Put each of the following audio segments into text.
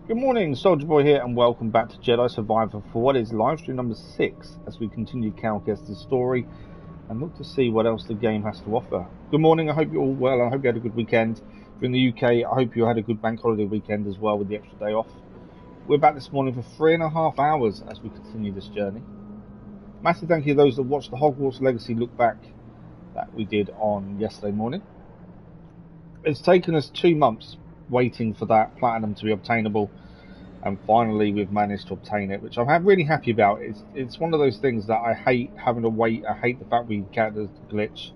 Good morning, Soldier Boy here, and welcome back to Jedi Survivor for what is live stream number 6 as we continue Cal Kestis' story and look to see what else the game has to offer. Good morning, I hope you're all well. I hope you had a good weekend. If you're in the UK, I hope you had a good bank holiday weekend as well with the extra day off. We're back this morning for 3.5 hours as we continue this journey. Massive thank you to those that watched the Hogwarts Legacy look back that we did on yesterday morning. It's taken us 2 months waiting for that platinum to be obtainable, and finally we've managed to obtain it, which I'm really happy about. It's one of those things that I hate having to wait. I hate the fact we encountered the glitch,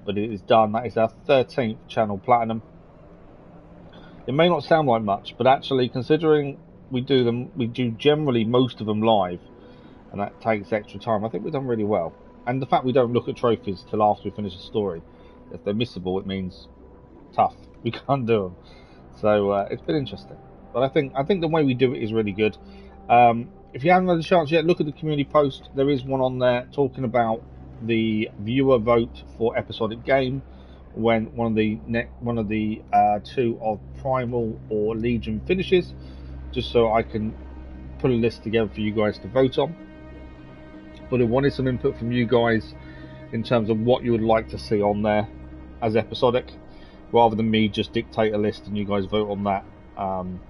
but it is done. That is our 13th channel platinum. It may not sound like much, but actually considering we do generally most of them live, and that takes extra time, I think we've done really well. And the fact we don't look at trophies till after we finish the story, if they're missable, it means tough, we can't do them. So it's been interesting, but I think the way we do it is really good. If you haven't had a chance yet, look at the community post. There is one on there talking about the viewer vote for episodic game, when one of the 2 of Primal or Legion finishes, just so I can put a list together for you guys to vote on. But I wanted some input from you guys in terms of what you would like to see on there as episodic, rather than me just dictate a list and you guys vote on that. And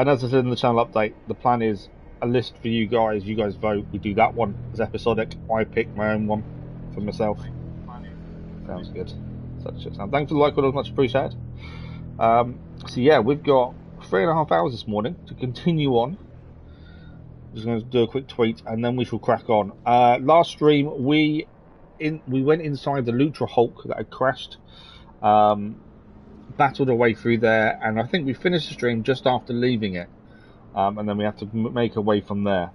as I said in the channel update, the plan is a list for you guys vote, we do that one as episodic, I pick my own one for myself. Sounds good. Such a sound. Thanks for the like, it was much appreciated. So yeah, we've got 3.5 hours this morning to continue on. Just going to do a quick tweet and then we shall crack on. Last stream we went inside the Lutra Hulk that had crashed. Battled our way through there, and I think we finished the stream just after leaving it, and then we have to make our way from there.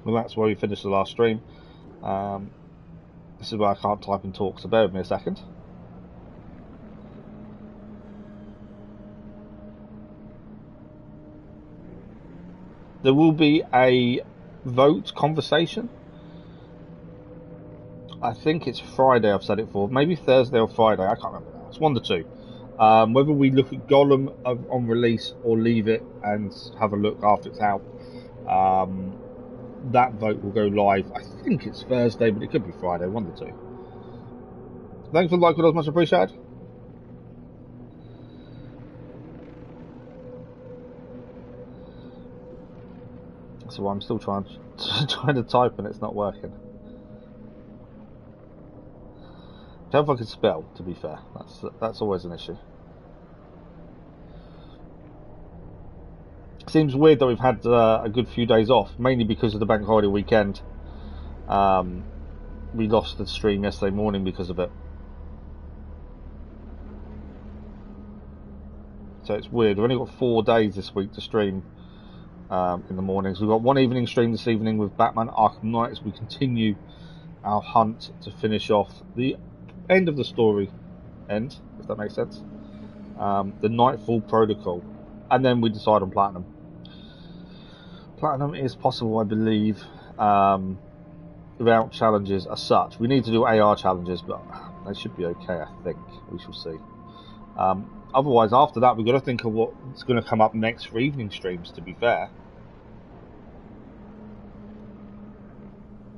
Well, that's where we finished the last stream. This is where I can't type and talk, so bear with me a second. There will be a vote conversation. I think it's Friday I've said it for. Maybe Thursday or Friday. I can't remember now. It's one of the 2. Whether we look at Gollum on release or leave it and have a look after it's out. That vote will go live. I think it's Thursday, but it could be Friday. One of the 2. Thanks for the like. It was much appreciated. So I'm still trying to type and it's not working. I don't know if I can spell, to be fair. That's always an issue. Seems weird that we've had a good few days off, mainly because of the bank holiday weekend. We lost the stream yesterday morning because of it. So it's weird. We've only got 4 days this week to stream in the mornings. We've got one evening stream this evening with Batman Arkham Knight as we continue our hunt to finish off the end of the story, if that makes sense. The Nightfall Protocol, and then we decide on platinum. Platinum is possible, I believe, without challenges as such. We need to do AR challenges, but they should be okay, I think. We shall see. Otherwise, after that, we've got to think of what's going to come up next for evening streams, to be fair.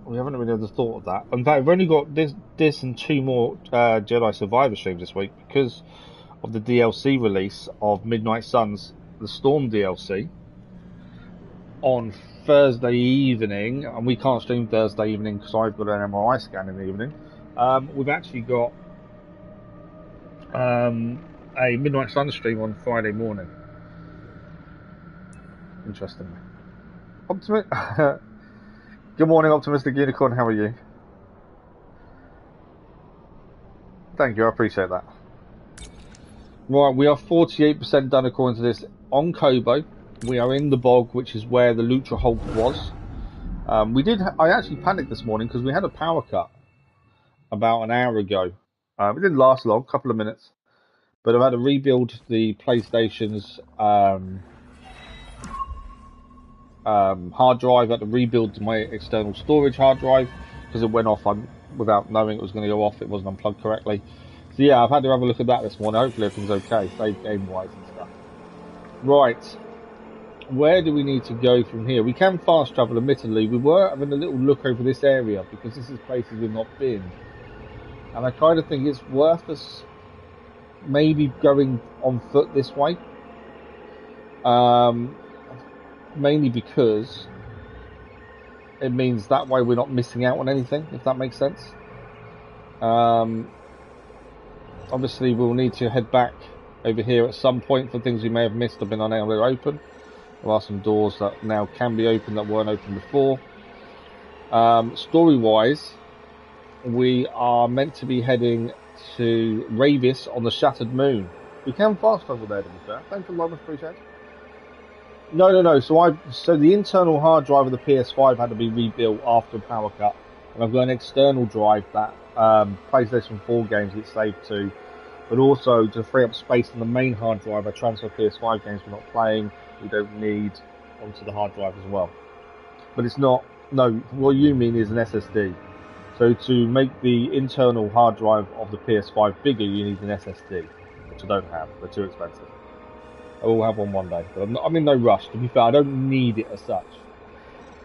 We haven't really had the thought of that. In fact, we've only got this and 2 more Jedi Survivor streams this week because of the DLC release of Midnight Suns, the Storm DLC, on Thursday evening, and we can't stream Thursday evening because I've got an MRI scan in the evening. We've actually got a Midnight Suns stream on Friday morning. Interestingly. Good morning, Optimistic Unicorn, how are you? Thank you, I appreciate that. Right, we are 48% done according to this on Koboh. We are in the bog, which is where the Lutra Hulk was. I actually panicked this morning because we had a power cut about an hour ago. It didn't last long, a couple of minutes. But I've had to rebuild the PlayStation's hard drive. I had to rebuild my external storage hard drive because it went off without knowing it was going to go off. It wasn't unplugged correctly. So yeah, I've had to have a look at that this morning. Hopefully everything's okay, save game wise and stuff. Right. Where do we need to go from here? We can fast travel, admittedly. We were having a little look over this area because this is places we've not been. And I kind of think it's worth us maybe going on foot this way. Mainly because it means that way we're not missing out on anything, if that makes sense. Obviously, we'll need to head back over here at some point for things we may have missed or been unable to open. There are some doors that now can be opened that weren't open before. Story-wise, we are meant to be heading to Rayvis on the Shattered Moon. We can fast travel there, to be fair. Thanks for the love, appreciate it. No. So the internal hard drive of the PS5 had to be rebuilt after a power cut, and I've got an external drive that PlayStation 4 games get saved to, but also to free up space on the main hard drive, I transfer PS5 games we're not playing. We don't need onto the hard drive as well. But it's not. No, what you mean is an SSD. So to make the internal hard drive of the PS5 bigger, you need an SSD, which I don't have. They're too expensive. I will have one day, but I'm in no rush. To be fair, I don't need it as such.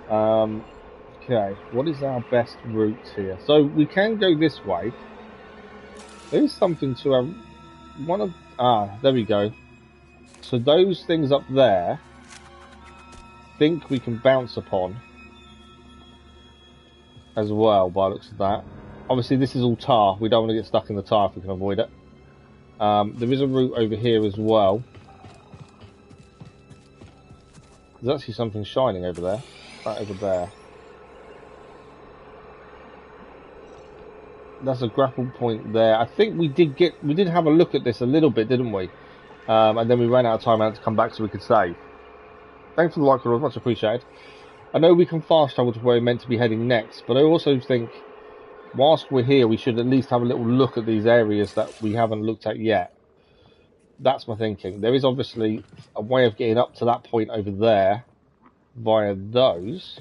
Okay, what is our best route here? So we can go this way. There is something to there we go. So those things up there, I think we can bounce upon as well by the looks of that. Obviously this is all tar. We don't want to get stuck in the tar if we can avoid it. There is a route over here as well. There's actually something shining over there. Right over there. That's a grapple point there. I think we did have a look at this a little bit, didn't we? And then we ran out of time and had to come back so we could save. Thanks for the like, much appreciated. I know we can fast travel to where we're meant to be heading next, but I also think whilst we're here, we should at least have a little look at these areas that we haven't looked at yet. That's my thinking. There is obviously a way of getting up to that point over there via those.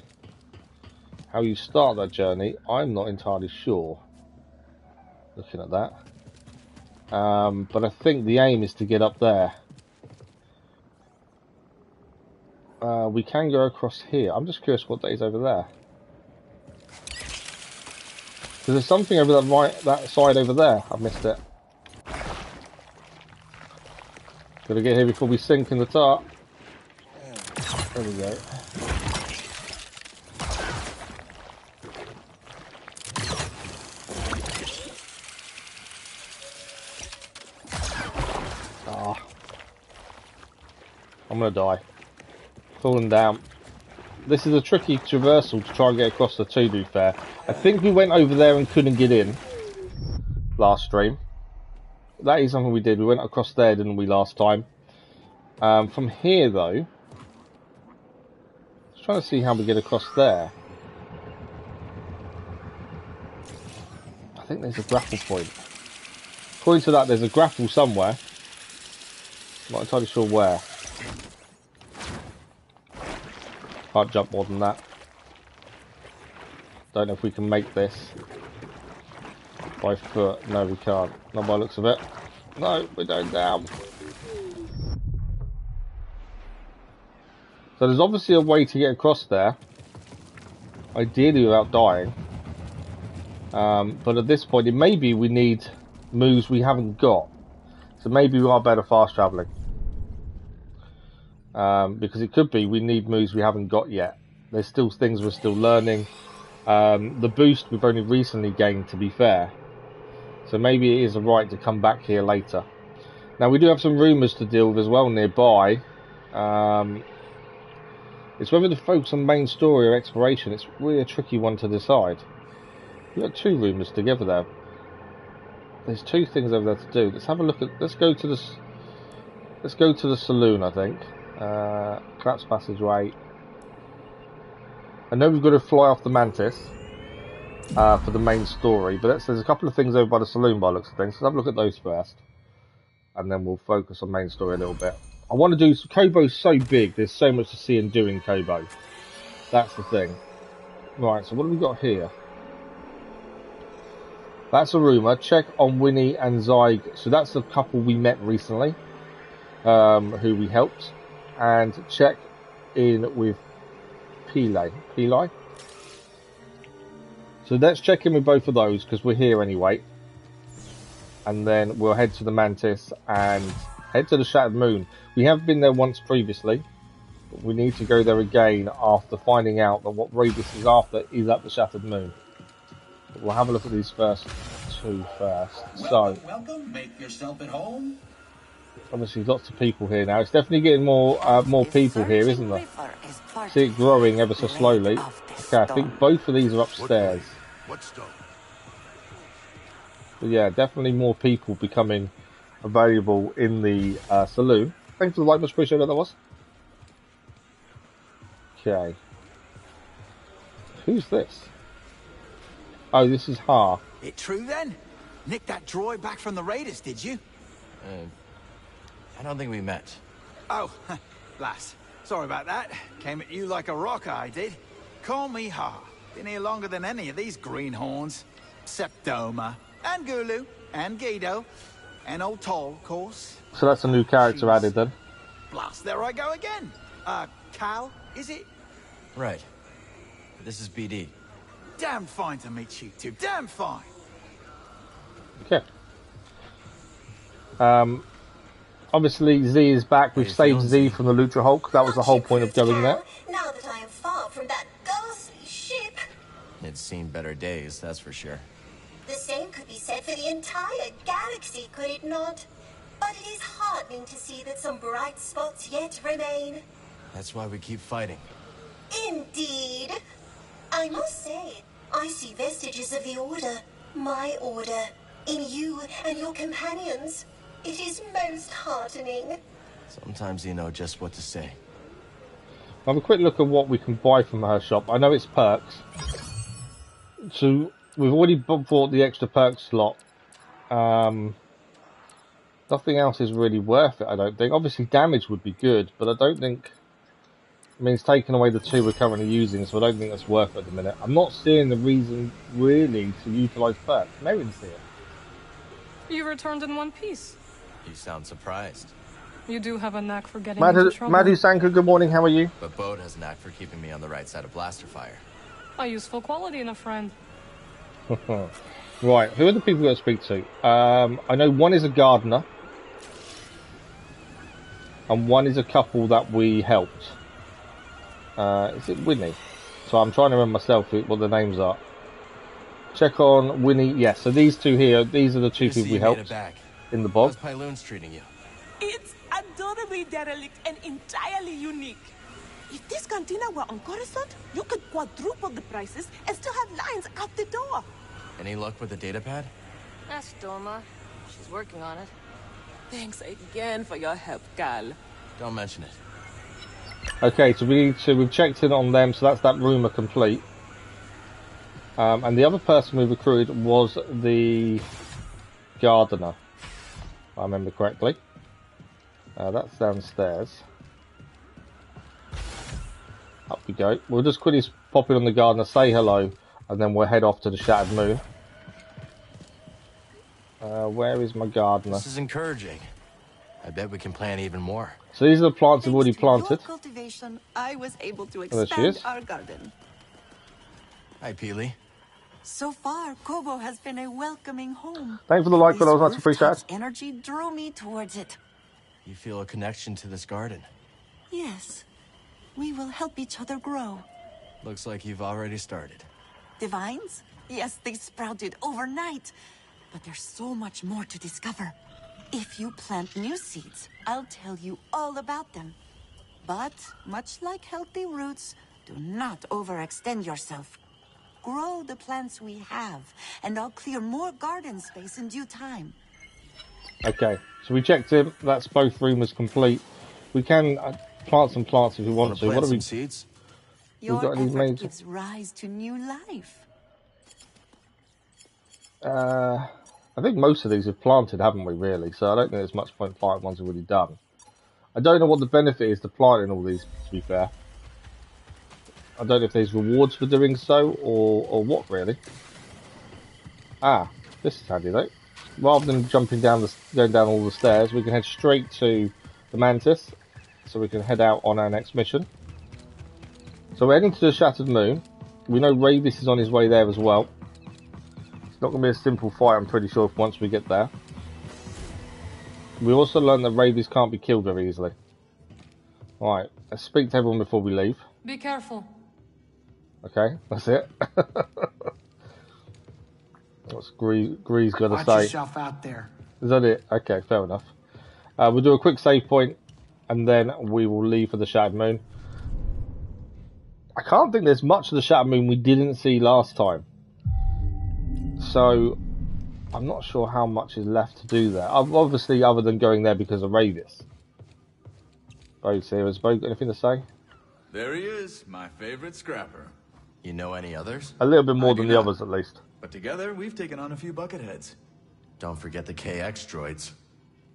How you start that journey, I'm not entirely sure. Looking at that. But I think the aim is to get up there. We can go across here. I'm just curious what that is over there. Because there's something over that side over there. I've missed it. Gotta get here before we sink in the tar. There we go. I'm gonna die. Falling down. This is a tricky traversal to try and get across the two, to be fair. I think we went over there and couldn't get in last stream. That is something we did. We went across there, didn't we, last time? From here, though, just trying to see how we get across there. I think there's a grapple point. According to that, there's a grapple somewhere. Not entirely sure where. Can't jump more than that. Don't know if we can make this by foot. No, we can't. Not by the looks of it. No, we're going down. So there's obviously a way to get across there. Ideally without dying. But at this point, it may be we need moves we haven't got. So maybe we are better fast travelling. Because it could be we need moves we haven't got yet. There's still things we're still learning. The boost we've only recently gained, to be fair. So maybe it is a right to come back here later. Now we do have some rumours to deal with as well nearby. It's whether to focus on main story or exploration. It's really a tricky one to decide. We've got two rumours together there. There's two things over there to do. Let's have a look at. Let's go to the saloon, I think. Collapse passageway. I know we've got to fly off the Mantis for the main story, but there's a couple of things over by the saloon by the looks of things. Let's have a look at those first, and then we'll focus on main story a little bit. I want to do. Koboh's so big. There's so much to see and do in Koboh. That's the thing. Right. So what have we got here? That's a rumour. Check on Winnie and Zyg. So that's the couple we met recently, who we helped. and check in with Pili. So let's check in with both of those because we're here anyway. And then we'll head to the Mantis and head to the Shattered Moon. We have been there once previously, but we need to go there again after finding out that what Rayvis is after is at the Shattered Moon. But we'll have a look at these first two first. Welcome. Make yourself at home. Obviously lots of people here now. It's definitely getting more people here, isn't there? See it growing ever so slowly. Okay, I think both of these are upstairs. But yeah, definitely more people becoming available in the saloon. Thanks for the like, much appreciated that was. Okay. Who's this? Oh, this is Ha. It true then? Nicked that droid back from the Raiders, did you? I don't think we met. Oh, lass. Sorry about that. Came at you like a rock, I did. Call me Ha. Been here longer than any of these greenhorns. Septoma. And Gulu, and Guido, and old Toll, of course. So that's a new character added then. Blast, there I go again. Cal, is it? Right. This is BD. Damn fine to meet you two, damn fine. Okay. Obviously Z is back. We've saved Z from the Lutra Hulk. That was the whole point of going there. Now that I am far from that ghastly ship. It's seen better days, that's for sure. The same could be said for the entire galaxy, could it not? But it is heartening to see that some bright spots yet remain. That's why we keep fighting. Indeed. I must say, I see vestiges of the Order, my Order, in you and your companions. It is most heartening. Sometimes you know just what to say. Have a quick look at what we can buy from her shop. I know it's perks. So we've already bought the extra perk slot. Nothing else is really worth it, I don't think. Obviously damage would be good, but I don't think... I mean, it's taken away the two we're currently using, so I don't think that's worth it at the minute. I'm not seeing the reason, really, to utilise perks. Maybe we can see it. You returned in one piece. You sound surprised. You do have a knack for getting into trouble. Madhu Sanka, good morning, how are you? But Bode has a knack for keeping me on the right side of blaster fire. A useful quality in a friend. Right, who are the people we're going to speak to? I know one is a gardener. And one is a couple that we helped. Is it Winnie? So I'm trying to remember myself what the names are. Check on Winnie. Yes, so these two here, these are the two people we helped in the bog. How's Pyloon's treating you? It's adorably derelict and entirely unique. If this cantina were on Coruscant, you could quadruple the prices and still have lines out the door. Any luck with the data pad? Ask Doma. She's working on it. Thanks again for your help, Cal. Don't mention it. Okay, so we've checked in on them, so that's that rumour complete. And the other person we recruited was the gardener, if I remember correctly. That's downstairs. Up we go. We'll just quickly pop in on the gardener, say hello, and then we'll head off to the Shattered Moon. Where is my gardener? This is encouraging. I bet we can plant even more. So these are the plants we've already planted. Cultivation, I was able to there she expand is. our garden. Hi, Peely. So far, Koboh has been a welcoming home. Thanks for the like, but I was much appreciated. Energy drew me towards it. You feel a connection to this garden? Yes. We will help each other grow. Looks like you've already started. Divines? Yes, they sprouted overnight. But there's so much more to discover. If you plant new seeds, I'll tell you all about them. But, much like healthy roots, do not overextend yourself. Grow the plants we have, and I'll clear more garden space in due time. Okay, so we checked in. That's both rumours complete. We can plant some plants if we want to. What are we? Seeds? Your got any effort made? gives rise to new life. I think most of these have planted, haven't we, really? So I don't think there's much point planting ones we've already done. I don't know what the benefit is to planting all these, to be fair. I don't know if there's rewards for doing so, or what, really. Ah, this is handy, though. Rather than going down all the stairs, we can head straight to the Mantis. so we can head out on our next mission. So we're heading to the Shattered Moon. We know Rayvis is on his way there as well. It's not going to be a simple fight, I'm pretty sure, once we get there. We also learned that Rayvis can't be killed very easily. Alright, let's speak to everyone before we leave. Be careful. Okay, that's it. What's Gree's got to say? Watch yourself out there. Is that it? Okay, fair enough. We'll do a quick save point, and then we will leave for the Shattered Moon. I can't think there's much of the Shattered Moon we didn't see last time. So, I'm not sure how much is left to do there. Obviously, other than going there because of Rayvis. Bo's here. Has Bo got anything to say? There he is, my favorite scrapper. You know any others? A little bit more than the others, at least. But together, we've taken on a few bucketheads. Don't forget the KX droids.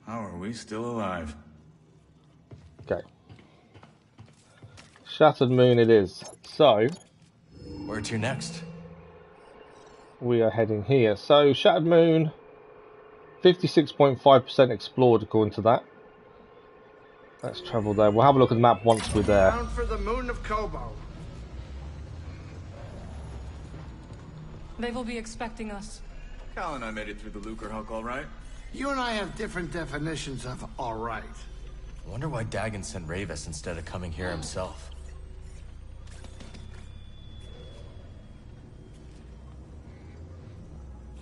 How are we still alive? Okay. Shattered Moon it is. So, Where to next? we are heading here. So, Shattered Moon, 56.5% explored according to that. Let's travel there. We'll have a look at the map once we're there. Bound for the moon of Koboh. They will be expecting us. Cal and I made it through the Lucre Hulk all right. You and I have different definitions of all right. I wonder why Dagan sent Rayvis instead of coming here himself.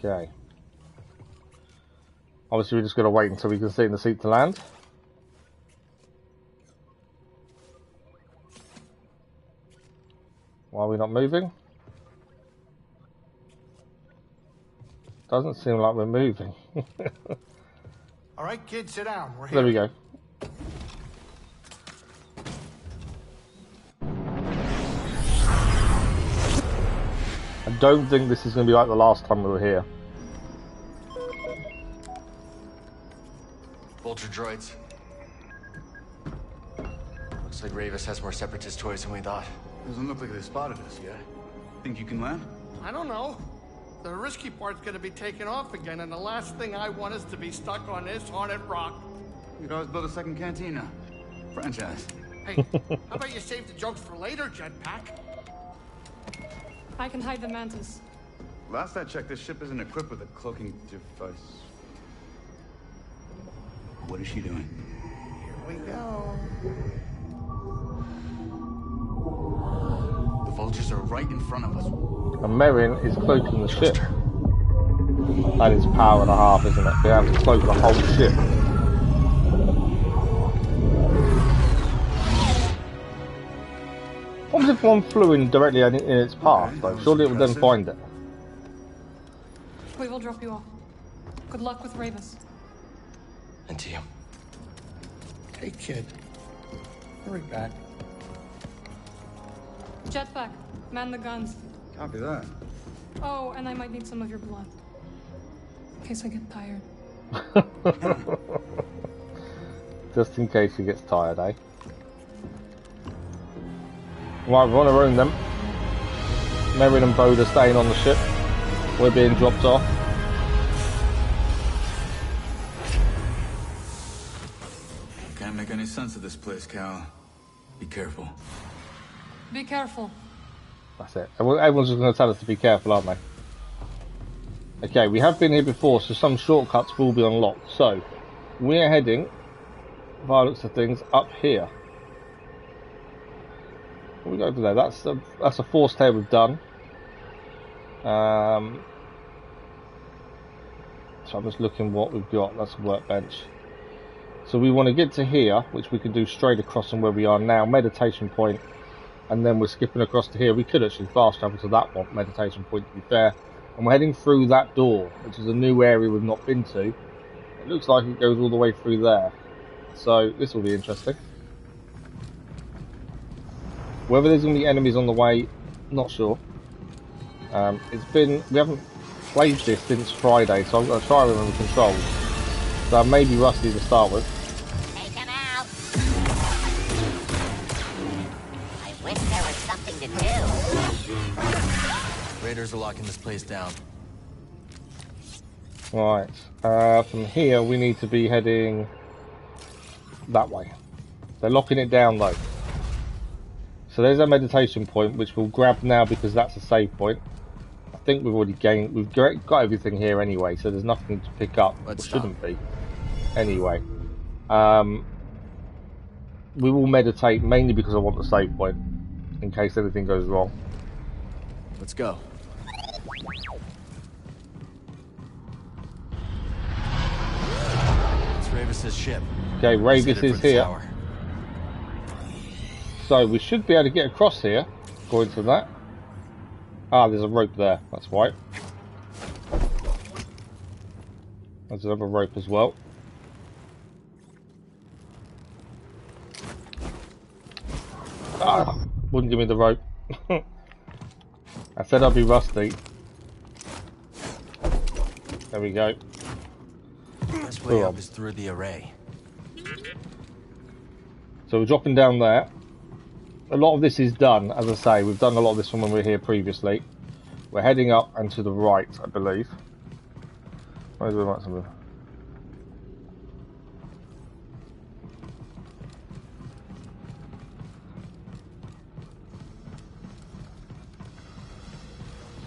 Okay. Obviously, we're just going to wait until we can see in the seat to land. Why are we not moving? Doesn't seem like we're moving. All right, kids, sit down. We're here. There we go. I don't think this is going to be like the last time we were here. Vulture droids. Looks like Rayvis has more separatist toys than we thought. Doesn't look like they spotted us yet. Think you can land? I don't know. The risky part's gonna be taken off again, and the last thing I want is to be stuck on this haunted rock. We could always build a second cantina. Franchise. Hey, how about you save the jokes for later, Jetpack? I can hide the mantis. Last I checked, this ship isn't equipped with a cloaking device. What is she doing? Here we go. The vultures are right in front of us. And Merrin is cloaking the ship. That is power and a half, isn't it? We have to cloak the whole ship. What if one flew in directly in its path, though? Surely it would then find it. We will drop you off. Good luck with Rayvis. And to you. Hey, kid. Hurry back. Jetpack, man the guns. Copy that. Oh, and I might need some of your blood. In case I get tired. Just in case he gets tired, eh? Right, we're on our own then. Merrin and Bode are staying on the ship. We're being dropped off. Can't make any sense of this place, Cal. Be careful. Be careful. That's it. Everyone's just going to tell us to be careful, aren't they? Okay, we have been here before, so some shortcuts will be unlocked. So, we're heading, by the looks of things, up here. We go over there. That's a force tail we've done. So I'm just looking what we've got. That's a workbench. So we want to get to here, which we can do straight across from where we are now. Meditation point. And then we're skipping across to here. We could actually fast travel to that one, meditation point, to be fair. And we're heading through that door, which is a new area we've not been to. It looks like it goes all the way through there. So this will be interesting. Whether there's going to be enemies on the way, not sure. We haven't played this since Friday, so I'm going to try with the controls. So I may be rusty to start with. Take him out. I wish there was something to do. Raiders are locking this place down. Right. From here, we need to be heading that way. They're locking it down though. So there's our meditation point, which we'll grab now because that's a save point. I think we've already gained, we've got everything here anyway, so there's nothing to pick up. Let's shouldn't be. Anyway. We will meditate mainly because I want the save point, in case anything goes wrong. Let's go. It's Rayvis' ship. Okay, Rayvis is here. Tower. So we should be able to get across here, according to that. Ah, there's a rope there, that's right. There's another rope as well. Ah, wouldn't give me the rope. I said I'd be rusty. There we go. Best way up is through the array. So we're dropping down there. A lot of this is done, as I say. We've done a lot of this from when we were here previously. We're heading up and to the right, I believe. Where's the right somewhere?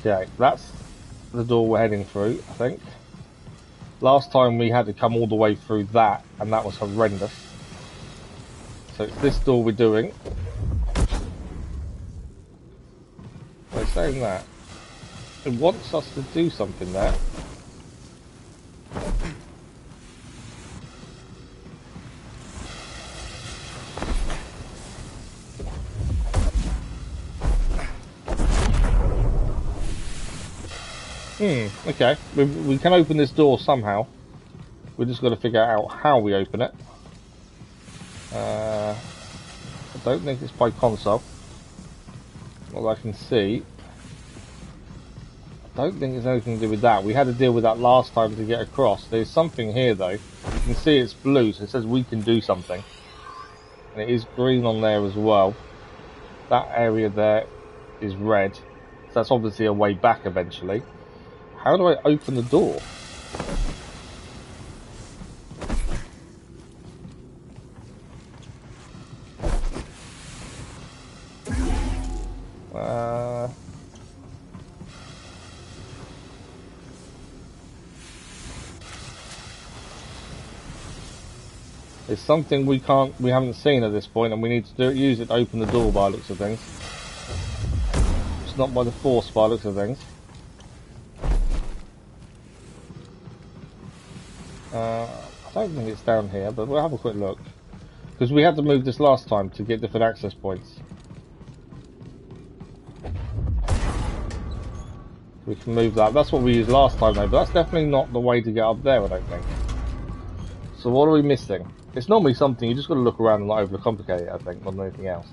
Okay, that's the door we're heading through, I think. Last time we had to come all the way through that, and that was horrendous. So it's this door we're doing. By saying that, it wants us to do something there. Okay, we can open this door somehow. We've just got to figure out how we open it. I don't think it's by console. Well, I can see. I don't think it's anything to do with that. We had to deal with that last time to get across. There's something here though. You can see it's blue, so it says we can do something. And it is green on there as well. That area there is red. So that's obviously a way back eventually. How do I open the door? It's something we haven't seen at this point, and we need to use it to open the door by the looks of things. It's not by the force by the looks of things. I don't think it's down here, but we'll have a quick look. Because we had to move this last time to get different access points. We can move that. That's what we used last time though, but that's definitely not the way to get up there, I don't think. So what are we missing? It's normally something, you just got to look around and not overcomplicate it, I think, more than anything else.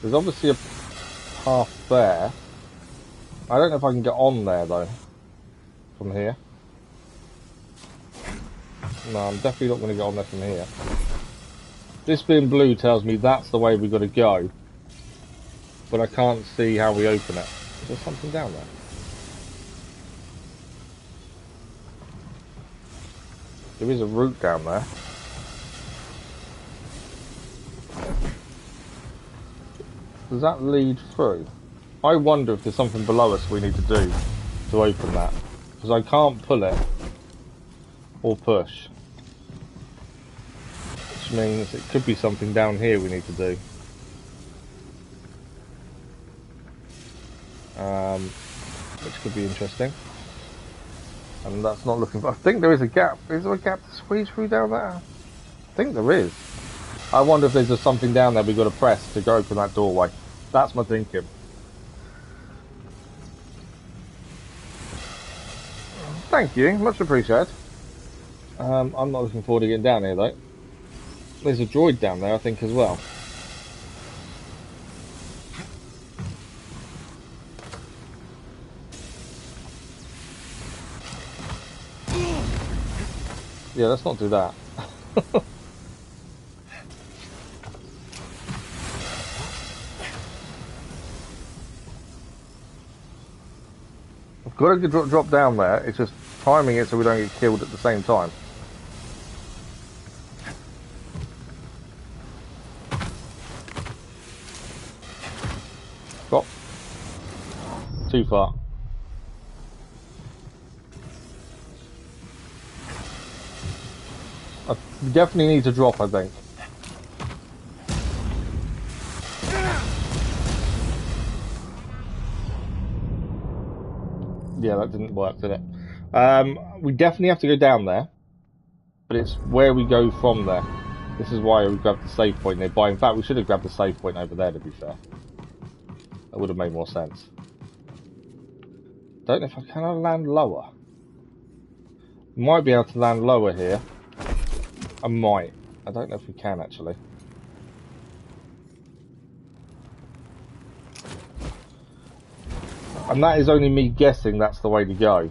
There's obviously a path there. I don't know if I can get on there though, from here. No, I'm definitely not going to get on there from here. This being blue tells me that's the way we've got to go. But I can't see how we open it. Is there something down there? There is a route down there. Does that lead through? I wonder if there's something below us we need to do to open that. Because I can't pull it. Or push. Which means it could be something down here we need to do. Which could be interesting. And that's not looking for... I think there is a gap. Is there a gap to squeeze through down there? I think there is. I wonder if there's just something down there we've got to press to go open that doorway. That's my thinking. Thank you. Much appreciated. I'm not looking forward to getting down here though. There's a droid down there I think as well. Yeah, let's not do that. I've got to drop down there, it's just timing it so we don't get killed at the same time. too far. I definitely need to drop, I think. Yeah, that didn't work, did it? We definitely have to go down there, but it's where we go from there. This is why we grabbed the save point nearby. In fact, we should have grabbed the save point over there, to be fair. That would have made more sense. Don't know if I can land lower. Might be able to land lower here. I might. I don't know if we can, actually. And that is only me guessing that's the way to go.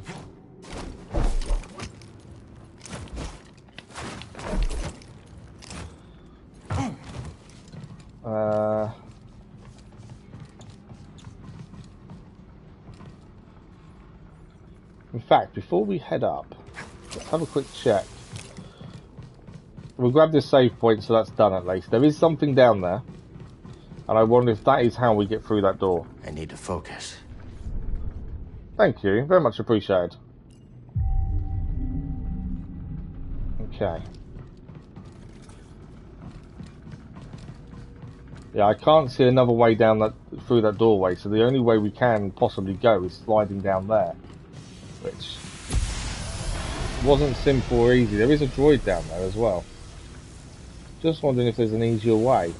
In fact, before we head up, let's have a quick check. We'll grab this save point, so that's done at least. There is something down there, and I wonder if that is how we get through that door. I need to focus. Thank you, very much appreciated. Okay. Yeah, I can't see another way down that through that doorway, so the only way we can possibly go is sliding down there, which wasn't simple or easy. There is a droid down there as well. Just wondering if there's an easier way.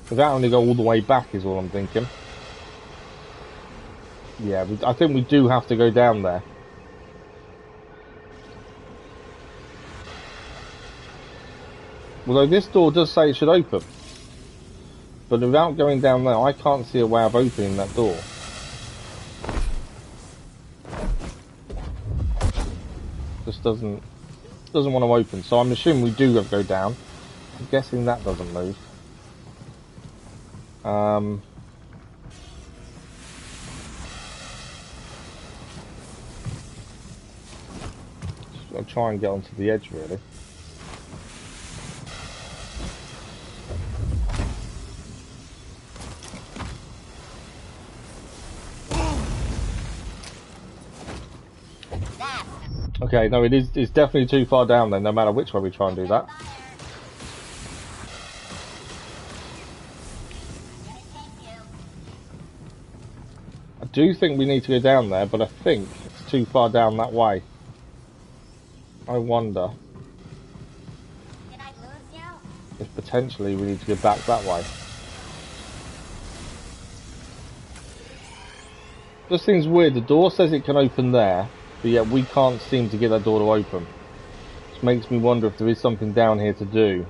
Without having to go all the way back is all I'm thinking. Yeah, I think we do have to go down there. Although this door does say it should open. But without going down there, I can't see a way of opening that door. Just doesn't want to open. So I'm assuming we do have to go down. I'm guessing that doesn't move. I'll try and get onto the edge, really. Okay, no, it's definitely too far down then, no matter which way we try and do that. I do think we need to go down there, but I think it's too far down that way. I wonder if potentially we need to go back that way. This seems weird. The door says it can open there, but yet we can't seem to get that door to open. Which makes me wonder if there is something down here to do.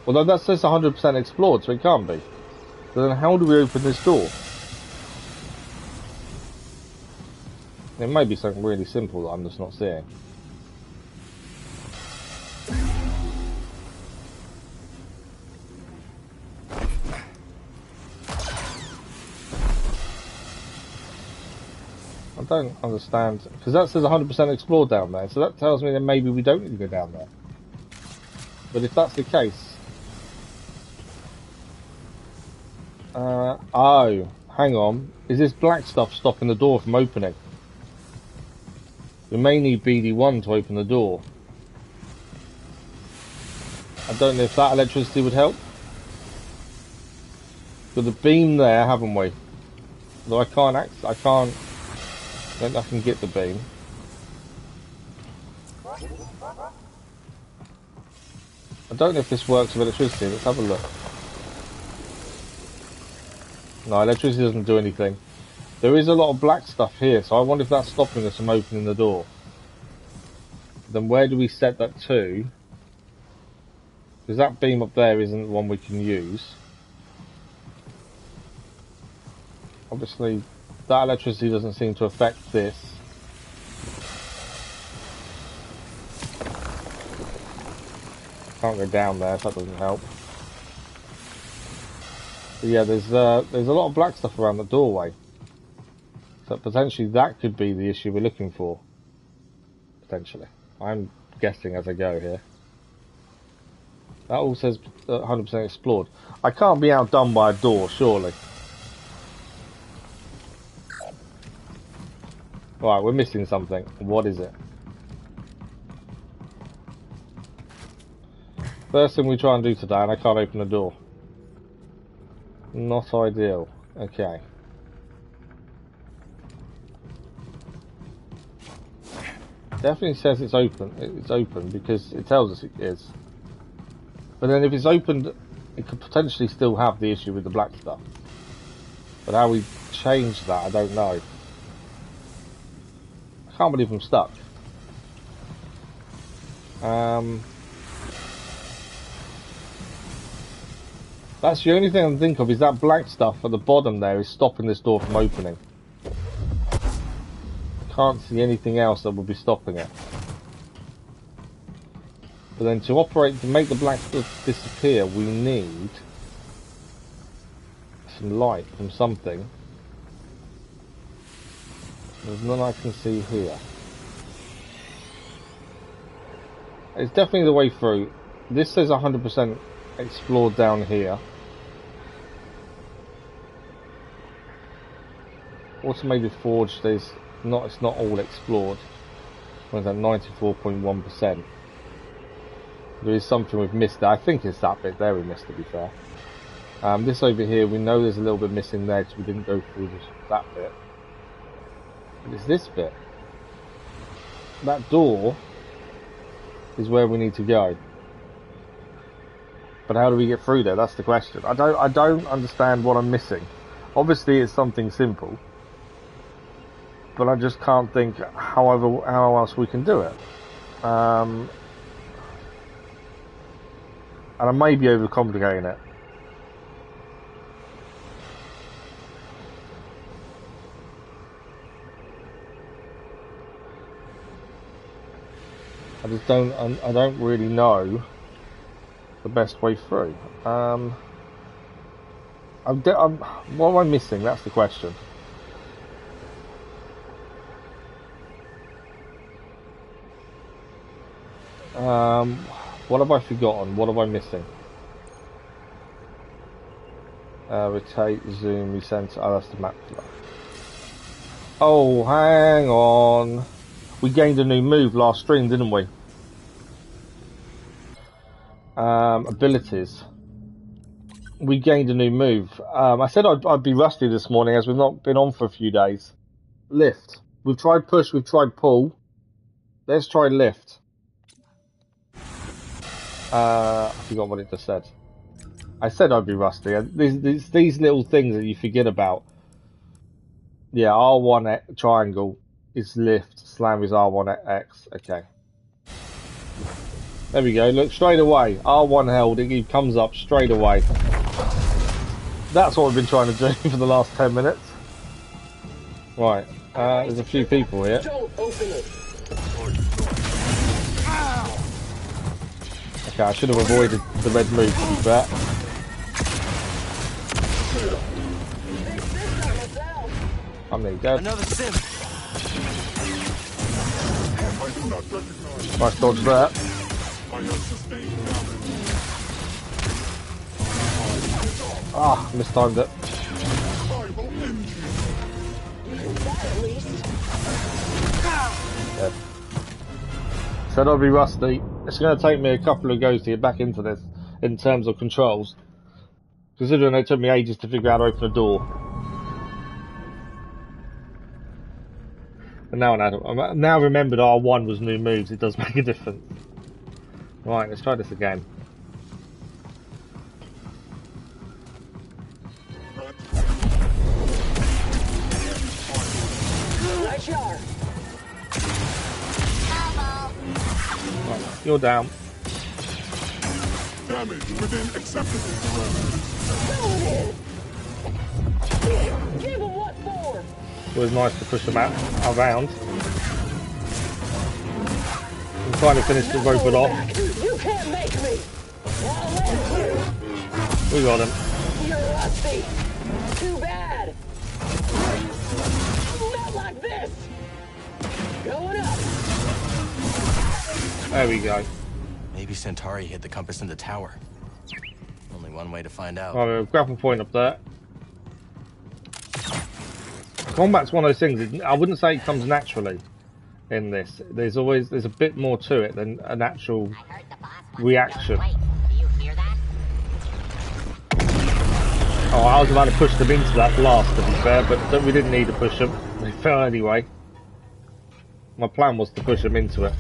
Although that says 100% explored, so it can't be. So then how do we open this door? It may be something really simple that I'm just not seeing. I don't understand, because that says 100% explored down there, so that tells me that maybe we don't need to go down there. But if that's the case... oh, hang on. Is this black stuff stopping the door from opening? We may need BD1 to open the door. I don't know if that electricity would help. Got the beam there, haven't we? Though I can't I think I can get the beam. I don't know if this works with electricity. Let's have a look. No, electricity doesn't do anything. There is a lot of black stuff here, so I wonder if that's stopping us from opening the door. Then where do we set that to? Because that beam up there isn't the one we can use. Obviously, that electricity doesn't seem to affect this. Can't go down there, so that doesn't help. But yeah, there's a lot of black stuff around the doorway. So potentially that could be the issue we're looking for. Potentially. I'm guessing as I go here. That all says 100% explored. I can't be outdone by a door, surely. Right, we're missing something. What is it? First thing we try and do today, and I can't open the door. Not ideal. Okay. Definitely says it's open. It's open because it tells us it is. But then if it's opened, it could potentially still have the issue with the black stuff. But how we change that, I don't know. I can't believe I'm stuck. That's the only thing I can think of, is that black stuff at the bottom there is stopping this door from opening. Can't see anything else that would be stopping it. But then to operate, to make the black stuff disappear, we need some light from something. There's none I can see here. It's definitely the way through. This says 100% explored down here. Automated forge, it's not all explored. It's at 94.1%. There is something we've missed there. I think it's that bit there we missed, to be fair. This over here, we know there's a little bit missing there because we didn't go through that bit. But it's this bit. That door is where we need to go. But how do we get through there? That's the question. I don't understand what I'm missing. Obviously it's something simple. But I just can't think how else we can do it. And I may be overcomplicating it. I don't really know the best way through. What am I missing? That's the question. What have I forgotten? What am I missing? Rotate, zoom, recenter. Oh, that's the map flow. Oh, hang on. We gained a new move last stream, didn't we? Abilities. We gained a new move. I said I'd be rusty this morning as we've not been on for a few days. Lift. We've tried push, we've tried pull. Let's try lift. I forgot what it just said. I said I'd be rusty. These little things that you forget about. Yeah, R1 triangle is lift. Slam is R1X. Okay. There we go. Look, straight away. R1 held. It comes up straight away. That's what we've been trying to do for the last 10 minutes. Right. There's a few people here. Don't open it. Okay, I should have avoided the red move, to be fair. I'm nearly dead. Another sim. Nice dodge there. Ah, mistimed it. Dead. Said I'd be rusty. It's going to take me a couple of goes to get back into this in terms of controls. Considering it took me ages to figure out how to open a door. But now I've now remembered R1 was new moves, it does make a difference. Right, let's try this again. Right, you're down. Damage within acceptable parameters. Give him what for? It was nice to push them out around. I'm trying to finish the rope it off. You can't make me. We got him. You're rusty. Too bad. No! Going up. There we go. Maybe Centauri hid the compass in the tower. Only one way to find out. Right, a grapple point up there. Combat's one of those things. I wouldn't say it comes naturally in this. There's a bit more to it than an actual reaction. Do you hear that? Oh, I was about to push them into that blast, to be fair, but we didn't need to push them. They fell anyway. My plan was to push them into it.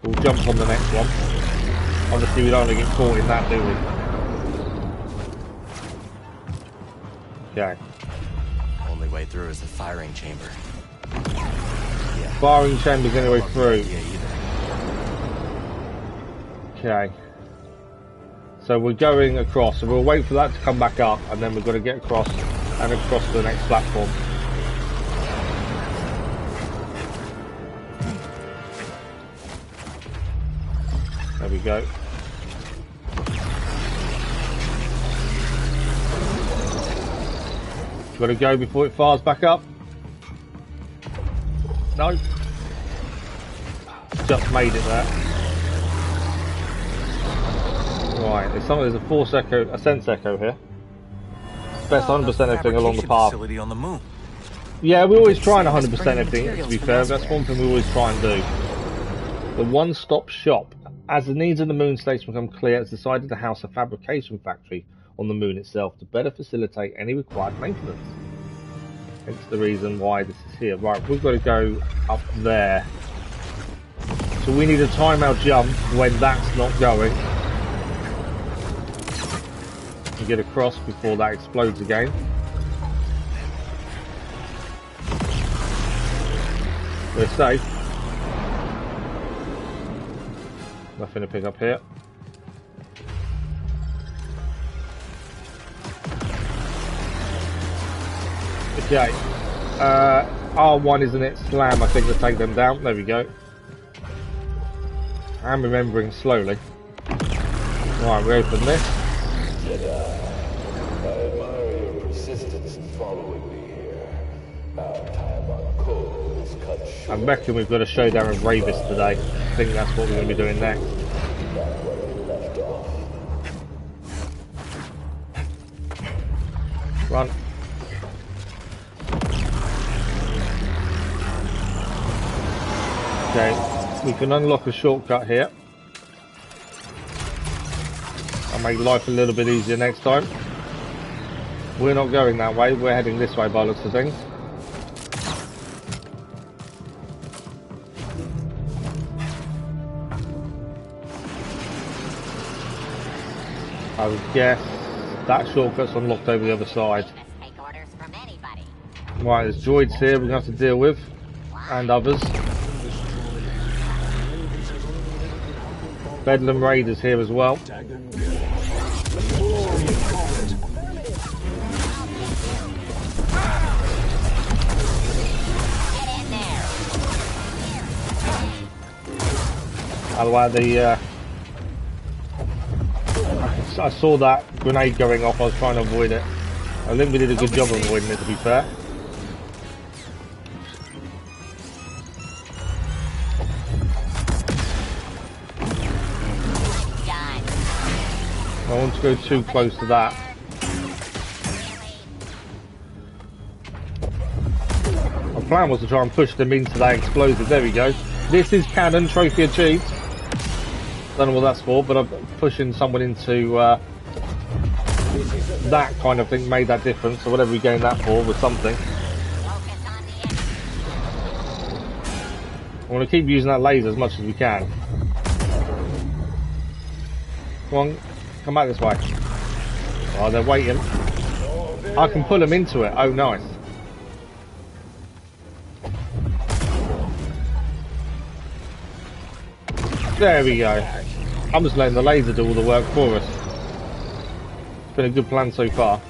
We'll jump on the next one. Obviously, we don't want to get caught in that, do we? Okay. Only way through is the firing chamber. Yeah. Firing chamber's the only way through. Okay. So we're going across, so we'll wait for that to come back up, and then we've got to get across and across to the next platform. There we go. Got to go before it fires back up. No. Just made it there. Right, there's a force echo, a sense echo here. Best 100% everything along the path. On the moon. Yeah, we always try and 100% everything, to be fair. That's one thing we always try and do. The one-stop shop. As the needs of the moon station become clear, it's decided to house a fabrication factory on the moon itself to better facilitate any required maintenance. Hence the reason why this is here. Right, we've got to go up there. So we need to time our jump when that's not going. And get across before that explodes again. We're safe. Nothing to pick up here. Okay. R1 isn't it? Slam, I think, to take them down. There we go. I'm remembering slowly. Right, we open this. Jedi, I admire your persistence in following me here. Our time on Koboh is cut short. I reckon we've got a showdown with Rayvis today. I think that's what we're going to be doing next. Run. Okay, we can unlock a shortcut here. I'll make life a little bit easier next time. We're not going that way, we're heading this way by the looks of things. I would guess that shortcut's unlocked over the other side. Right, there's droids here we're going to have to deal with, and others. Bedlam Raiders here as well. Otherwise, I saw that grenade going off. I was trying to avoid it. I think we did a good job of avoiding it, to be fair. I don't want to go too close to that. My plan was to try and push them into that explosive. There we go. This is Canon, trophy achieved. Don't know what that's for, but I'm pushing someone into that kind of thing made that difference. So whatever we gained that for was something. I want to keep using that laser as much as we can. Come on, come back this way. Oh, they're waiting. I can pull them into it. Oh, nice. There we go. I'm just letting the laser do all the work for us. It's been a good plan so far.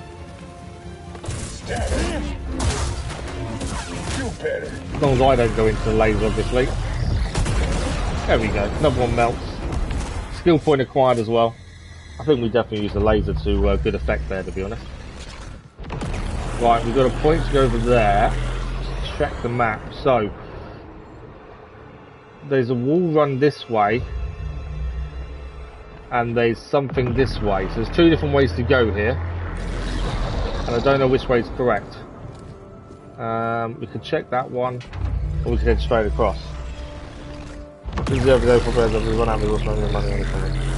As long as I don't go into the laser, obviously. There we go. Another one melts. Skill point acquired as well. I think we definitely use the laser to good effect there, to be honest. Right, we've got a point to go over there. Just check the maps. So there's a wall run this way, and there's something this way. So there's two different ways to go here, and I don't know which way is correct. We could check that one, or we could head straight across. This is over there for bread. We run out of money on the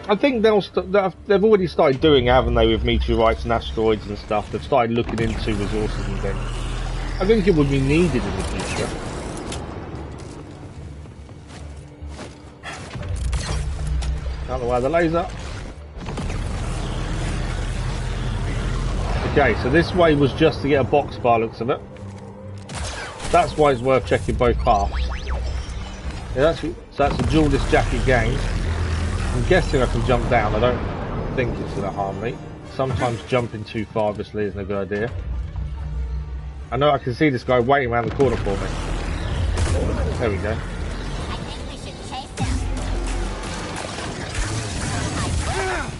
I think they've already started doing it, haven't they, with meteorites and asteroids and stuff. They've started looking into resources and things. I think it would be needed in the future. Out of the way of the laser. Okay, so this way was just to get a box by the looks of it. That's why it's worth checking both paths. Yeah, so that's a duelist jacket game. I'm guessing I can jump down. I don't think it's going to harm me. Sometimes jumping too far obviously isn't a good idea. I know I can see this guy waiting around the corner for me. There we go.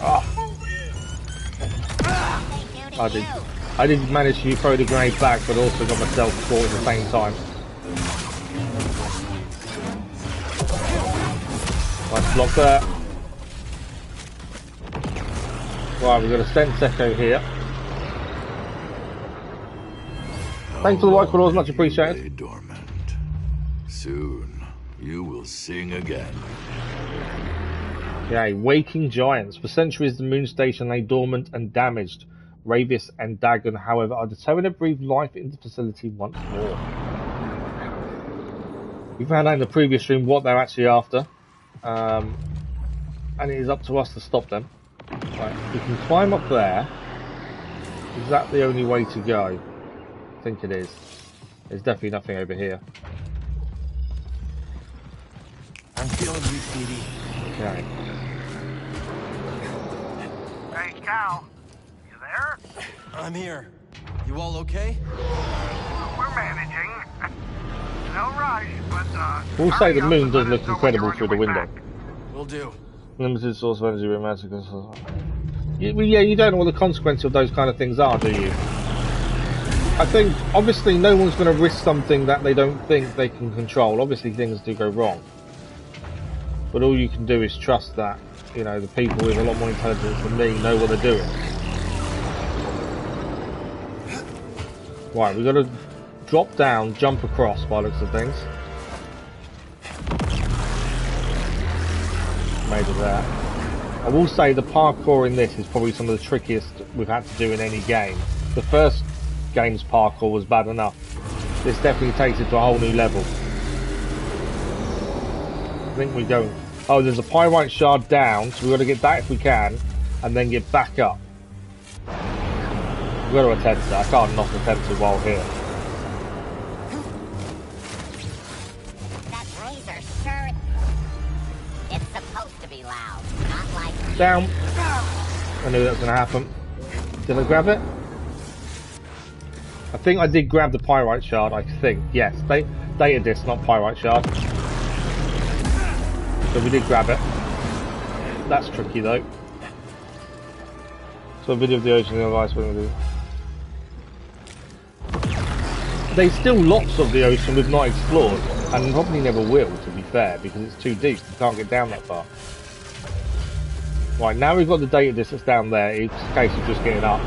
Oh. I did manage to throw the grenade back, but also got myself caught at the same time. Nice block there. Right, we've got a Sense Echo here. Thanks for the white claws, much appreciated. Lay dormant. Soon, you will sing again. Okay, Waking Giants. For centuries, the moon station lay dormant and damaged. Rayvis and Dagan, however, are determined to breathe life into the facility once more. We found out in the previous stream what they're actually after, and it is up to us to stop them. Right, we can climb up there. Is that the only way to go? I think it is. There's definitely nothing over here. I'm feeling weak, Speedy. Okay. Hey, Cal. You there? I'm here. You all okay? We're managing. No rush, but We'll say the moon does look incredible through the window. Will do. Limited source of energy, romantic. Yeah, you don't know what the consequence of those kind of things are, do you? I think, obviously, no one's going to risk something that they don't think they can control. Obviously, things do go wrong. But all you can do is trust that, you know, the people with a lot more intelligence than me know what they're doing. Right, we've got to drop down, jump across by the looks of things. Made of that. I will say the parkour in this is probably some of the trickiest we've had to do in any game. The first game's parkour was bad enough. This definitely takes it to a whole new level. I think we're going... Oh, there's a pyrite shard down, so we've got to get that if we can, and then get back up. We've got to attempt it. I can't not attempt it while here. That razor sure... It's supposed to be loud, not like... Down. I knew that was going to happen. Did I grab it? I think I did grab the pyrite shard, I think. Yes, data disc, not pyrite shard. So we did grab it. That's tricky though. So a video of the ocean and the ice when we do. There's still lots of the ocean we've not explored, and probably never will, to be fair, because it's too deep. You can't get down that far. Right, now we've got the data disc that's down there. It's a case of just getting up.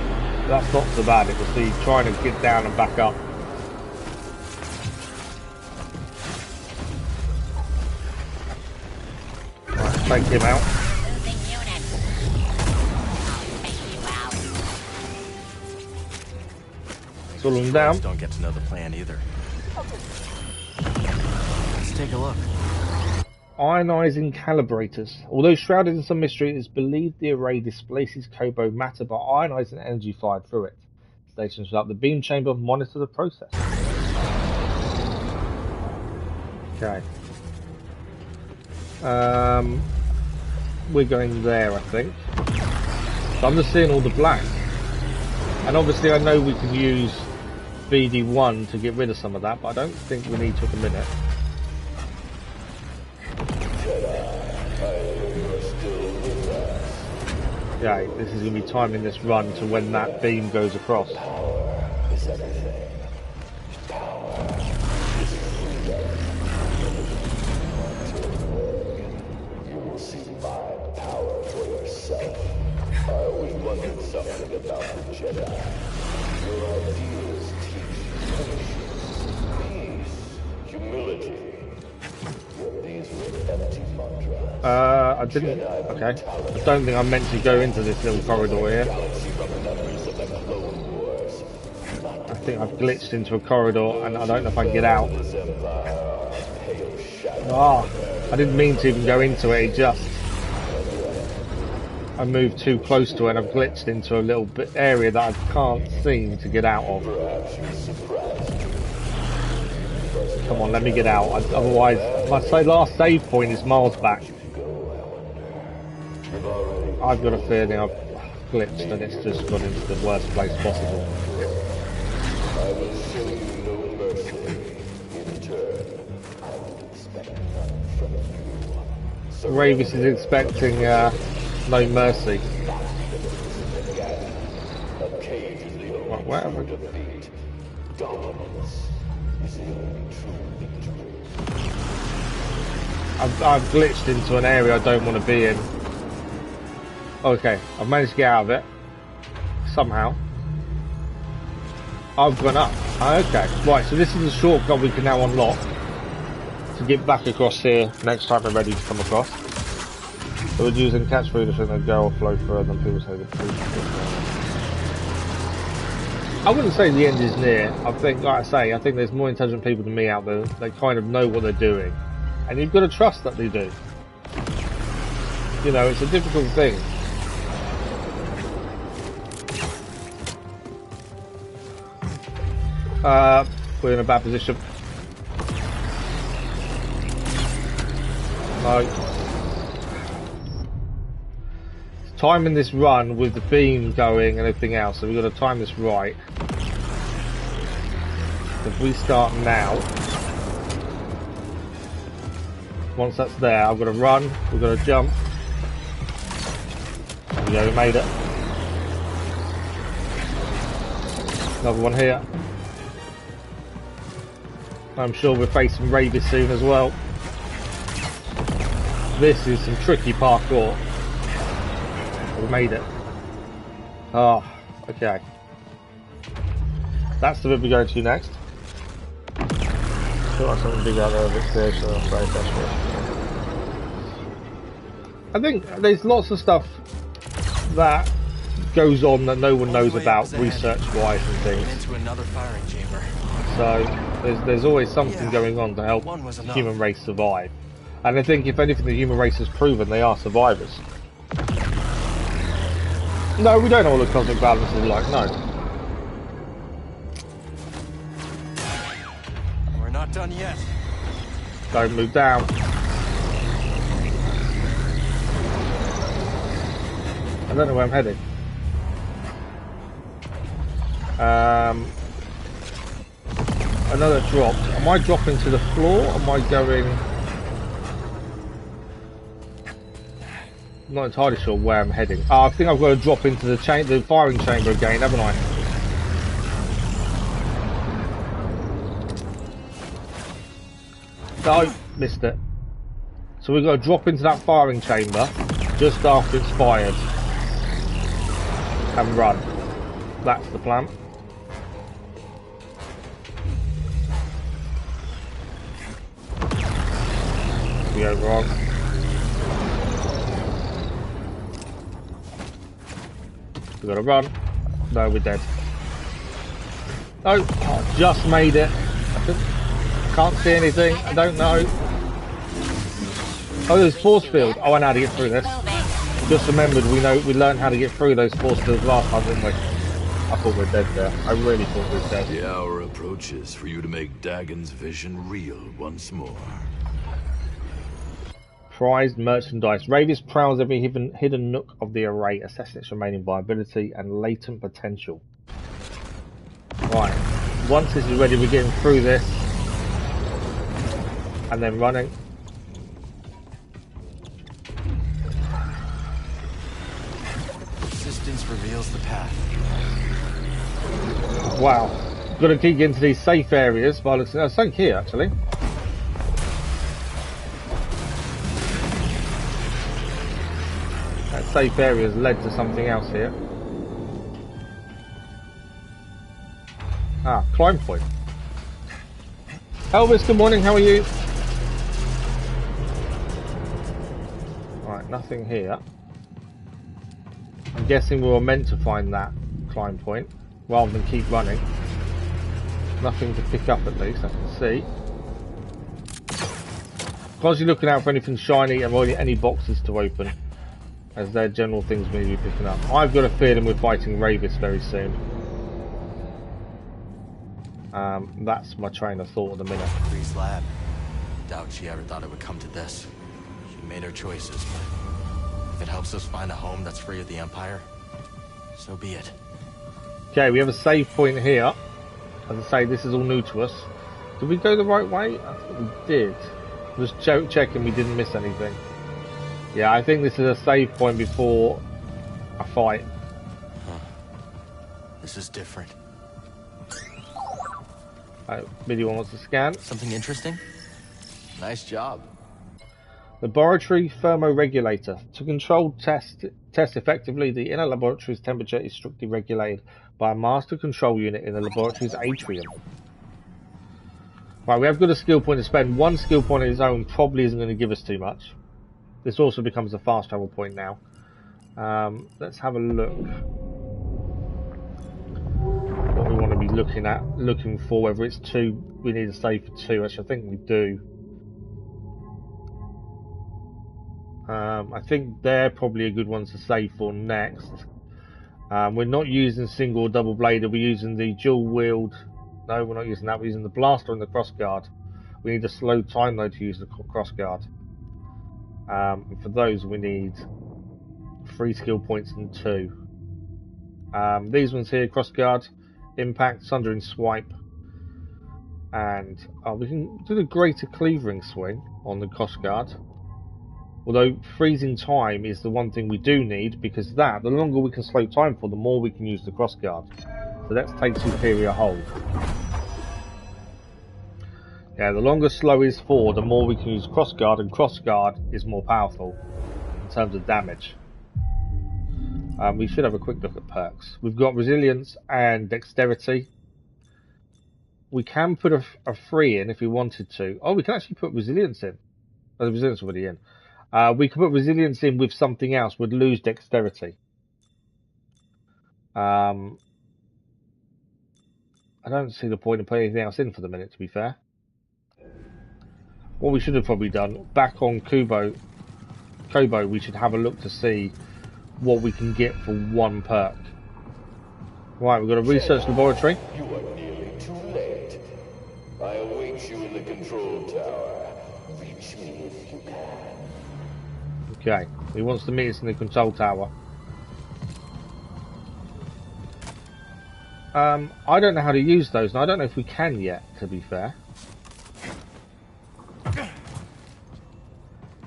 That's not so bad. It was the trying to get down and back up. Right, take him out. Pull him down. Don't get to know the plan either. Let's take a look. Ionizing calibrators. Although shrouded in some mystery, it is believed the array displaces Koboh matter by ionizing energy fired through it. Stations without the beam chamber monitor the process. Okay. We're going there, I think. So I'm just seeing all the black. And obviously I know we can use BD1 to get rid of some of that, but I don't think we need to at the minute. Yeah, this is going to be timing this run to when that beam goes across. Power is everything. wondered something about the Jedi. Your ideas teach patience, peace, humility. Yet these were empty mantras. I didn't. Okay. I don't think I'm meant to go into this little corridor here. I think I've glitched into a corridor and I don't know if I can get out. Ah, I didn't mean to even go into it. It just I moved too close to it and I've glitched into a little bit area that I can't seem to get out of. Come on, let me get out. Otherwise, my last save point is miles back. I've got a feeling I've glitched and it's just gone into the worst place possible. I will show you no mercy. In turn, I will expect none from you. Rayvis is expecting no mercy. Right, where am I? Dominance is the only true victory. I've glitched into an area I don't want to be in. Okay, I've managed to get out of it. Somehow. I've gone up. Okay, right, so this is a shortcut we can now unlock to get back across here next time we're ready to come across. So we're using catch food if they go or flow further than people say the food. I wouldn't say the end is near. I think, like I say, I think there's more intelligent people than me out there. They kind of know what they're doing. And you've got to trust that they do. You know, it's a difficult thing. We're in a bad position. No. Timing this run with the beam going and everything else, so we've got to time this right. If we start now, once that's there, I've got to run, we've got to jump. There we go, we made it. Another one here. I'm sure we're facing Rayvis soon as well. This is some tricky parkour. We made it. Oh, okay. That's the bit we're going to next. Feel like something big out there a bit clear, so I'll say that's I think there's lots of stuff that goes on that no one knows about research-wise and things. Into another firing chamber. So there's always something going on to help the human race survive. And I think if anything the human race has proven they are survivors. No, we don't know what the cosmic balance is like, no. We're not done yet. Don't move down. I don't know where I'm heading. Another drop. Am I dropping to the floor? Or am I going... I'm not entirely sure where I'm heading. Oh, I think I've got to drop into the firing chamber again, haven't I? No, missed it. So we've got to drop into that firing chamber just after it's fired and run. That's the plan. We go wrong. We gotta run. No, we're dead. Oh, just made it. Can't see anything. I don't know. Oh, there's force field. Oh, I know how to get through this. Just remembered, we learned how to get through those force fields last time, didn't we? I thought we were dead there. I really thought we were dead. The hour approaches for you to make Dagan's vision real once more. Prized merchandise. Rayvis prowls every hidden nook of the array, assessing its remaining viability and latent potential. Right. Once this is ready, we're getting through this. And then running. Distance reveals the path. Wow. Got to keep getting to these safe areas. By looks, something here actually. That safe area has led to something else here. Ah, climb point. Elvis, good morning, how are you? Alright, nothing here. I'm guessing we were meant to find that climb point, rather than keep running. Nothing to pick up at least, I can see. Constantly looking out for anything shiny and any boxes to open, as they're general things we need to be picking up. I've got a feeling we're fighting Rayvis very soon. That's my train of thought at the minute. Free's lab. Doubt she ever thought it would come to this. She made her choices, but if it helps us find a home that's free of the Empire, so be it. Okay, we have a save point here. As I say, this is all new to us. Did we go the right way? I think we did. Just checking we didn't miss anything. Yeah, I think this is a save point before a fight. Huh. This is different. Video wants to scan. Something interesting? Nice job. Laboratory thermoregulator. To control test effectively, the inner laboratory's temperature is strictly regulated by a master control unit in the laboratory's atrium. Right, we have got a skill point to spend. One skill point on its own probably isn't going to give us too much. This also becomes a fast travel point now. Let's have a look. What we want to be looking for, whether it's 2, we need to save for 2, which I think we do. I think they're probably a good one to save for next. We're not using single or double bladed, we're using the dual wield. No, we're not using that, we're using the blaster and the crossguard. We need a slow time though to use the crossguard. And for those we need 3 skill points and 2. These ones here, crossguard, impact, sundering swipe, and we can do the greater cleavering swing on the crossguard. Although freezing time is the one thing we do need, because the longer we can slow time for, the more we can use the crossguard. So let's take superior hold. Yeah, the longer slow is for, the more we can use crossguard, and crossguard is more powerful in terms of damage. We should have a quick look at perks. We've got resilience and dexterity. We can put a 3 in if we wanted to. Oh, we can actually put resilience in. Oh, the resilience is already in. We could put resilience in with something else. We'd lose dexterity. I don't see the point of putting anything else in for the minute, to be fair. What we should have probably done, back on Koboh, we should have a look to see what we can get for 1 perk. Right, we've got a research laboratory. You are nearly too late. I await you in the control tower. Reach me if you can. Okay, he wants to meet us in the control tower. I don't know how to use those, and I don't know if we can yet, to be fair.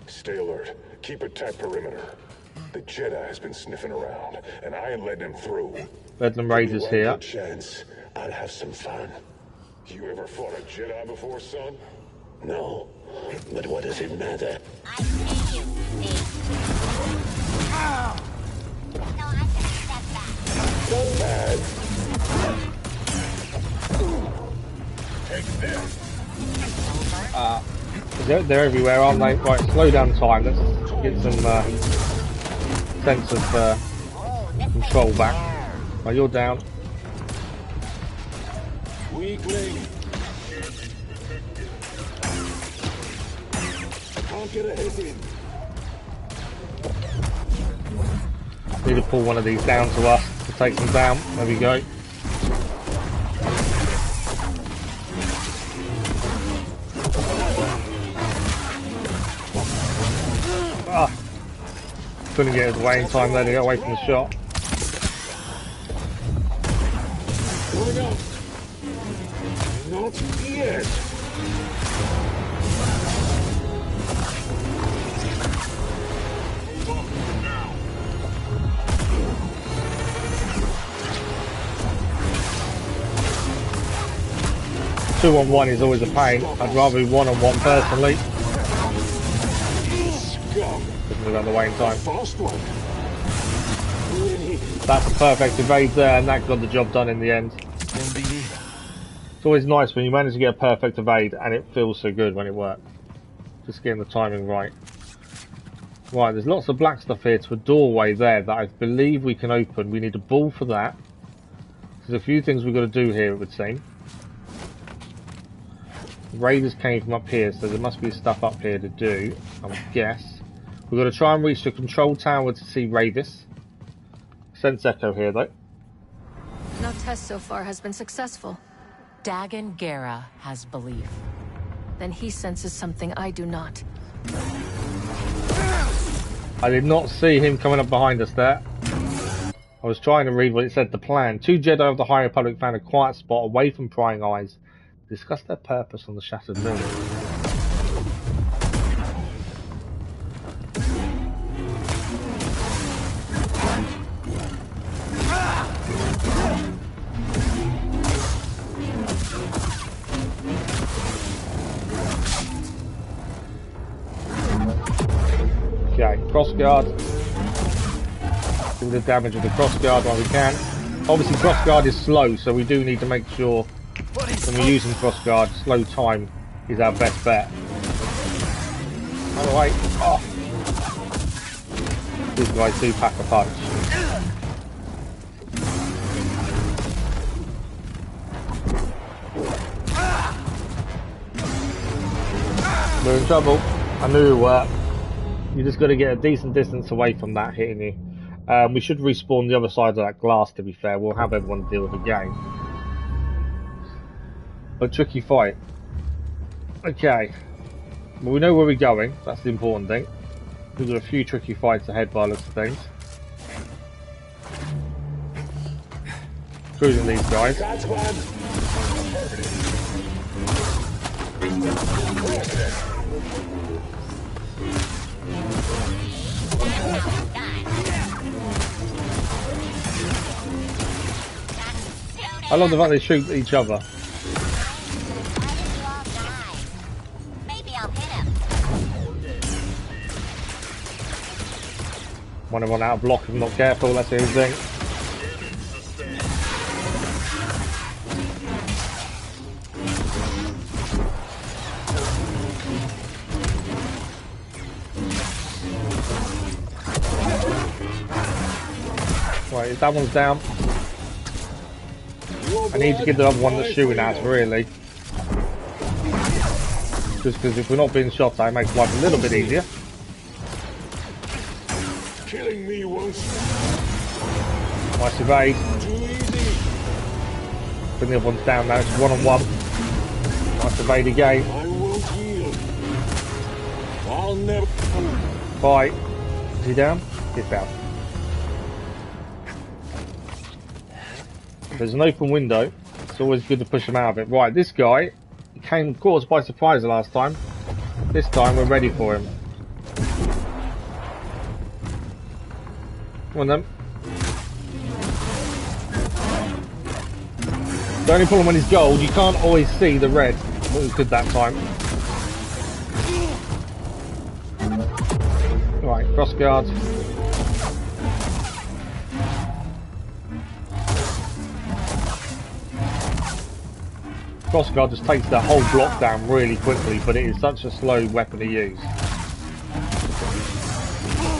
Stay alert. Keep a tight perimeter. The Jedi has been sniffing around, and I ain't letting him through. Bedlam Raiders here. Good chance. I'll have some fun. You ever fought a Jedi before, son? No. But what does it matter? I see you, Steve. Oh. No, I'm gonna step back. Not bad. Take this. They're everywhere, aren't they? Right, slow down time. Let's get some sense of control back. Oh, you're down. Weakling. I can't get a hit in. Need to pull one of these down to us to take them down. There we go. Couldn't get his way in time there to get away from the shot. Going up. Not yet. Two-on-one is always a pain. I'd rather be one-on-one personally. Couldn't have got the way in time. That's a perfect evade there, and that got the job done in the end. always nice when you manage to get a perfect evade, and it feels so good when it works. Just getting the timing right. Right, there's lots of black stuff here to a doorway there that I believe we can open. We need a ball for that. There's a few things we've got to do here, it would seem. Raiders came from up here, so there must be stuff up here to do, I would guess. We've got to try and reach the control tower to see Rayvis. Sense echo here, though. No test so far has been successful. Dagan Gera has belief. Then he senses something I do not. I did not see him coming up behind us there. I was trying to read what it said. The plan. 2 Jedi of the High Republic found a quiet spot away from prying eyes. Discuss their purpose on the Shattered Moon. Okay, crossguard. Do the damage with the crossguard while we can. Obviously, crossguard is slow, so we do need to make sure when we're using crossguard, slow time is our best bet. Alright, oh. These guys do pack a punch. We're in trouble. I knew we were. You just got to get a decent distance away from that hitting you. We should respawn the other side of that glass, to be fair. We'll have everyone deal with the game. But tricky fight. Okay. Well, we know where we're going. That's the important thing. We've got a few tricky fights ahead by the looks of things. Cruising these guys. I love the fact they shoot each other. One of them out of block if I'm not careful, that's the only thing. Right, that one's down. I need to get the other one that's shooting at us, really. Just because if we're not being shot at, it makes life a little bit easier. Killing me once. Nice evade. Bring the other one's down now, it's 1-on-1. Nice evade again. I won't yield. I'll never. Fight. Is he down? He's down. There's an open window. It's always good to push him out of it. Right, this guy came caught us by surprise the last time. This time we're ready for him. Come on then. The only problem when he's gold, you can't always see the red. What was good that time. Right, cross guard. Crossguard just takes that whole block down really quickly, but it is such a slow weapon to use.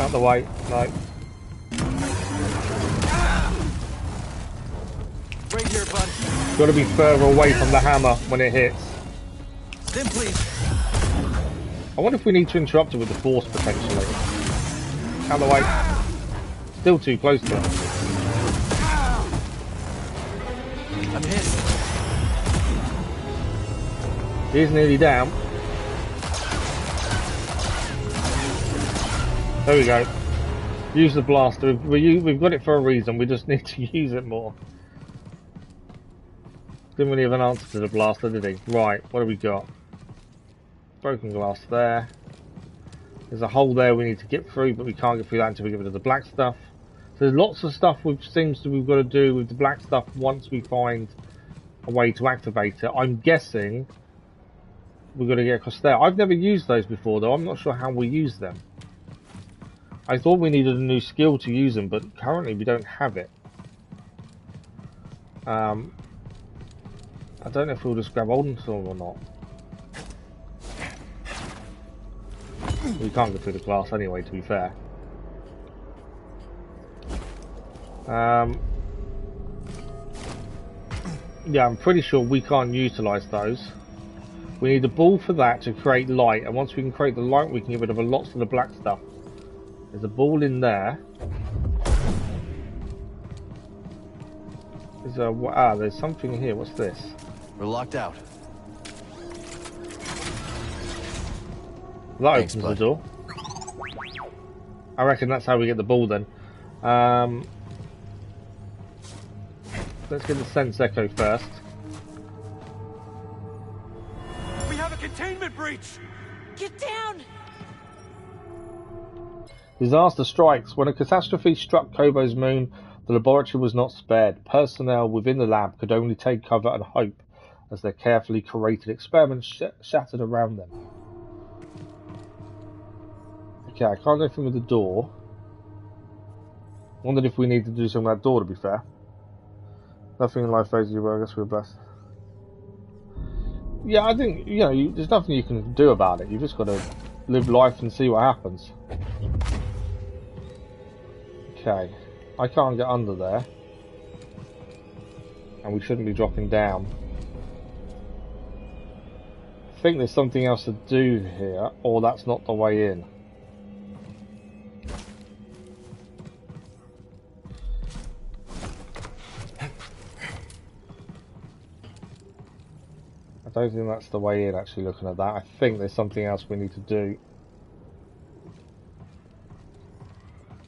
Out the way, no. Right here, bud. Got to be further away from the hammer when it hits. Then please. I wonder if we need to interrupt it with the force potentially. Out the way. Still too close to it. I'm hit. He's nearly down. There we go. Use the blaster. We've got it for a reason. We just need to use it more. Didn't really have an answer to the blaster, did he? Right, what do we got? Broken glass there. There's a hole there we need to get through, but we can't get through that until we get rid of the black stuff. So there's lots of stuff we've got to do with the black stuff once we find a way to activate it. I'm guessing we've got to get across there. I've never used those before though. I'm not sure how we use them. I thought we needed a new skill to use them, but currently we don't have it. I don't know if we'll just grab onto them or not. We can't go through the glass anyway, to be fair. Yeah, I'm pretty sure we can't utilise those. We need a ball for that to create light, and once we can create the light, we can get rid of lots of the black stuff. There's a ball in there. There's something here. What's this? We're locked out. That opens the door. I reckon that's how we get the ball then. Let's get the sense echo first. We have a containment breach! Get down! Disaster strikes. When a catastrophe struck Koboh's moon, the laboratory was not spared. Personnel within the lab could only take cover and hope as their carefully curated experiments shattered around them. Okay, I can't go through with the door. Wondered if we need to do something with that door, to be fair. Nothing in life phases you, but I guess we're blessed. Yeah, I think, you know, there's nothing you can do about it. You've just got to live life and see what happens. Okay. I can't get under there. And we shouldn't be dropping down. I think there's something else to do here, or that's not the way in. I don't think that's the way in, actually, looking at that. I think there's something else we need to do.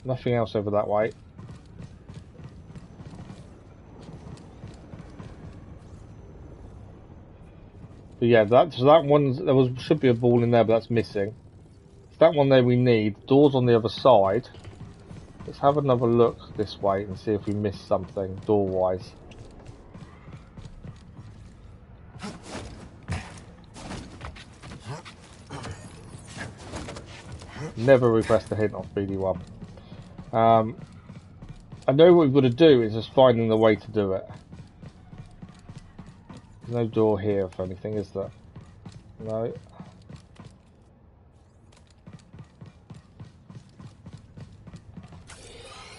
Nothing else over that way. But yeah, that one, should be a ball in there, but that's missing. It's that one there we need. Doors on the other side. Let's have another look this way and see if we missed something door-wise. Never request a hint off BD1. I know what we've got to do is just finding the way to do it. There's no door here for anything, is there? No.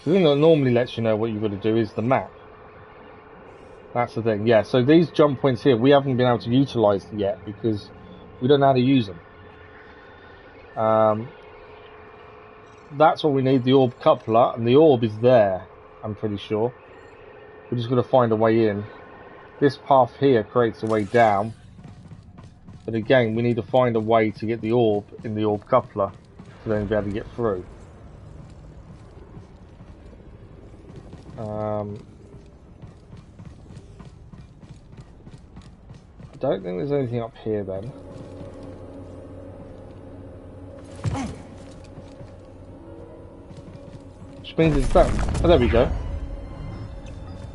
The thing that normally lets you know what you've got to do is the map. That's the thing, yeah. So these jump points here, we haven't been able to utilise yet because we don't know how to use them. That's what we need, the orb coupler, and the orb is there, I'm pretty sure. We're just going to find a way in. This path here creates a way down. But again, we need to find a way to get the orb in the orb coupler to then be able to get through. I don't think there's anything up here then. Which means it's done. Oh, there we go.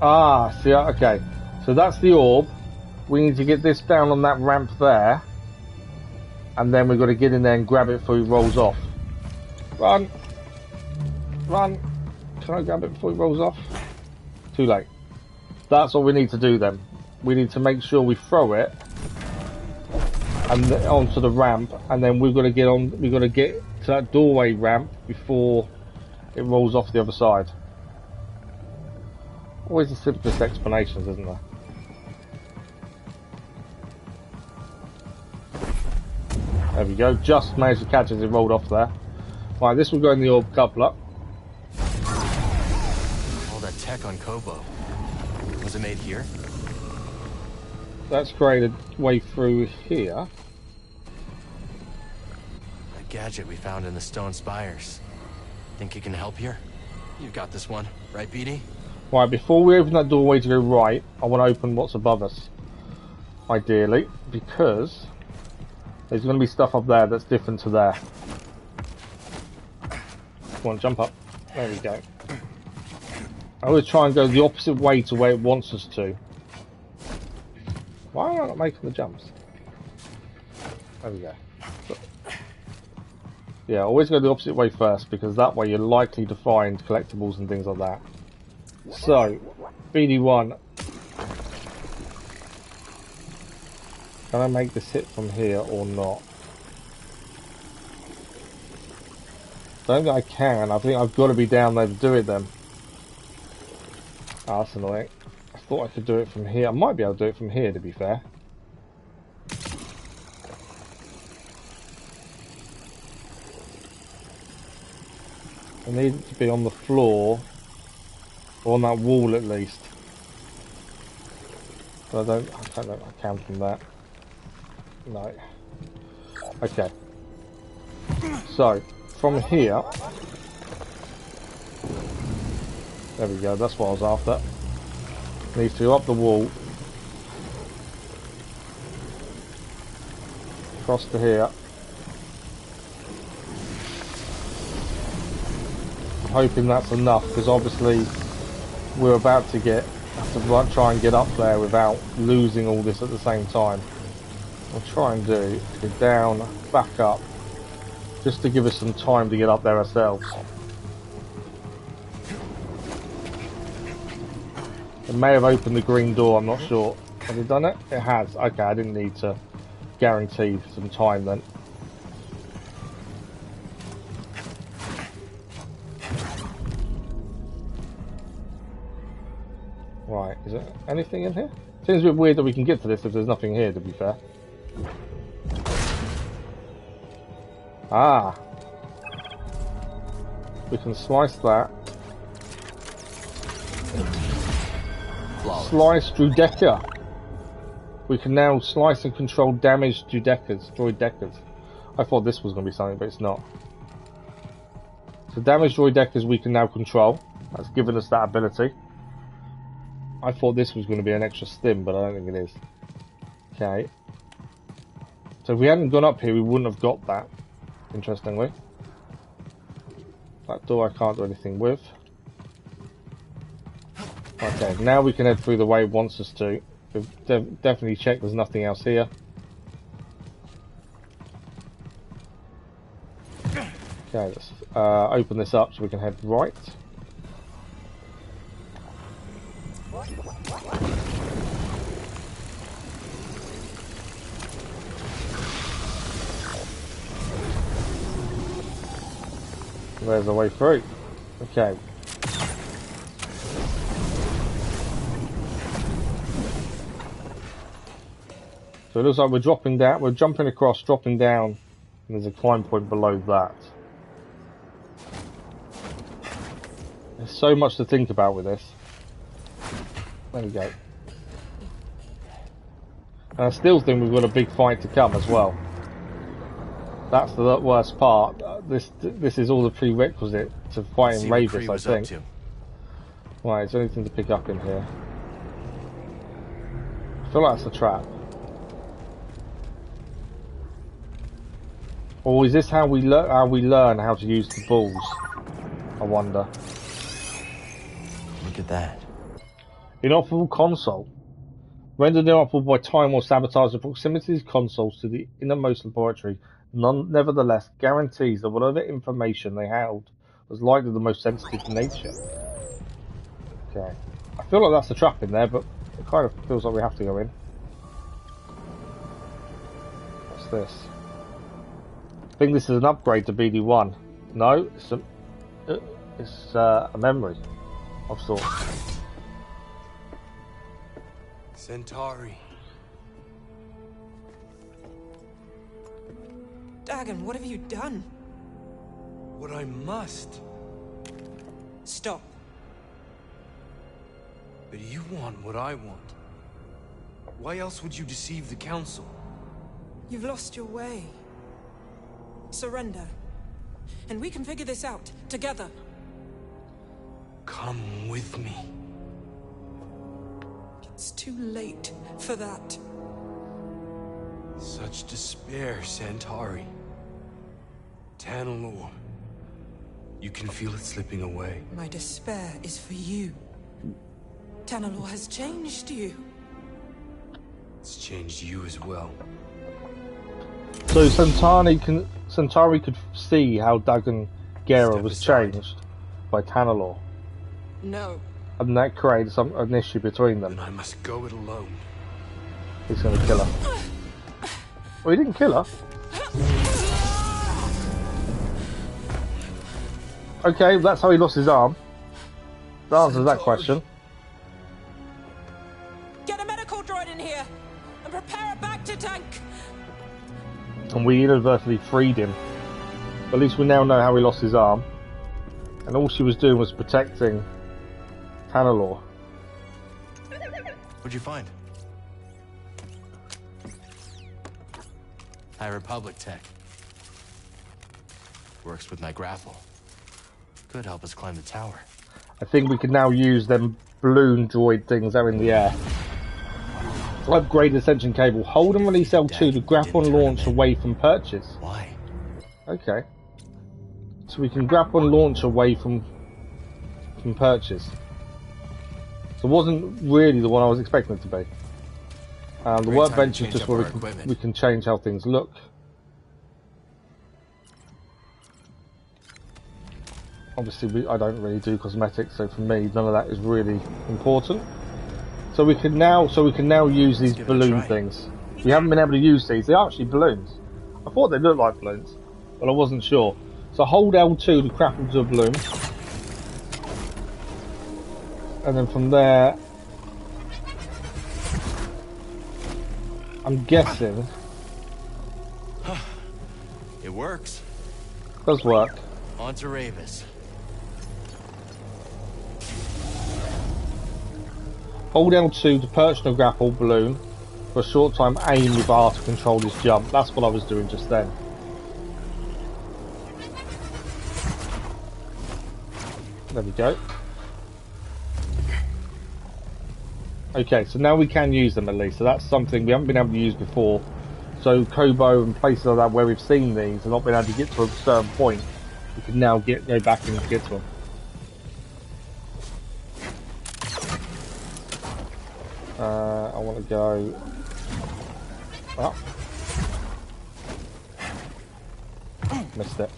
Ah, see, okay. So that's the orb. We need to get this down on that ramp there. And then we've got to get in there and grab it before he rolls off. Run! Run! Can I grab it before he rolls off? Too late. That's what we need to do then. We need to make sure we throw it and onto the ramp, and then we've got to get on. We've got to get to that doorway ramp before it rolls off the other side. Always the simplest explanations, isn't there? There we go. Just managed to catch as it rolled off there. Right, this will go in the orb coupler. All that tech on Koboh. Was it made here? That's created way through here. That gadget we found in the stone spires. Think you can help here? You've got this one, right, BD? Right, before we open that doorway to go right, I want to open what's above us. Ideally, because there's going to be stuff up there that's different to there. Come on, jump up. There we go. I always try and go the opposite way to where it wants us to. Why am I not making the jumps? There we go. Yeah, always go the opposite way first, because that way you're likely to find collectibles and things like that. So, BD1. Can I make this hit from here or not? I don't think I can. I think I've got to be down there to do it then. Oh, that's annoying. I thought I could do it from here. I might be able to do it from here, to be fair. I need it to be on the floor, or on that wall at least. But I don't know if I can from that. No. Okay. So, from here... There we go, that's what I was after. Needs to go up the wall. Across to here. I'm hoping that's enough, because obviously we're about to have to try and get up there without losing all this at the same time. What we'll try and do is go down, back up, just to give us some time to get up there ourselves. It may have opened the green door, I'm not sure. Has it done it? It has. Okay, I didn't need to guarantee some time then. Right, is there anything in here? Seems a bit weird that we can get to this if there's nothing here, to be fair. Ah! We can slice that. Slice Droideka. We can now slice and control damaged droidekas. I thought this was going to be something, but it's not. So damaged droidekas we can now control. That's given us that ability. I thought this was going to be an extra stim, but I don't think it is. Okay. So if we hadn't gone up here, we wouldn't have got that. Interestingly. That door I can't do anything with. Okay, now we can head through the way it wants us to. We've definitely checked there's nothing else here. Okay, let's open this up so we can head right. There's a way through. Okay. So it looks like we're dropping down, we're jumping across, dropping down, and there's a climb point below that. There's so much to think about with this. There we go. And I still think we've got a big fight to come as well. That's the worst part. This is all the prerequisite to fighting Rayvis, I think. Right, is there anything to pick up in here? I feel like that's a trap. Or is this how we learn how to use the balls? I wonder. Look at that. Inoperable console. Rendered inoperable by time or sabotage the proximity of these consoles to the innermost laboratory. Nevertheless, guarantees that whatever information they held was likely the most sensitive nature. Okay. I feel like that's a trap in there, but it kind of feels like we have to go in. What's this? I think this is an upgrade to BD1. No, it's a memory of sorts. Centauri. Dagan, what have you done? What I must. Stop. But you want what I want. Why else would you deceive the Council? You've lost your way. Surrender. And we can figure this out, together. Come with me. It's too late for that. Such despair, Centauri. Tanalor. You can feel it slipping away. My despair is for you. Tanalor has changed you. It's changed you as well. So Centauri could see how Dagan Gera was changed by Tanalor. No. And that created an issue between them. Then I must go it alone. He's going to kill her. Well, he didn't kill her. Okay, that's how he lost his arm. That answers that question. Get a medical droid in here and prepare a back to tank. And we inadvertently freed him. At least we now know how he lost his arm. And all she was doing was protecting Tanalor. What'd you find? High Republic tech. Works with my grapple. Could help us climb the tower. I think we can now use them balloon droid things that are in the air. Upgrade ascension cable. Hold and release L2 to grapple and launch away from purchase. Why? Okay. So we can grapple and launch away from purchase. So it wasn't really the one I was expecting it to be. The workbench is just where we can change how things look. Obviously, I don't really do cosmetics, so for me, none of that is really important. So we can now use these balloon things. We haven't been able to use these. They are actually balloons. I thought they looked like balloons, but I wasn't sure. So hold L2 to grapple to a balloon, and then from there, I'm guessing it works. Does work. On to Rayvis. Hold L2 to perch on a grapple balloon. For a short time, aim with R to control this jump. That's what I was doing just then. There we go. Okay, so now we can use them at least. So that's something we haven't been able to use before. So Koboh and places like that where we've seen these and not been able to get to a certain point, we can now go back and get to them. I want to go up. Missed it.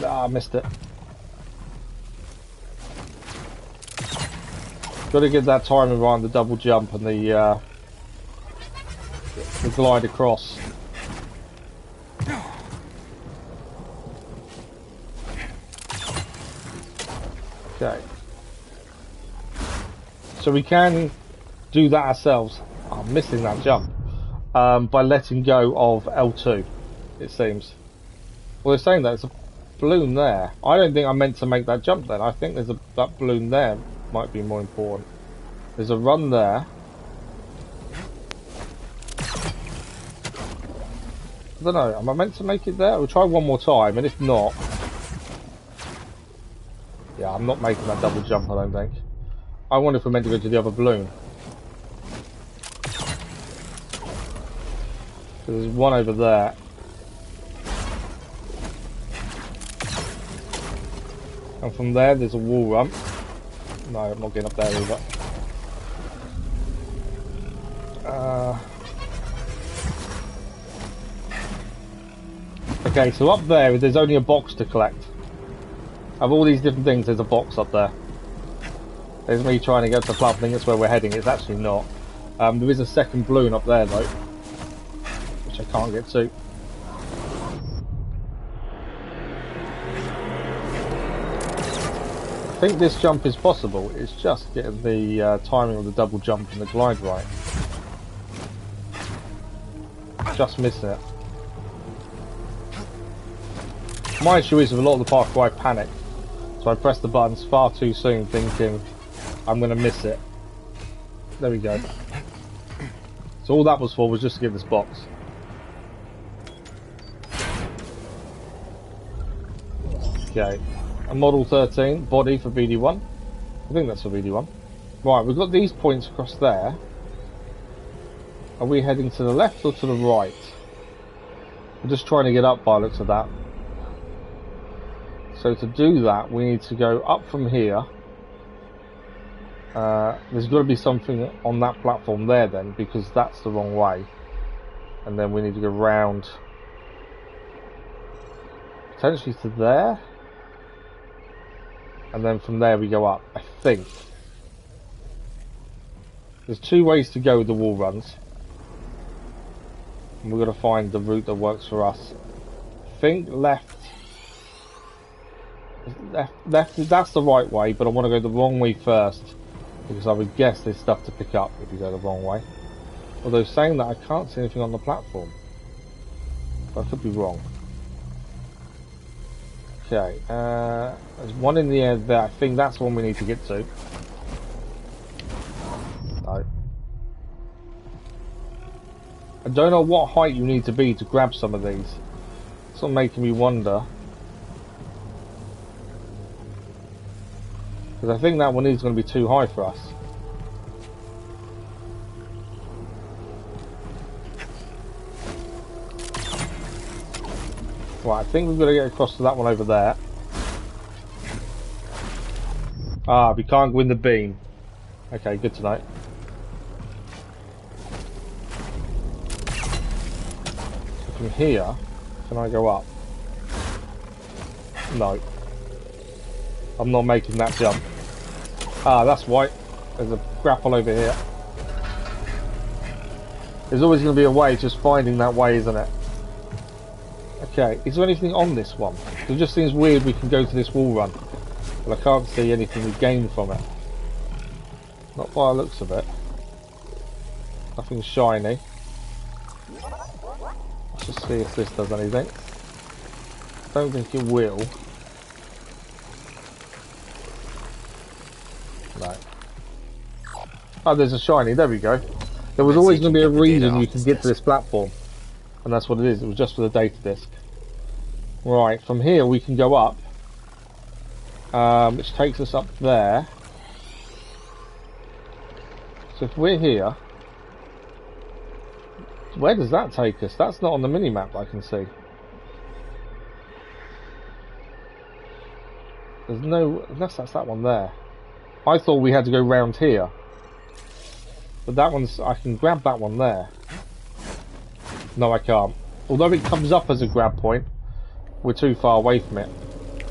Ah, missed it. Got to get that timing right on the double jump and the glide across. Okay. So we can do that ourselves. I'm missing that jump. By letting go of L2, it seems. Well, they're saying that there's a balloon there. I don't think I meant to make that jump then. I think there's that balloon there might be more important. There's a run there. I don't know, am I meant to make it there? We'll try one more time, and if not... Yeah, I'm not making that double jump, I don't think. I wonder if we're meant to go to the other balloon. So there's one over there. And from there, there's a wall rump. No, I'm not getting up there either. Okay, so up there, there's only a box to collect. Of all these different things, there's a box up there. There's me trying to get to the platform. I think that's where we're heading. It's actually not. There is a second balloon up there, though, which I can't get to. I think this jump is possible. It's just getting the timing of the double jump and the glide right. Just missed it. My issue is with a lot of the parkour I panic. So I press the buttons far too soon thinking I'm going to miss it. There we go. So all that was for was just to get this box. Okay. A Model 13, body for BD1. I think that's for BD1. Right, we've got these points across there. Are we heading to the left or to the right? I'm just trying to get up by the looks of that. So to do that, we need to go up from here. There's got to be something on that platform there then, because that's the wrong way. And then we need to go round, potentially to there. and then from there we go up, I think. There's 2 ways to go with the wall runs. And we're going to find the route that works for us. I think left, that's the right way, but I want to go the wrong way first. Because I would guess there's stuff to pick up if you go the wrong way. Although saying that, I can't see anything on the platform. But I could be wrong. Okay, there's one in the air there. I think that's the one we need to get to. No. I don't know what height you need to be to grab some of these. It's not making me wonder. Because I think that one is going to be too high for us. Right, I think we've got to get across to that one over there. Ah, we can't go in the beam. Okay, good to know. So from here, can I go up? No. I'm not making that jump. Ah, that's white. There's a grapple over here. There's always going to be a way, just finding that way, isn't it? Okay, is there anything on this one? It just seems weird we can go to this wall run, but I can't see anything we gain from it. Not by the looks of it. Nothing shiny. Let's just see if this does anything. Don't think it will. No. Oh, there's a shiny. There we go. There was always going to be a reason you can get to this platform. And that's what it is. It was just for the data disk. Right, from here we can go up. Which takes us up there. So if we're here... Where does that take us? That's not on the mini-map I can see. There's no... Unless that's that one there. I thought we had to go round here. But that one's... I can grab that one there. No, I can't. Although it comes up as a grab point, we're too far away from it.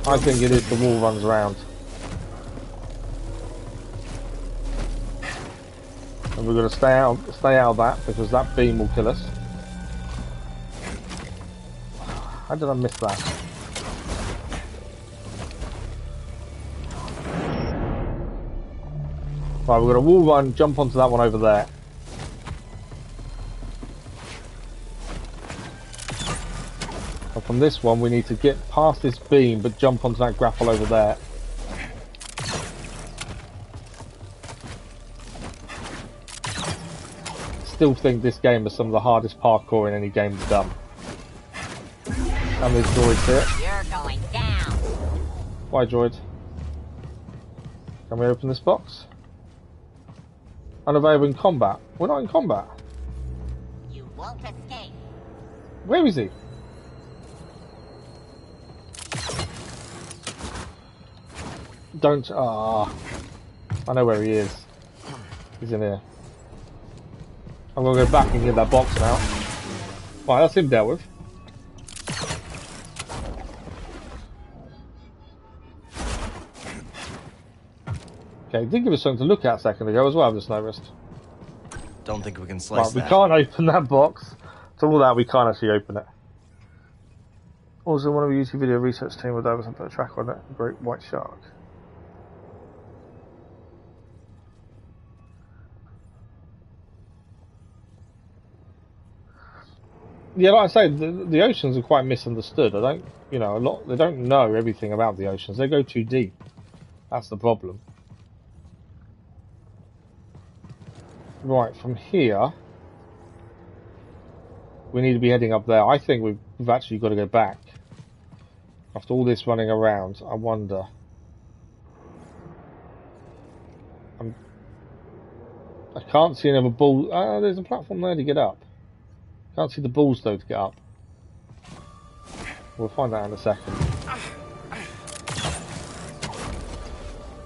I think it is the wall runs around. And we're going to stay out of that, because that beam will kill us. How did I miss that? Right, we're going to wall run, jump onto that one over there. And from this one, we need to get past this beam, but jump onto that grapple over there. Still think this game is some of the hardest parkour in any game we've done. And there's droids here. You're going down. Why, droid? Can we open this box? Unavailable in combat. We're not in combat. You won't escape. Where is he? Don't. Ah. I know where he is. He's in here. I'm gonna go back and get that box now. Right, that's him dealt with. Okay, it did give us something to look at a second ago as well, I've just noticed. Don't think we can slice Right, that. we can't open that box. To all that, we can't actually open it. Also, one of the YouTube video research team with over and put a tracker on it. Great white shark. Yeah, like I say, the oceans are quite misunderstood. I don't, you know, they don't know everything about the oceans. They go too deep. That's the problem. Right, from here, we need to be heading up there. I think we've actually got to go back. After all this running around, I wonder. I can't see another ball. There's a platform there to get up. Can't see the balls though to get up. We'll find that in a second.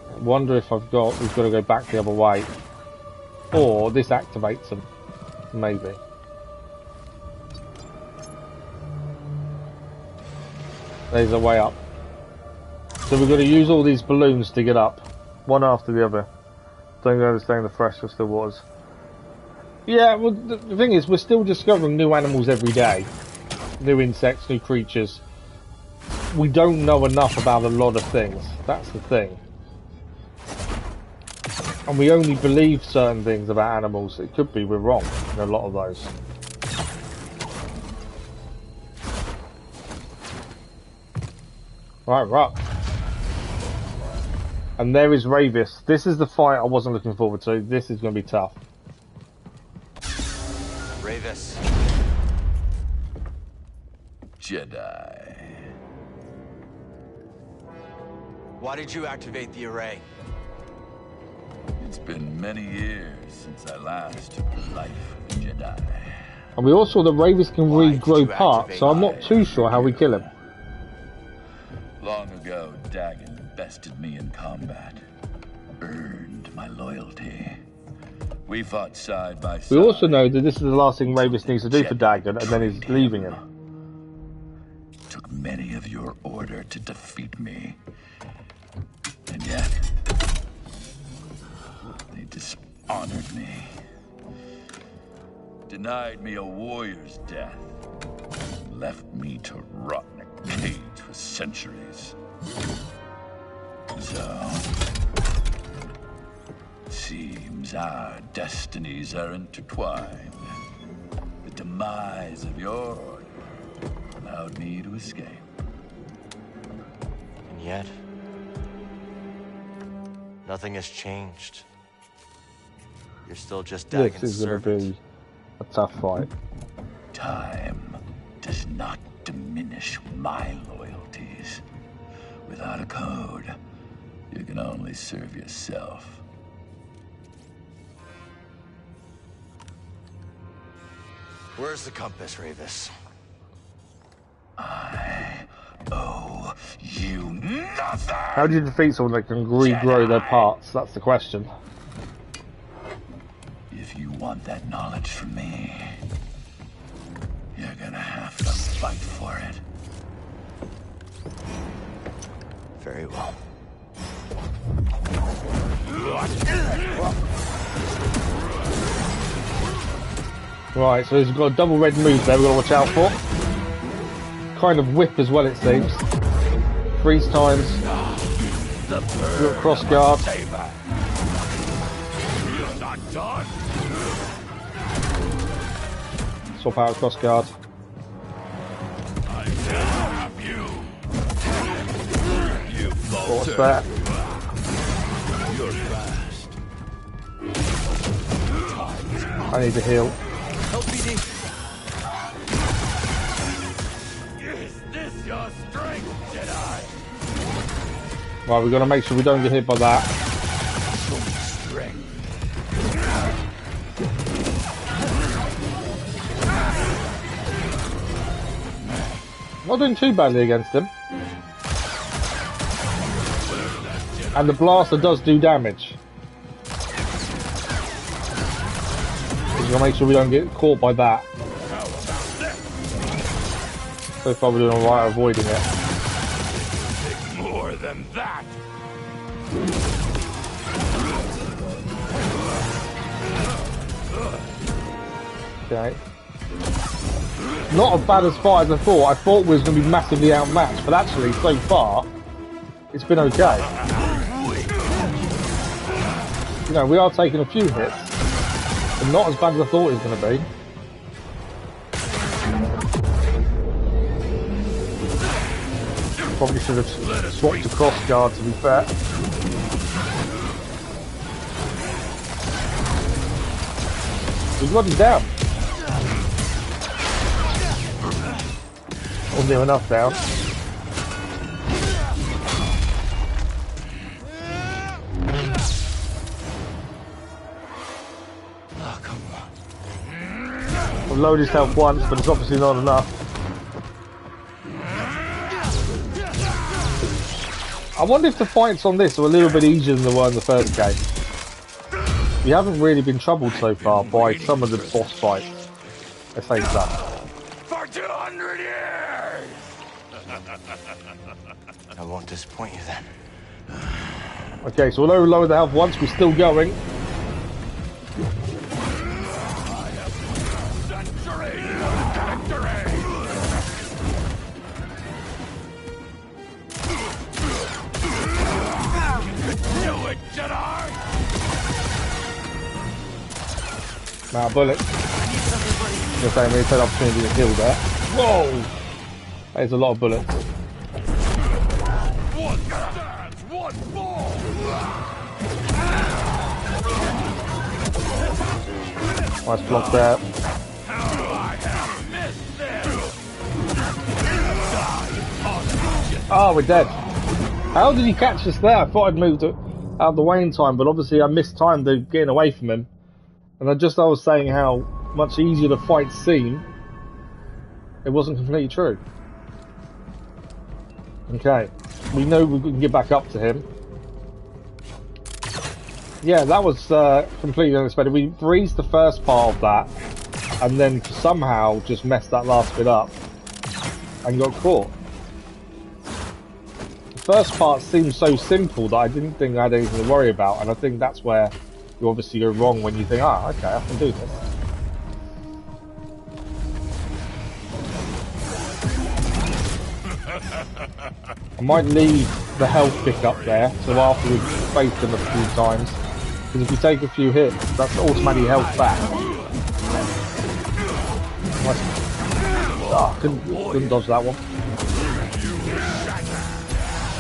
I wonder if we've got to go back the other way. Or this activates them. Maybe. There's a way up. So we're going to use all these balloons to get up, one after the other. Don't understand the fresh or still waters. Yeah, well, the thing is, we're still discovering new animals every day. New insects, new creatures. We don't know enough about a lot of things. That's the thing. And we only believe certain things about animals. It could be we're wrong in a lot of those. Right. And there is Rayvis. This is the fight I wasn't looking forward to. This is going to be tough. Rayvis. Jedi. Why did you activate the array? It's been many years since I last took the life of a Jedi. And we also saw that Rayvis can regrow parts, so I'm not too sure how we kill him. Long ago, Dagan bested me in combat. Earned my loyalty. We fought side by side. We also know that this is the last thing Rayvis needs to do for Dagan, and then he's leaving him. Took many of your order to defeat me. And yet, they dishonored me. Denied me a warrior's death. Left me to rot in a cage for centuries. So, it seems our destinies are intertwined. The demise of your order allowed me to escape. And yet, nothing has changed. You're still just Dagan's This is going to be a tough fight. Time does not diminish my loyalties. Without a code, you can only serve yourself. Where's the compass, Rayvis? I owe you nothing! How do you defeat someone that can regrow their parts? That's the question. If you want that knowledge from me, you're gonna have to fight for it. Very well. Right, so he's got a double red move there we've got to watch out for. Kind of whip as well, it seems. Freeze times. We've got cross guard. Swap out cross guard. What's that? You're fast. I need to heal. LPD. Is this your strength, Jedi? Right, we've got to make sure we don't get hit by that. Not doing too badly against him. And the blaster does do damage. We've got to make sure we don't get caught by that. So far we're doing alright avoiding it. More than that. Okay. Not as bad as far as I thought. I thought we was going to be massively outmatched, but actually, so far, it's been okay. You know, we are taking a few hits, but not as bad as I thought it was going to be. Probably should have swapped to cross guard, to be fair. We've got him down. Wasn't near enough down. Oh, come on. I've lowered his health once, but it's obviously not enough. I wonder if the fights on this are a little bit easier than they were in the first game. We haven't really been troubled so far by some of the boss fights. Let's say that. For 200 years! I won't disappoint you then. Okay, so although we lowered the health once, we're still going. Now, bullet. You're saying we had opportunity to kill there. Whoa! There's a lot of bullets. One stands, one falls. Nice block there. Oh, we're dead. How did he catch us there? I thought I'd moved out of the way in time, but obviously I mistimed the getting away from him. And I was saying how much easier the fight seemed. It wasn't completely true. Okay, we know we can get back up to him. Yeah, that was completely unexpected. We breezed the first part of that, and then somehow just messed that last bit up and got caught. The first part seemed so simple that I didn't think I had anything to worry about, and I think that's where you obviously go wrong when you think, ah, okay, I can do this. I might leave the health pick up there, so after we've faced them a few times, because if you take a few hits, that's automatically health back. Oh, couldn't dodge that one.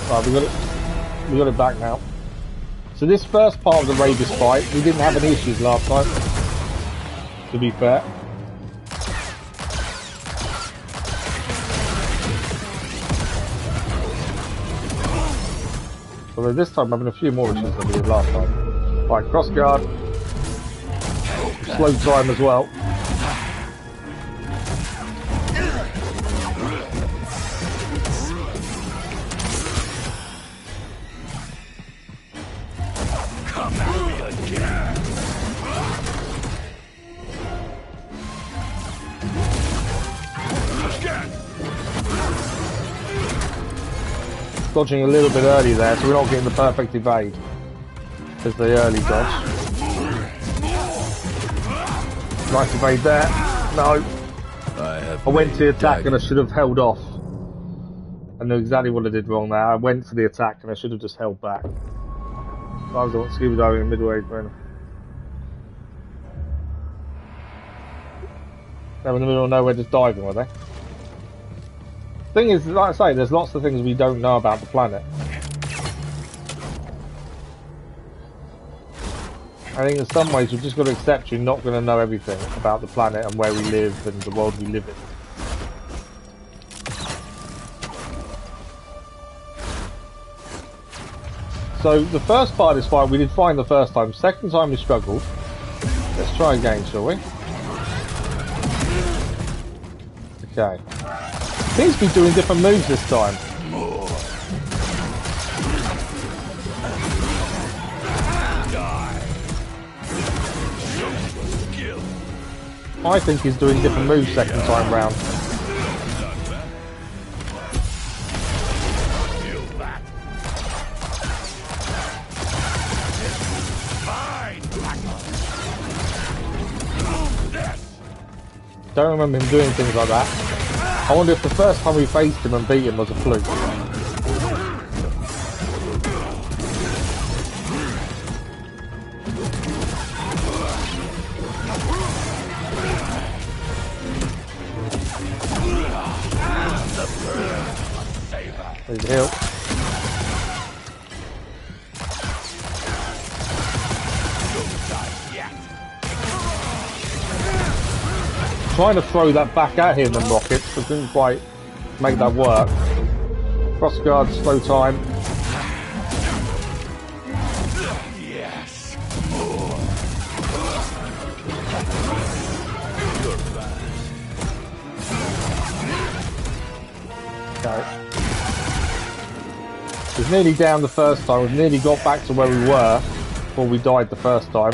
Right, we got it back now. So this first part of the Rayvis fight, we didn't have any issues last time, to be fair. Although this time I'm having a few more issues than we did last time. Right, cross guard. Slow time as well. Dodging a little bit early there, so we're not getting the perfect evade. There's the early dodge. Nice evade there. No. I went to the attack and I should have held off. I know exactly what I did wrong there. I went for the attack and I should have just held back. I was the one scuba diving in midway through. They were in the middle of nowhere just diving, were they? Thing is, like I say, there's lots of things we don't know about the planet. I think in some ways we've just got to accept you're not going to know everything about the planet and where we live and the world we live in. So the first part is fine, we did fine the first time. Second time we struggled. Let's try again, shall we? Okay. Seems to be doing different moves this time. I think he's doing different moves second time round. Don't remember him doing things like that. I wonder if the first time we faced him and beat him was a fluke. There's the heal. Trying to throw that back at him and rockets, but didn't quite make that work. Cross guard, slow time. Yes. Okay. We've nearly down the first time. We've nearly got back to where we were before we died the first time.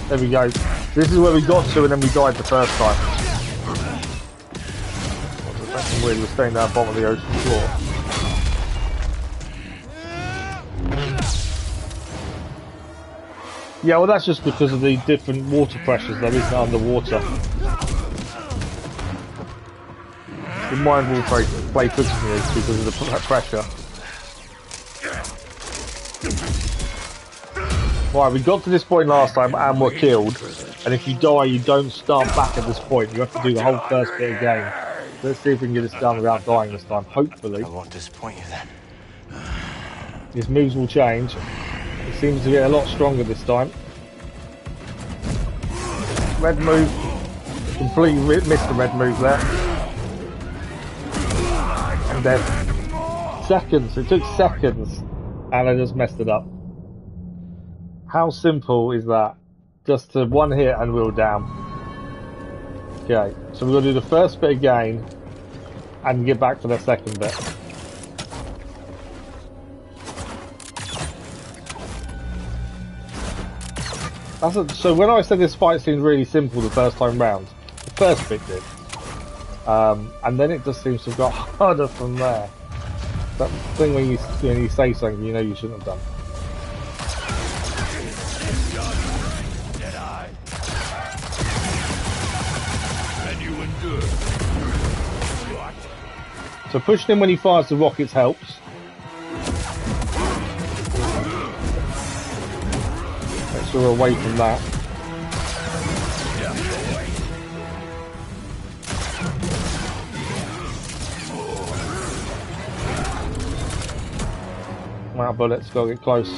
There we go. This is where we got to, and then we died the first time. That's weird. We're staying down the bottom of the ocean floor. Yeah, well, that's just because of the different water pressures there isn't underwater. The mind will play tricks on you because of the pressure. Right, we got to this point last time and were killed. And if you die, you don't start back at this point. You have to do the whole first bit again. Let's see if we can get this done without dying this time. Hopefully. I won't disappoint you then. His moves will change. It seems to get a lot stronger this time. Red move. Completely missed the red move there. And then seconds. It took seconds. And I just messed it up. How simple is that? Just to one hit and we're down. Okay, so we're going to do the first bit again and get back to the second bit. So when I said this fight seemed really simple the first time round, the first bit did. And then it just seems to have got harder from there. That thing when you say something you know you shouldn't have done. So pushing him when he fires the rockets helps. Make sure we're away from that. I'm out of bullets, gotta get close.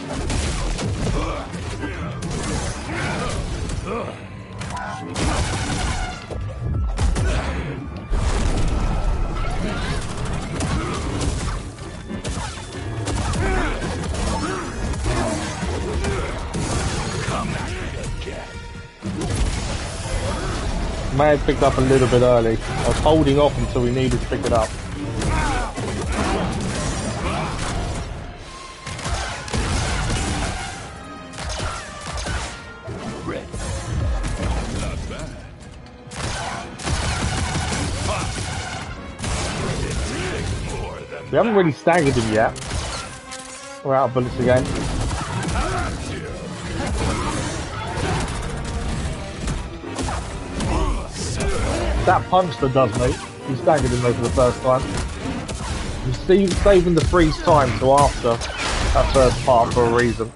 May have picked up a little bit early. I was holding off until we needed to pick it up. We haven't really staggered him yet. We're out of bullets again. That punch that does me. We staggered him though for the first time. We're saving the freeze time to after that first part for a reason.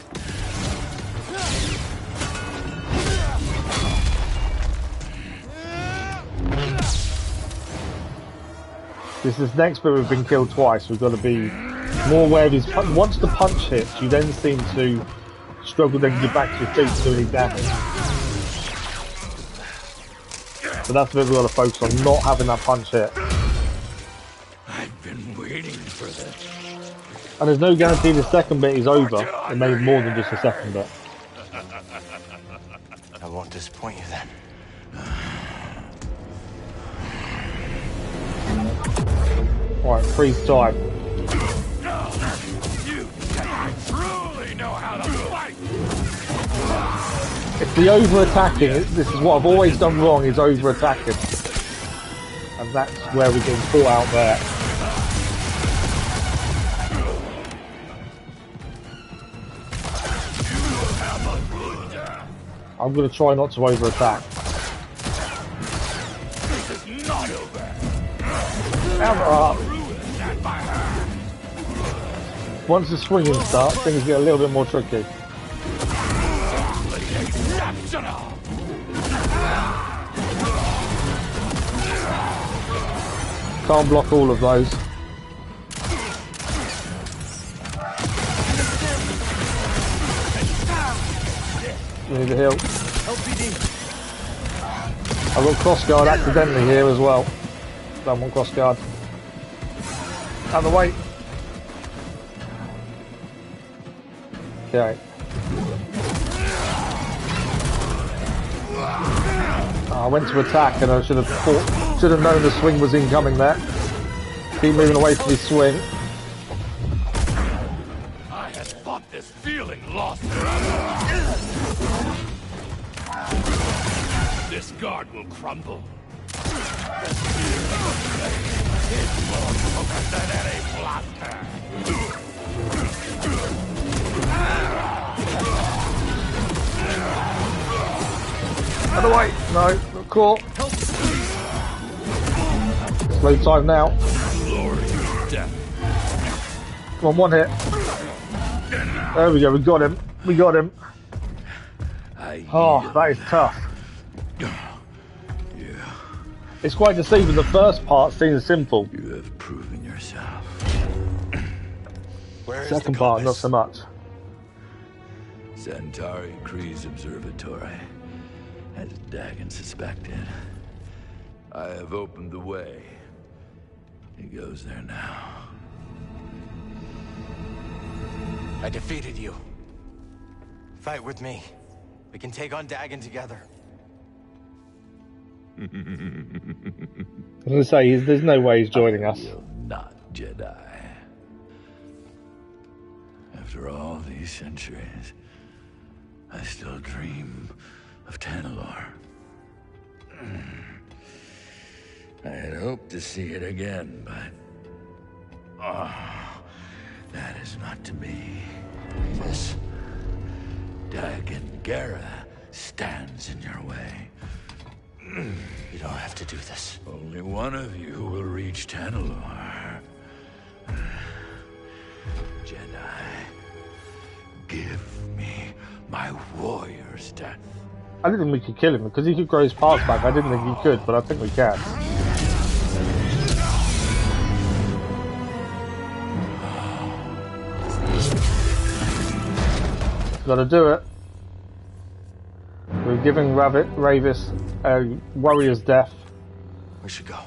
This next bit we've been killed twice. We've got to be more aware of his punch. Once the punch hits, you then seem to struggle to get back to your feet to do any damage. So that's the bit we've got to focus on, not having that punch hit. I've been waiting for this. And there's no guarantee the second bit is over. It may be more than just the second bit. I won't disappoint you then. Alright, freeze time. You truly know how to fight. It's the over-attacking. This is what I've always done wrong, is over-attacking. And that's where we're getting caught out there. I'm going to try not to over-attack. This is not over. Once the swinging starts, things get a little bit more tricky. Can't block all of those. You need a heal. I've got crossguard accidentally here as well. Don't want crossguard. Out of the way. Okay. I went to attack and I should have known the swing was incoming there. Keep moving away from his swing. I had thought this feeling lost. This guard will crumble. It's more focused than any blaster. Out of the way! No, not caught. Slow time now. Come on, one hit. There we go, we got him. We got him. Oh, that is tough. It's quite deceiving. The first part seems simple. You have proven yourself. Second part, not so much. Centauri Kree's Observatory, as Dagan suspected. I have opened the way. He goes there now. I defeated you. Fight with me. We can take on Dagan together. I was going to say, there's no way he's joining us. Not Jedi. After all these centuries, I still dream of Tanalorr. I had hoped to see it again, but... that is not to be. This Dagan Gera stands in your way. You don't have to do this. Only one of you will reach Tanalorr. Jedi, give me my warrior's death. I didn't think we could kill him because he could grow his parts back. I didn't think he could, but I think we can. Gotta do it. We're giving Rayvis a warrior's death. We should go.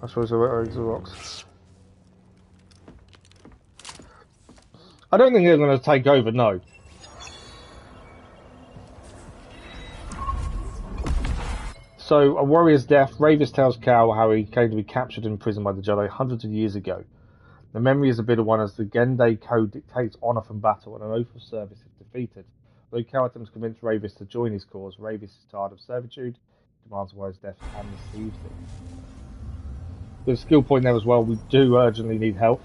I suppose the rocks. I don't think they're going to take over, no. So, a warrior's death. Rayvis tells Cal how he came to be captured in prison by the Jedi hundreds of years ago. The memory is a bitter one as the Gende Code dictates honour from battle and an oath of service if defeated. Though Cal attempts to convince Rayvis to join his cause, Rayvis is tired of servitude, demands Wise death, and receives it. There's a skill point there as well. We do urgently need health.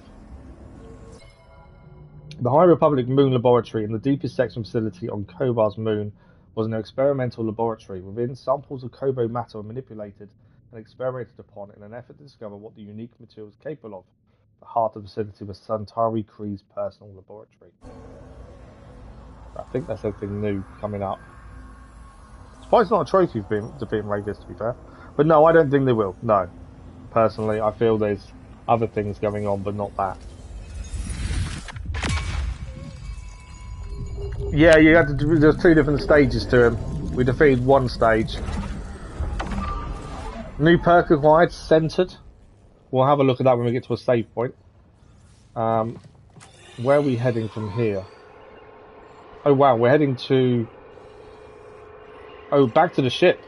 The High Republic Moon Laboratory in the deepest section facility on Koboh's moon was an experimental laboratory. Within, samples of Koboh matter were manipulated and experimented upon in an effort to discover what the unique material is capable of. The heart of the facility was Centauri Kree's personal laboratory. I think that's everything new coming up. I suppose it's not a trophy for defeating Rayvis, to be fair. But no, I don't think they will. No. Personally, I feel there's other things going on, but not that. Yeah, you had to. There's two different stages to him. We defeated one stage. New perk acquired, centered. We'll have a look at that when we get to a save point. Where are we heading from here? Oh wow, we're heading to... Oh, back to the ship.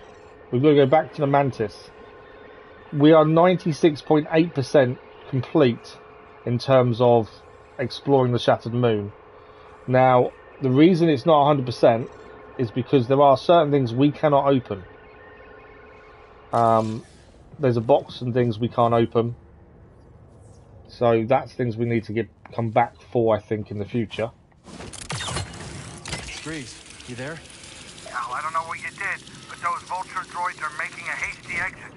We've got to go back to the Mantis. We are 96.8% complete in terms of exploring the Shattered Moon. Now, the reason it's not 100% is because there are certain things we cannot open. There's a box and things we can't open. So that's things we need to come back for, I think, in the future. Grease, you there? Cal, I don't know what you did, but those vulture droids are making a hasty exit.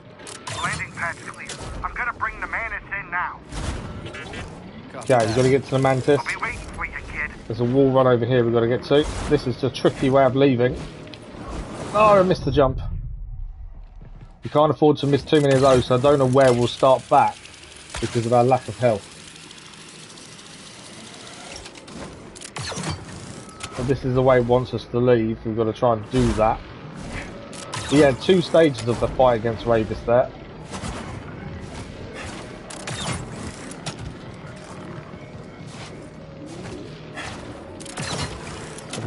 Landing pad's clear. I'm gonna bring the Mantis in now. Okay, we've got to get to the Mantis. I'll be waiting for you, kid. There's a wall run over here we've got to get to. This is a tricky way of leaving. Oh, I missed the jump. We can't afford to miss too many of those, so I don't know where we'll start back because of our lack of health. But this is the way it wants us to leave. We've got to try and do that. We had two stages of the fight against Rayvis there.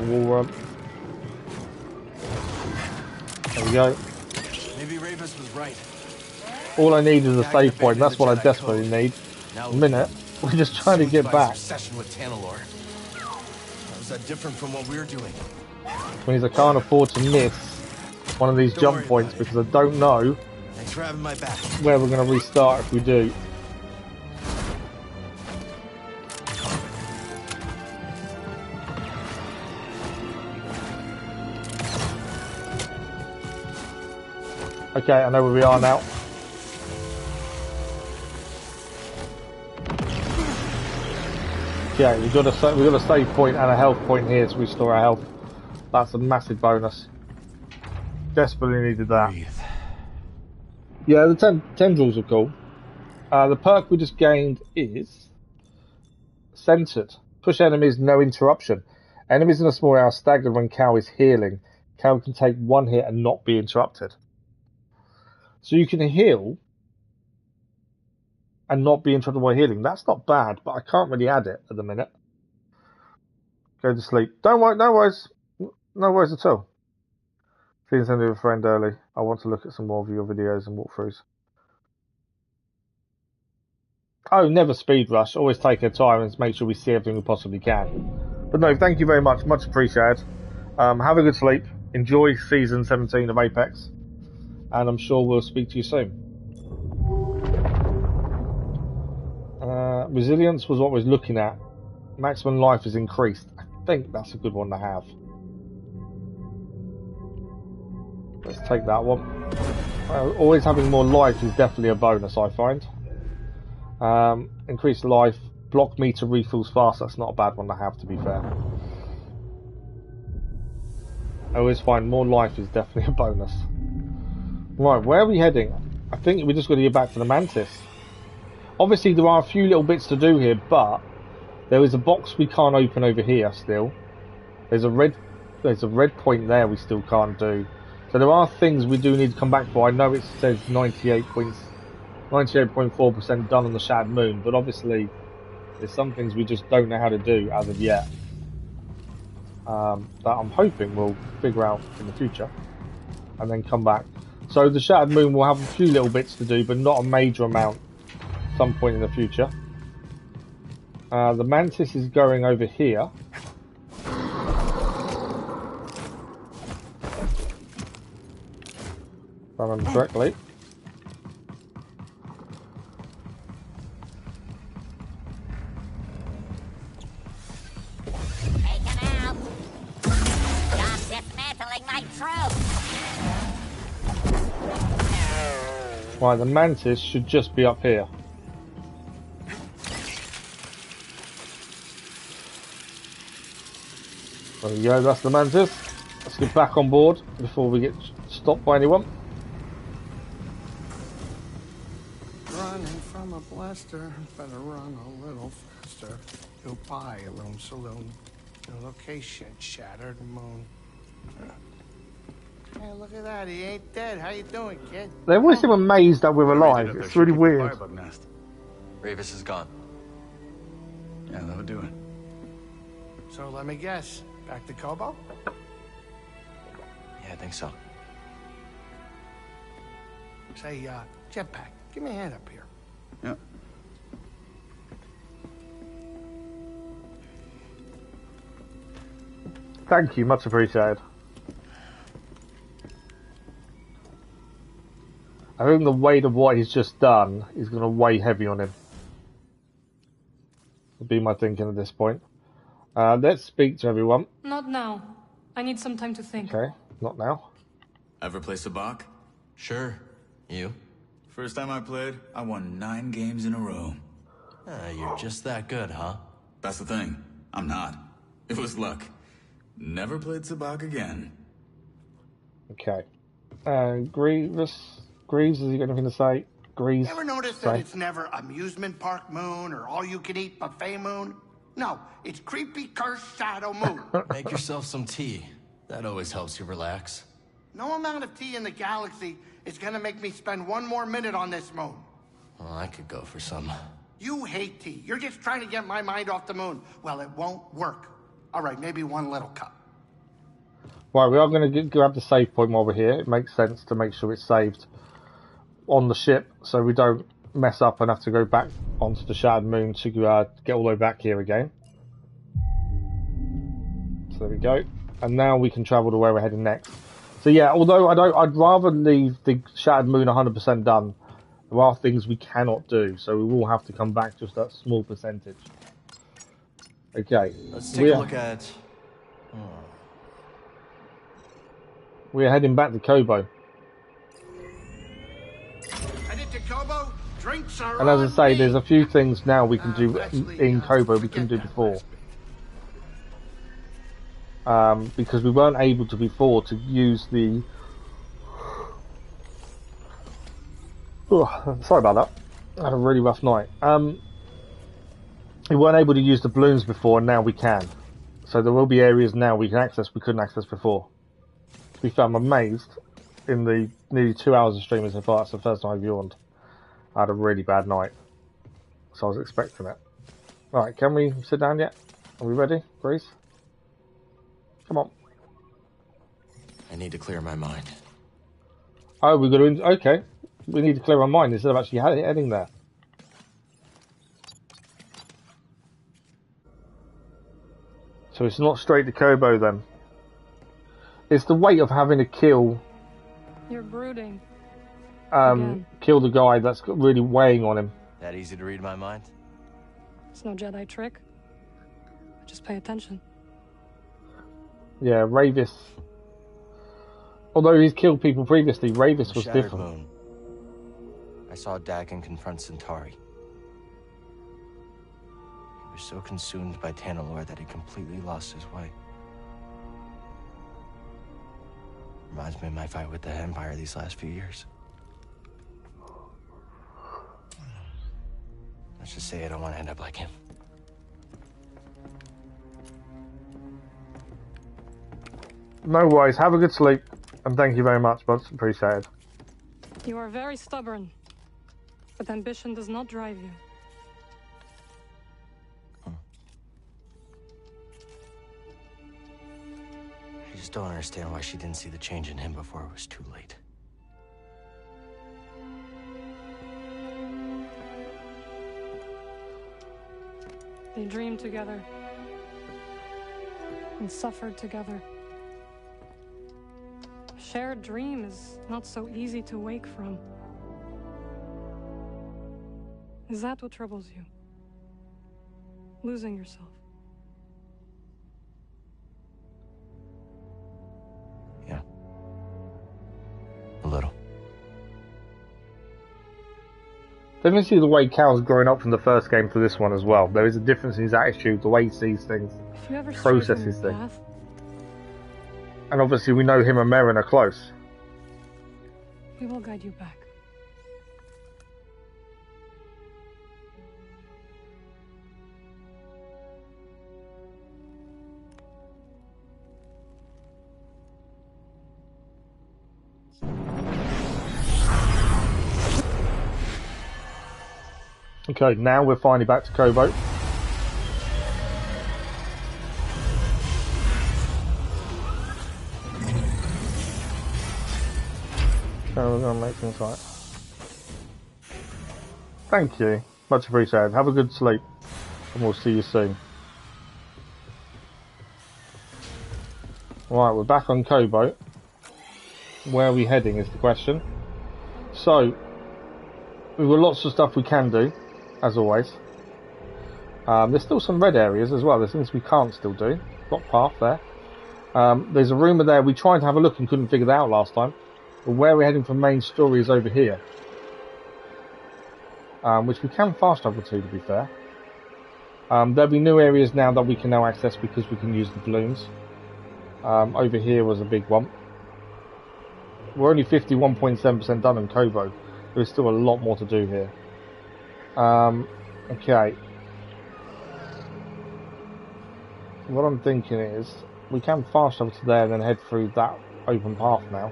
Wall run. There we go. Maybe Rayvis was right. All I need is a save point. That's what I desperately need. A minute. We're just trying to get back. Obsession with Tanalorr. How is that different from what we're doing? Which means I can't afford to miss one of these jump points because I don't know Thanks for having my back. where we're going to restart if we do. Okay, I know where we are now. Yeah, we've got a save point and a health point here to restore our health. That's a massive bonus. Desperately needed that. Breathe. Yeah, the tendrils are cool. The perk we just gained is centered. Push enemies, no interruption. Enemies in a small area are staggered when Cal is healing. Cal can take one hit and not be interrupted. So you can heal and not be interrupted while healing. That's not bad, but I can't really add it at the minute. Go to sleep. Don't worry, no worries. No worries at all. Please send you a friend early. I want to look at some more of your videos and walkthroughs. Oh, never speed rush. Always take our time and make sure we see everything we possibly can. But no, thank you very much. Much appreciated. Have a good sleep. Enjoy season 17 of Apex. And I'm sure we'll speak to you soon. Resilience was what I was looking at. Maximum life is increased. I think that's a good one to have. Let's take that one. Always having more life is definitely a bonus, I find. Increased life. Block meter refills fast. That's not a bad one to have, to be fair. I always find more life is definitely a bonus. Right, where are we heading? I think we're just going to get back to the Mantis. Obviously, there are a few little bits to do here, but there is a box we can't open over here still. There's a red point there we still can't do. So there are things we do need to come back for. I know it says 98.4% done on the Shattered Moon, but obviously there's some things we just don't know how to do as of yet. That I'm hoping we'll figure out in the future and then come back. So the Shattered Moon will have a few little bits to do, but not a major amount at some point in the future. The Mantis is going over here. If I remember correctly. Take him out. Stop dismantling my troops. Right, the Mantis should just be up here. There we go, that's the Mantis. Let's get back on board before we get stopped by anyone. Running from a blaster, better run a little faster. You'll buy a lone saloon. Your location, Shattered Moon. Hey, look at that. He ain't dead. How you doing, kid? They always seem amazed that we're alive. It's really weird. Rayvis is gone. Yeah, that'll do it. So let me guess. Back to Koboh? Yeah, I think so. Say, Jetpack, give me a hand up here. Yeah. Thank you, much appreciated. I think the weight of what he's just done is going to weigh heavy on him. Would be my thinking at this point. Let's speak to everyone. Not now. I need some time to think. Okay, not now. Ever play Sabacc? Sure. You? First time I played, I won 9 games in a row. You're just that good, huh? That's the thing. I'm not. It was luck. Never played Sabacc again. Okay. Greaves, has he got anything to say? Greaves. Ever notice that it's never amusement park moon or all-you-can-eat buffet moon? No, it's creepy cursed shadow moon. Make yourself some tea. That always helps you relax. No amount of tea in the galaxy is gonna make me spend one more minute on this moon. Well, I could go for some. You hate tea. You're just trying to get my mind off the moon. Well, it won't work. All right, maybe one little cup. Right, we are going to grab the save point while we're here. It makes sense to make sure it's saved on the ship so we don't mess up and have to go back onto the Shattered Moon to get all the way back here again. So there we go. And now we can travel to where we're heading next. So yeah, although I'd rather leave the Shattered Moon 100% done. There are things we cannot do, so we will have to come back just that small percentage. Okay. Let's take a look at... We're heading back to Koboh. Headed to Koboh? Drinks are And as I on say, me. there's a few things now we can do in Koboh we couldn't do before. Because we weren't able to before to use the... Oh, sorry about that. I had a really rough night. We weren't able to use the balloons before, and now we can. So there will be areas now we can access we couldn't access before. To be fair, I'm amazed. In the nearly 2 hours of streaming so far, that's the first time I've yawned. I had a really bad night. So I was expecting it. Right, can we sit down yet? Are we ready, Grace? Come on. I need to clear my mind. Oh, we've got to... Okay. We need to clear our mind instead of actually heading there. So it's not straight to Koboh then. It's the weight of having to kill... You're brooding. Kill the guy that's really weighing on him. That easy to read my mind? It's no Jedi trick. Just pay attention. Yeah, Rayvis. Although he's killed people previously, Rayvis was Shattered different. Moon. I saw Dagan confront Centauri. He was so consumed by Tanalorr that he completely lost his way. Reminds me of my fight with the Empire these last few years. Let's just say I don't want to end up like him. No worries. Have a good sleep. And thank you very much. Much appreciated. You are very stubborn. But ambition does not drive you. I just don't understand why she didn't see the change in him before it was too late. They dreamed together. And suffered together. A shared dream is not so easy to wake from. Is that what troubles you? Losing yourself? Yeah. A little. Definitely see the way Cal's growing up from the first game to this one as well. There is a difference in his attitude, the way he sees things, If you ever processes strayed from your things. path, And obviously we know him and Merrin are close. we will guide you back. Okay, now we're finally back to Koboh. So we're going to make things right. Thank you. Much appreciated. Have a good sleep. And we'll see you soon. Right, we're back on Koboh. Where are we heading is the question. So, we've got lots of stuff we can do, as always. There's still some red areas as well. There's things we can't still do. Got path there. There's a rumour there. We tried to have a look and couldn't figure that out last time. But where we're heading for main story is over here. Which we can fast travel to be fair. There'll be new areas now that we can now access because we can use the balloons. Over here was a big one. We're only 51.7% done in Koboh. There's still a lot more to do here. Okay. What I'm thinking is, we can fast travel to there and then head through that open path now.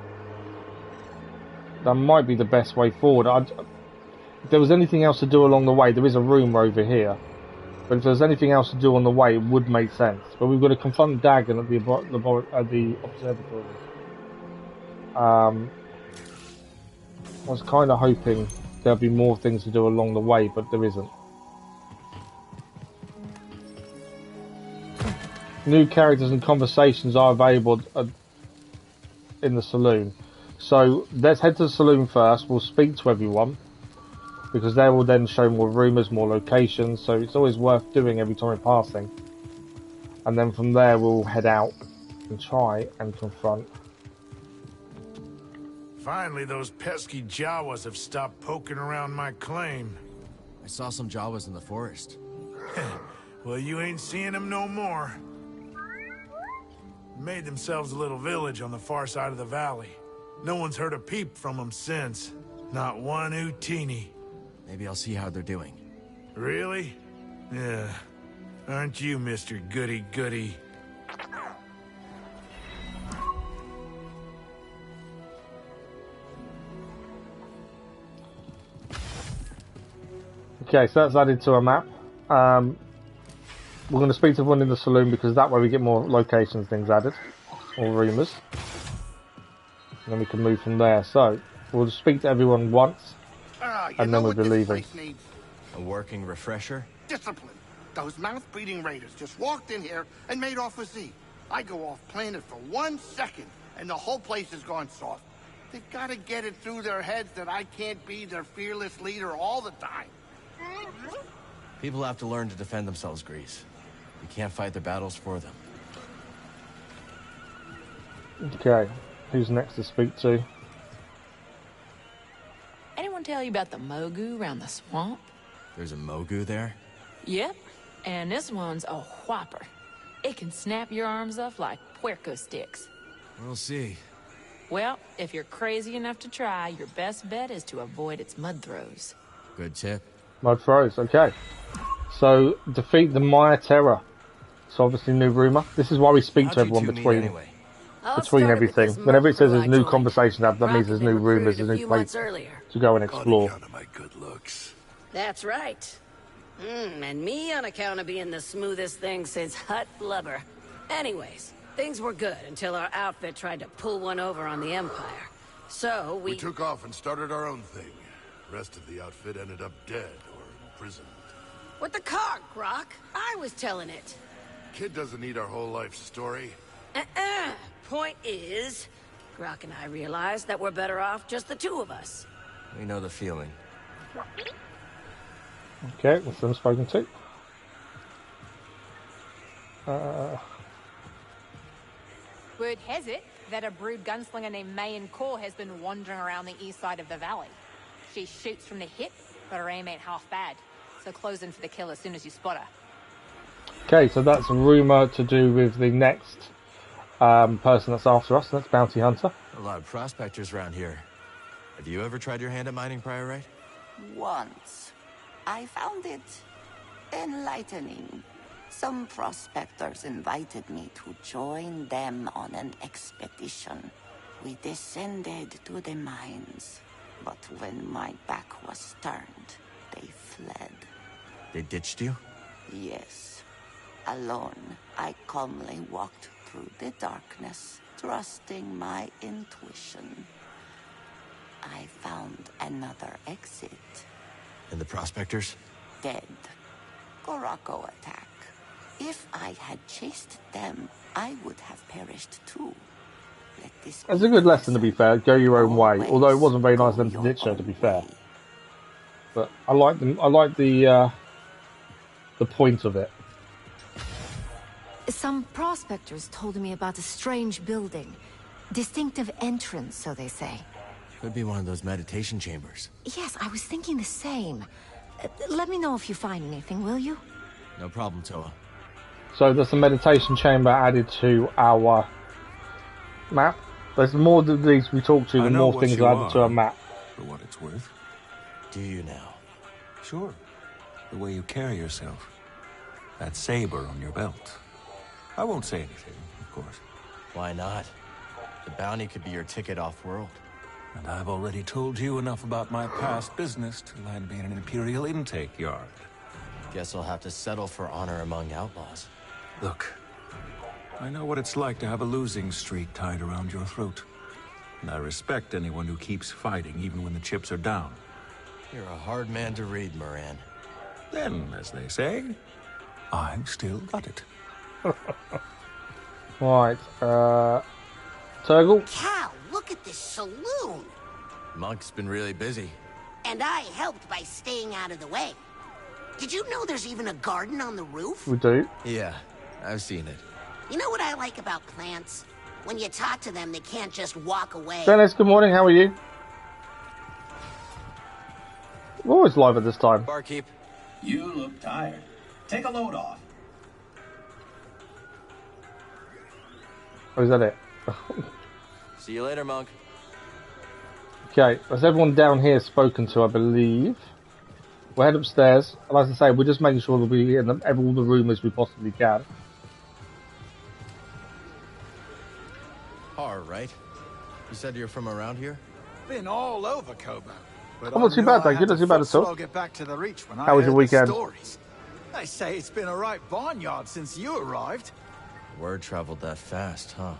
That might be the best way forward. If there was anything else to do along the way, there is a room over here. But if there's anything else to do on the way, it would make sense. But we've got to confront Dagan at the Observatory. I was kind of hoping there'd be more things to do along the way, but there isn't. New characters and conversations are available in the saloon. So let's head to the saloon first. We'll speak to everyone, because they will then show more rumours, more locations. So it's always worth doing every time we're passing. And then from there we'll head out and try and confront. Finally, those pesky Jawas have stopped poking around my claim. I saw some Jawas in the forest. Well, you ain't seeing them no more. Made themselves a little village on the far side of the valley. No one's heard a peep from them since. Not one Utini. Maybe I'll see how they're doing. Really? Yeah. Aren't you, Mr. Goody-Goody? Okay, so that's added to our map. We're going to speak to everyone in the saloon, because that way we get more locations, things added, or rumours. And then we can move from there. So, we'll speak to everyone once, and then we'll be leaving. A working refresher? Discipline. Those mouth-breathing raiders just walked in here and made off with Z. I go off planet for 1 second, and the whole place has gone soft. They've got to get it through their heads that I can't be their fearless leader all the time. People have to learn to defend themselves, Grease. You can't fight their battles for them. Okay, who's next to speak to? Anyone tell you about the Mogu around the swamp? There's a Mogu there? Yep, and this one's a whopper. It can snap your arms off like puerco sticks. We'll see. Well, if you're crazy enough to try, your best bet is to avoid its mud throws. Good tip. Mud throws, okay. So, defeat the Maya Terror. So obviously new rumour. This is why we speak to everyone between everything. Whenever it says there's new conversation, that means there's new rumours, there's new places to go and explore. That's right. And me on account of being the smoothest thing since hot blubber. Anyways, things were good until our outfit tried to pull one over on the Empire. So we took off and started our own thing. The rest of the outfit ended up dead or imprisoned. With the car, Grok. I was telling it. Kid doesn't need our whole life story. Point is, Grok and I realized that we're better off just the two of us. We know the feeling. Okay, with them spoken to. Word has it that a brood gunslinger named Mayan Core has been wandering around the east side of the valley. She shoots from the hip, but her aim ain't half bad. So close in for the kill as soon as you spot her. Okay, so that's a rumour to do with the next person that's after us. That's Bounty Hunter. A lot of prospectors around here. Have you ever tried your hand at mining Priorite? Once. I found it enlightening. Some prospectors invited me to join them on an expedition. We descended to the mines, but when my back was turned, they fled. They ditched you? Yes. Alone, I calmly walked through the darkness, trusting my intuition. I found another exit. And the prospectors? Dead. Gorako attack. If I had chased them, I would have perished too. Let this It's a good lesson, to be fair. Go your own way. Although it wasn't very nice of them to ditch her, to be fair. But I like them. I like the point of it. Some prospectors told me about a strange building. Distinctive entrance, so they say. Could be one of those meditation chambers. Yes, I was thinking the same. Let me know if you find anything, will you? No problem, Toa. So there's a meditation chamber added to our map. There's more of these we talk to, the more things are added to our map. For what it's worth. Do you now? Sure. The way you carry yourself. That saber on your belt. I won't say anything, of course. Why not? The bounty could be your ticket off-world. And I've already told you enough about my past business to land me in an Imperial intake yard. Guess I'll have to settle for honor among outlaws. Look, I know what it's like to have a losing streak tied around your throat. And I respect anyone who keeps fighting even when the chips are down. You're a hard man to read, Moran. Then, as they say, I've still got it. Right, Turgle? Cal, look at this saloon. Monk's been really busy. And I helped by staying out of the way. Did you know there's even a garden on the roof? We do. Yeah, I've seen it. You know what I like about plants? When you talk to them, they can't just walk away. Dennis, good morning, how are you? We're always live at this time. Barkeep. You look tired. Take a load off. Oh, is that it? See you later, Monk. Okay, that's everyone down here spoken to, I believe. We'll head upstairs. Like I say, we're just making sure that we in all the room as we possibly can. All right. You said you're from around here? Been all over Koboh. I'm not too bad, thank you. Not too bad at all. Get back to the Reach when How was your weekend? They say it's been a right barnyard since you arrived. Word traveled that fast, huh?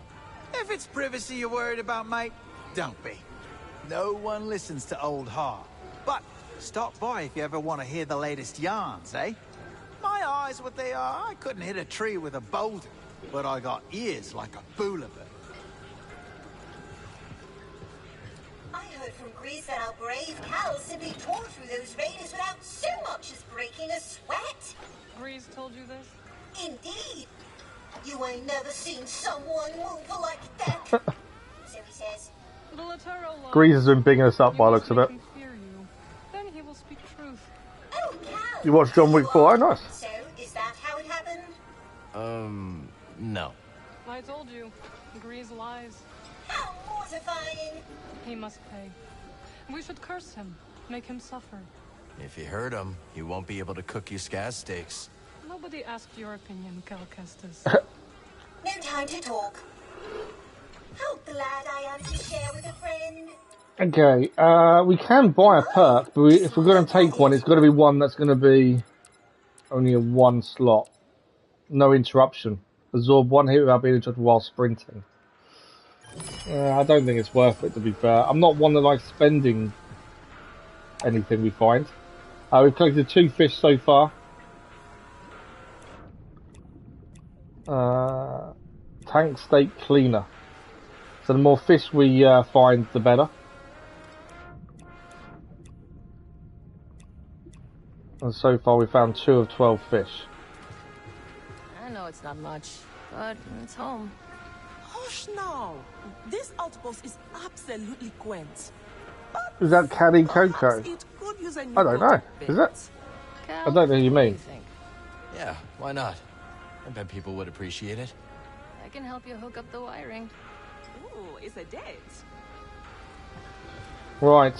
If it's privacy you're worried about, mate, don't be. No one listens to old Har. But stop by if you ever want to hear the latest yarns, eh? My eyes, what they are, I couldn't hit a tree with a boulder, but I got ears like a boulevard. I heard from Grease that our brave Cal simply tore through those raiders without so much as breaking a sweat. Grease told you this? Indeed. You ain't never seen someone move like that. So he says. Grease has been bigging us up by the looks of it. Then he will speak truth. Oh, Cal. You watched John Wick 4? Oh, nice. So, is that how it happened? No. I told you. Grease lies. How mortifying. He must pay. We should curse him. Make him suffer. If you hurt him, he won't be able to cook you scaz steaks. Nobody asked your opinion, Cal Kestis. No time to talk. How glad I am to share with a friend. Okay, we can buy a perk, but if we're going to take one, it's got to be one that's going to be only in one slot. No interruption. Absorb one hit without being interrupted while sprinting. I don't think it's worth it, to be fair. I'm not one that likes spending anything we find. We've collected 2 fish so far. Tank steak cleaner. So the more fish we find, the better. And so far we found 2 of 12 fish. I know it's not much, but it's home. Hush now! This outpost is absolutely quaint. Is that Caddy Coco? I don't know. Is it? I don't know what you mean. Yeah, why not? I bet people would appreciate it. I can help you hook up the wiring. Ooh, it's a date. Right,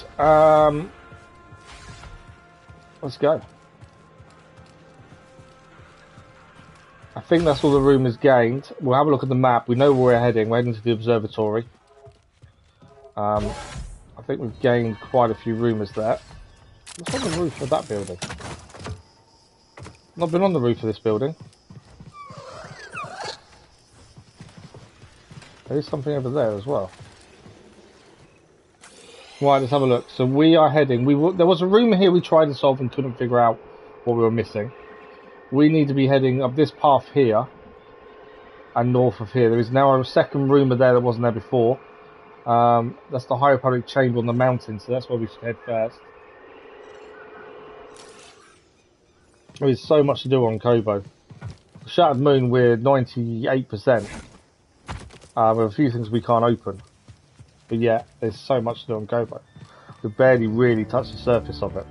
let's go. I think that's all the room is gained. We'll have a look at the map. We know where we're heading. We're heading to the Observatory. I think we've gained quite a few rumours there. What's on the roof of that building? Not been on the roof of this building. There is something over there as well. Right, let's have a look. So we are heading. There was a rumour here we tried to solve and couldn't figure out what we were missing. We need to be heading up this path here and north of here. There is now a second rumour there that wasn't there before. That's the High Republic chamber on the mountain, so that's where we should head first. There's so much to do on Koboh. The Shattered Moon, we're 98%. We have a few things we can't open. But yeah, there's so much to do on Koboh. We've barely really touched the surface of it.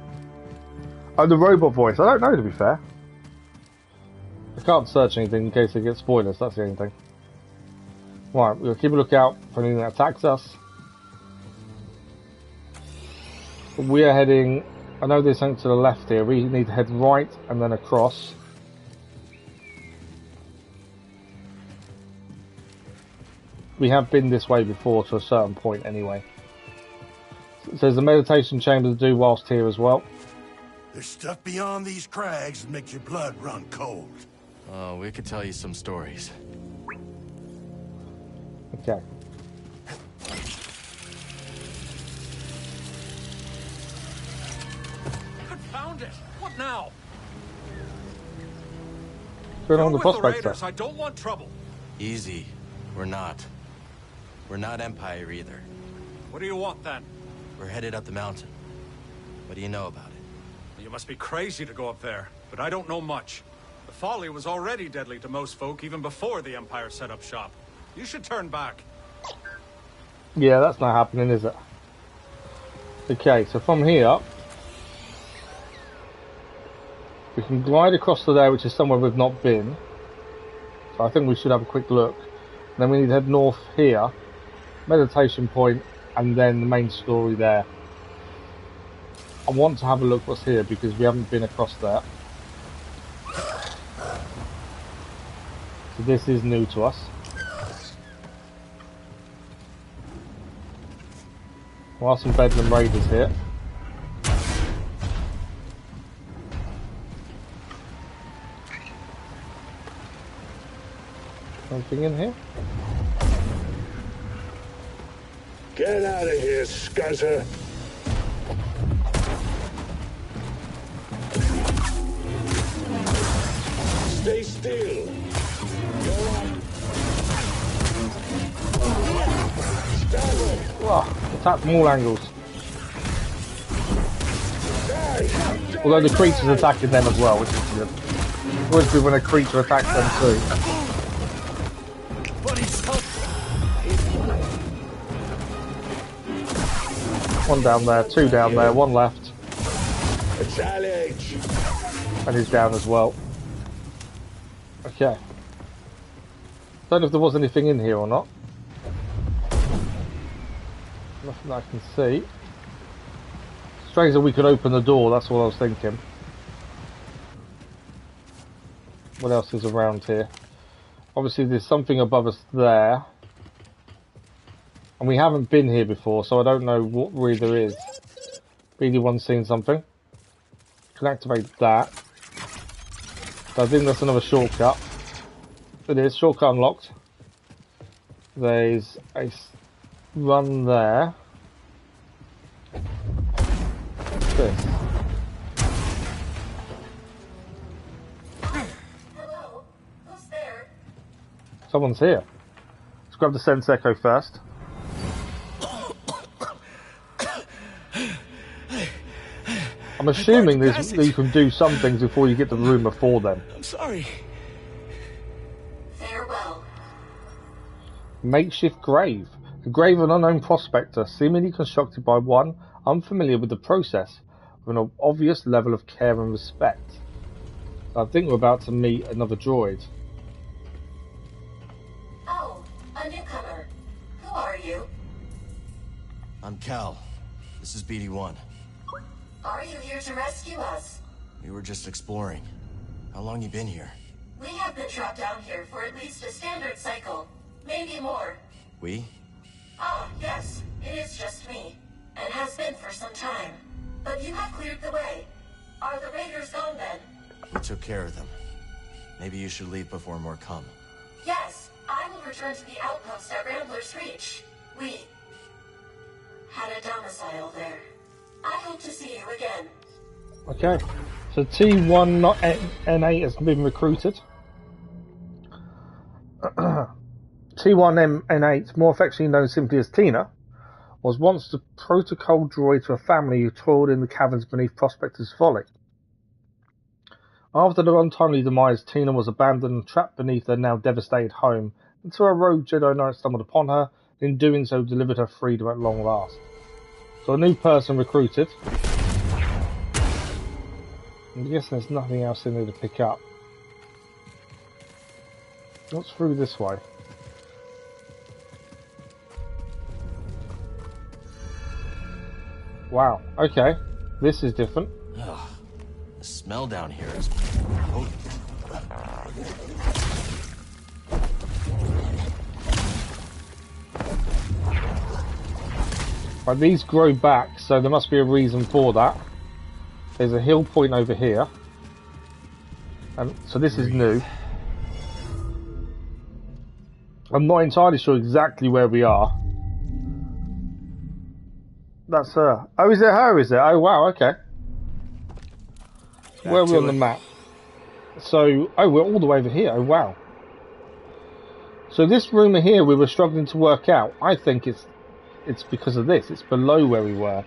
Oh, the robot voice. I don't know, to be fair. I can't search anything in case I get spoilers, that's the only thing. Right, we'll keep a lookout for anything that attacks us. We are heading... I know there's something to the left here. We need to head right and then across. We have been this way before to a certain point anyway. So there's a meditation chamber to do whilst here as well. There's stuff beyond these crags that makes your blood run cold. Oh, we could tell you some stories. Okay. Confound it! What now? What's going on with the prospects there? I don't want trouble. Easy. We're not. We're not Empire either. What do you want then? We're headed up the mountain. What do you know about it? You must be crazy to go up there, but I don't know much. The folly was already deadly to most folk even before the Empire set up shop. You should turn back. Yeah, that's not happening, is it? Okay, so from here, we can glide across to there, which is somewhere we've not been. So I think we should have a quick look. And then we need to head north here, meditation point, and then the main story there. I want to have a look what's here because we haven't been across there. So this is new to us. There are some Bedlam Raiders here. Anything in here? Get out of here, scuzzer! Stay still! Go on! Stab him! Oh, attack from all angles. Although the creature's attacking them as well, which is good. It would be when a creature attacks them too. One down there, two down there, one left. A challenge! And he's down as well. Okay. Don't know if there was anything in here or not. Nothing I can see. Strange that we could open the door, that's what I was thinking. What else is around here? Obviously there's something above us there. And we haven't been here before, so I don't know what really there is. BD1's seen something. Can activate that. So I think that's another shortcut. It is, shortcut unlocked. There's a run there. What's this? Hello? Who's there? Someone's here. Let's grab the Sense Echo first. I'm assuming you can do some things before you get the rumor for them. I'm sorry. Farewell. Makeshift grave. The grave of an unknown prospector, seemingly constructed by one unfamiliar with the process, with an obvious level of care and respect. I think we're about to meet another droid. Oh, a newcomer. Who are you? I'm Cal. This is BD1. Are you here to rescue us? We were just exploring. How long you been here? We have been trapped down here for at least a standard cycle. Maybe more. We? Ah, yes. It is just me. And has been for some time. But you have cleared the way. Are the raiders gone then? We took care of them. Maybe you should leave before more come. Yes. I will return to the outpost at Rambler's Reach. We had a domicile there. I hope to see you again. Okay, so T1N8 has been recruited. T1N8, more affectionately known simply as Tina, was once the protocol droid to a family who toiled in the caverns beneath Prospector's Folly. After their untimely demise, Tina was abandoned and trapped beneath their now devastated home until a rogue Jedi Knight stumbled upon her, and in doing so delivered her freedom at long last. So a new person recruited. I'm guessing there's nothing else in there to pick up. What's through this way? Wow, okay. This is different. Ugh, the smell down here is potent. Right, these grow back, so there must be a reason for that. There's a hill point over here. And so this is new. I'm not entirely sure exactly where we are. That's her. Oh, is it her, is it? Oh, wow, okay. Where are we on the map? So, oh, we're all the way over here. Oh, wow. So this rumour here we were struggling to work out. I think it's because of this. It's below where we were.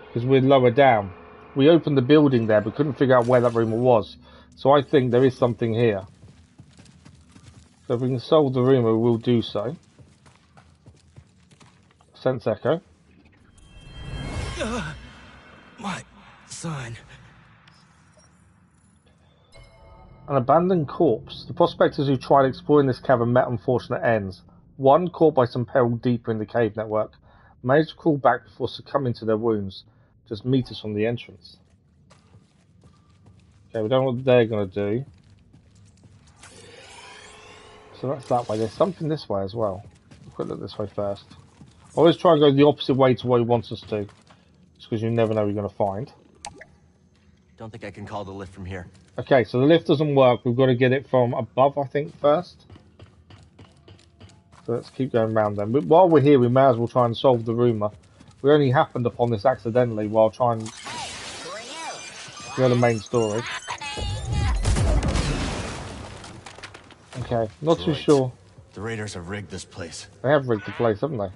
Because we're lower down. We opened the building there but couldn't figure out where that rumour was. So I think there is something here. So if we can solve the rumour, we'll do so. Sense echo. My son. An abandoned corpse. The prospectors who tried exploring this cavern met unfortunate ends. One, caught by some peril deeper in the cave network, managed to crawl back before succumbing to their wounds, just meters from the entrance. Okay, we don't know what they're going to do. So that's that way. There's something this way as well. Quick look this way first. Always try and go the opposite way to where he wants us to. Just because you never know what you're going to find. Don't think I can call the lift from here. Okay, so the lift doesn't work. We've got to get it from above, I think, first. So let's keep going around then. But while we're here, we may as well try and solve the rumour. We only happened upon this accidentally while trying to go the main story. Okay, not too sure. The raiders have rigged this place. They have rigged the place, haven't they?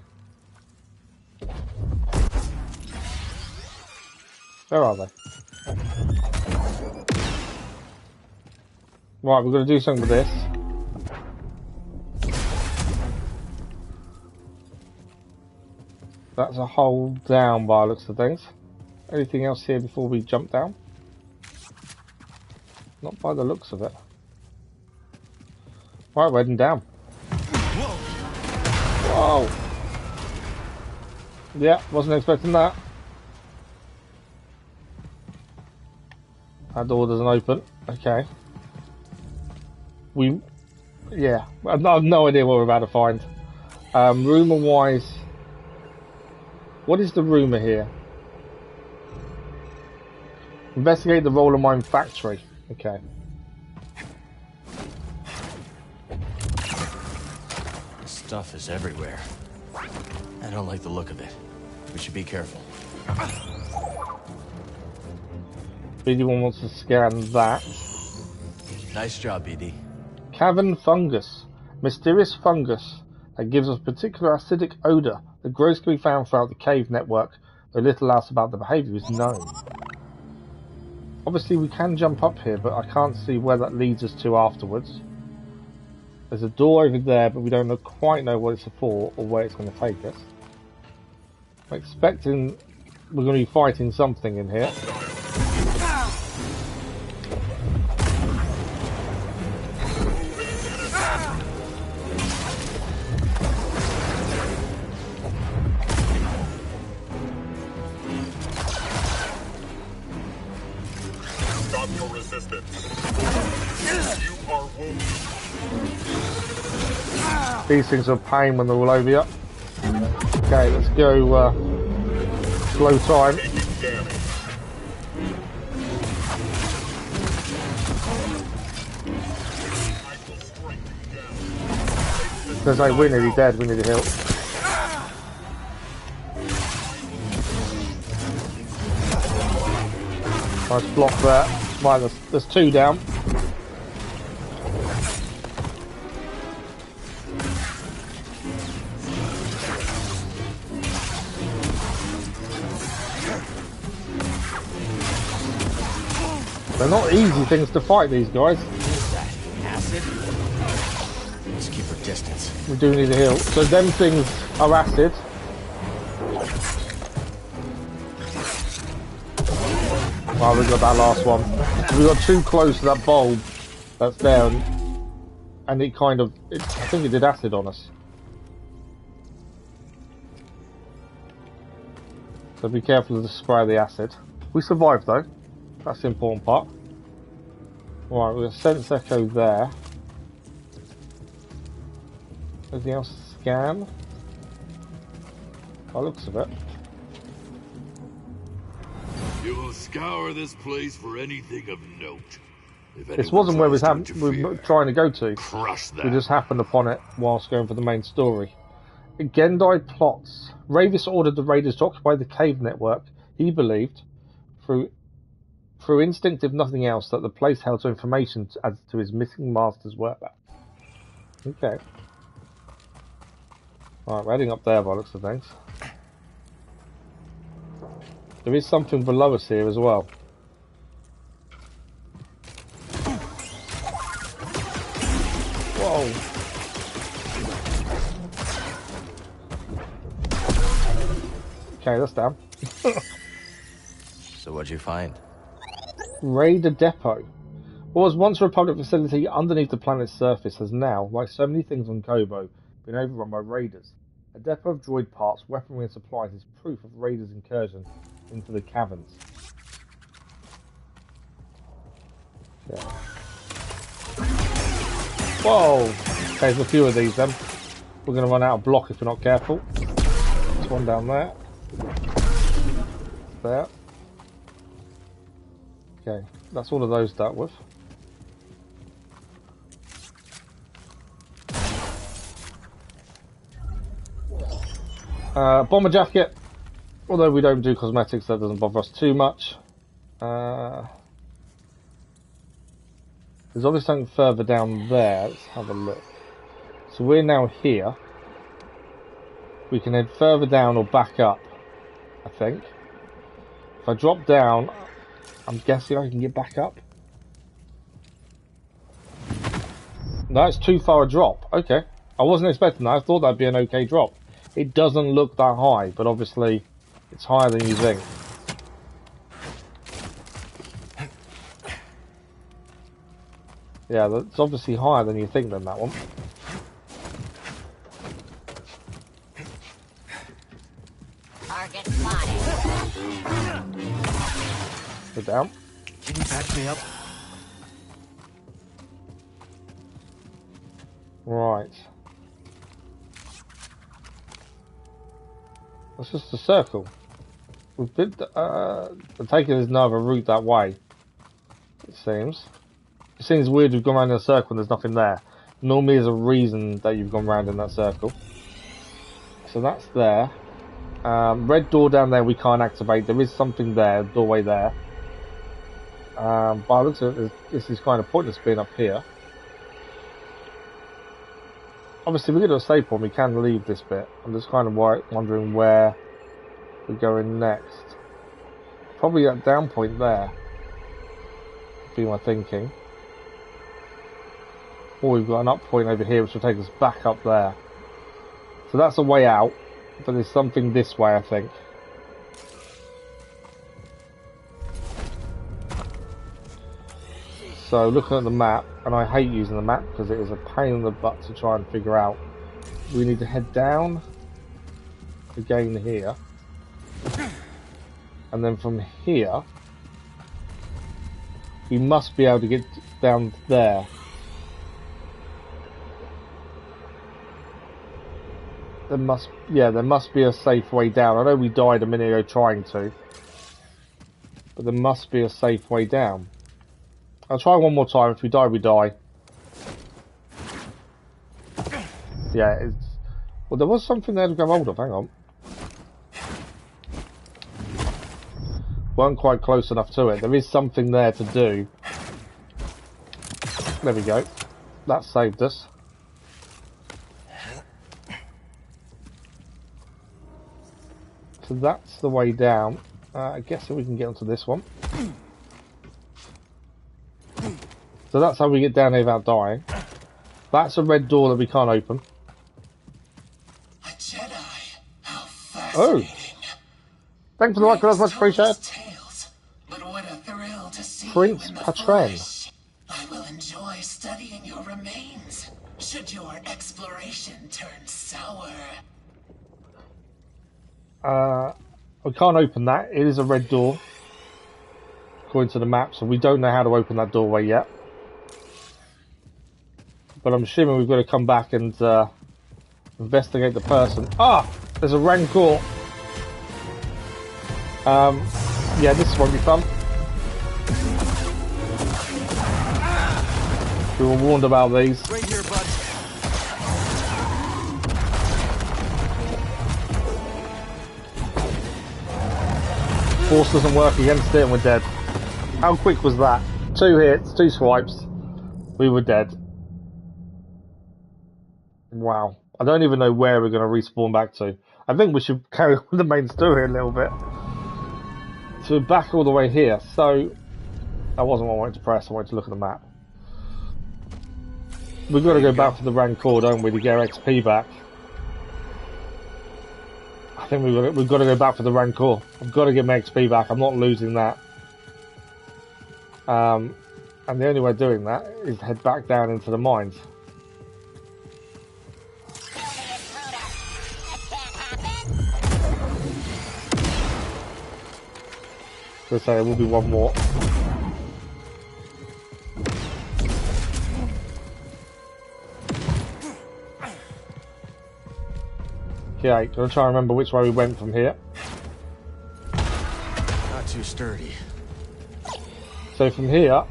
Where are they? Right, we're going to do something with this. That's a hole down by the looks of things. Anything else here before we jump down? Not by the looks of it. Right, we're heading down. Whoa! Yeah, wasn't expecting that. That door doesn't open. Okay. Yeah, I have no idea what we're about to find. Rumour-wise, what is the rumour here? Investigate the roller mine factory. Okay. Stuff is everywhere. I don't like the look of it. We should be careful. BD1 wants to scan that. Nice job, BD. Cavern fungus. Mysterious fungus that gives off particular acidic odour that grows can be found throughout the cave network, though little else about the behaviour is known. Obviously we can jump up here, but I can't see where that leads us to afterwards. There's a door over there, but we don't quite know what it's for or where it's going to take us. I'm expecting we're going to be fighting something in here. Stop your resistance. You are wounded. These things are a pain when they're all over you. Okay, let's go slow time. There's like, we're nearly dead, we need a heal. Nice block there. Right, there's two down. They're not easy things to fight, these guys. Acid? Let's keep our distance. We do need a heal. So them things are acid. Oh, we got that last one. We got too close to that bulb that's there, and it kind of, I think it did acid on us. So be careful of the spray of the acid. We survived though. That's the important part. Right, we've got sense echo there. Anything else to scan? By the looks of it. You will scour this place for anything of note. This wasn't where we were trying to go to. Crush that. We just happened upon it whilst going for the main story. Gendai plots. Rayvis ordered the raiders to occupy the cave network. He believed, through instinct if nothing else, that the place held some information as to his missing master's whereabouts. Okay. Right, we're heading up there by the looks of things. There is something below us here as well. Whoa. Okay, that's down. So what'd you find? Raider Depot. What was once a Republic facility underneath the planet's surface has now, like so many things on Koboh, been overrun by raiders. A depot of droid parts, weaponry and supplies is proof of raiders' incursion into the Caverns. Yeah. Whoa! Okay, there's a few of these then. We're going to run out of block if we're not careful. There's one down there. There. Okay, that's all of those dealt with. Bomber jacket. Although we don't do cosmetics, that doesn't bother us too much. There's obviously something further down there. Let's have a look. So we're now here. We can head further down or back up, I think. If I drop down, I'm guessing I can get back up. No, it's too far a drop. Okay. I wasn't expecting that. I thought that'd be an okay drop. It doesn't look that high, but obviously it's higher than you think. Yeah, that's obviously higher than you think than that one. Target spotted. Go down. Can you patch me up? Right. That's just a circle. We've been, I'm taking there's no other route that way. It seems. It seems weird we've gone around in a circle and there's nothing there. Normally there's a reason that you've gone round in that circle. So that's there. Red door down there we can't activate. There is something there, doorway there. But it looks like this is kind of pointless being up here. Obviously, we get to a save point, we can leave this bit. I'm just kind of wondering where we're going next. Probably that down point there. Would be my thinking. Or we've got an up point over here, which will take us back up there. So that's a way out, but there's something this way, I think. So looking at the map, and I hate using the map because it is a pain in the butt to try and figure out. We need to head down again here, and then from here we must be able to get down there. There must be a safe way down. I know we died a minute ago trying to, but there must be a safe way down. I'll try one more time. If we die, we die. Yeah, well, there was something there to grab hold of. Hang on. Weren't quite close enough to it. There is something there to do. There we go. That saved us. So that's the way down. I guess we can get onto this one. So that's how we get down here without dying. That's a red door that we can't open. A Jedi. How fascinating. Oh. Thanks for the like, that's much appreciated. Tales, but what a thrill to see Prince Patron. I will enjoy studying your remains, should your exploration turn sour. We can't open that. It is a red door, according to the map, so we don't know how to open that doorway yet. But I'm assuming we've got to come back and investigate the person. Ah! There's a Rancor. Yeah, this won't be fun. We were warned about these. Right here, bud. Force doesn't work against it and we're dead. How quick was that? 2 hits, 2 swipes. We were dead. Wow. I don't even know where we're going to respawn back to. I think we should carry on with the main story a little bit. So we're back all the way here. So that wasn't what I wanted to press. I wanted to look at the map. We've got to go back to the Rancor, don't we, to get our XP back. I think we've got to go back for the Rancor. I've got to get my XP back. I'm not losing that. And the only way of doing that is head back down into the mines. So say there will be one more. Okay, gonna try and remember which way we went from here. Not too sturdy. So from here,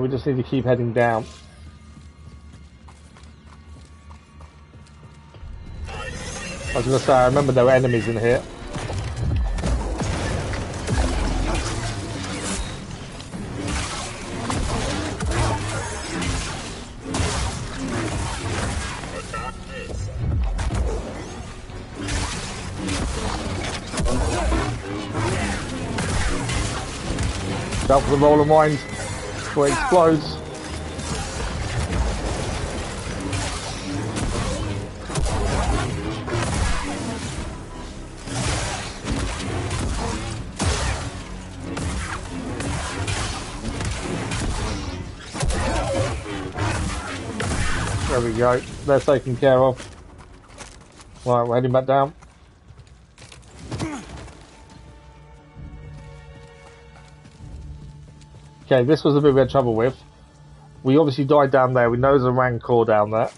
we just need to keep heading down. I was gonna say, I remember there were enemies in here. Out for the roller mines before it explodes. There we go. They're taken care of. Right, we're heading back down. Okay, this was the bit we had trouble with. We obviously died down there. We know there's a Rancor down there.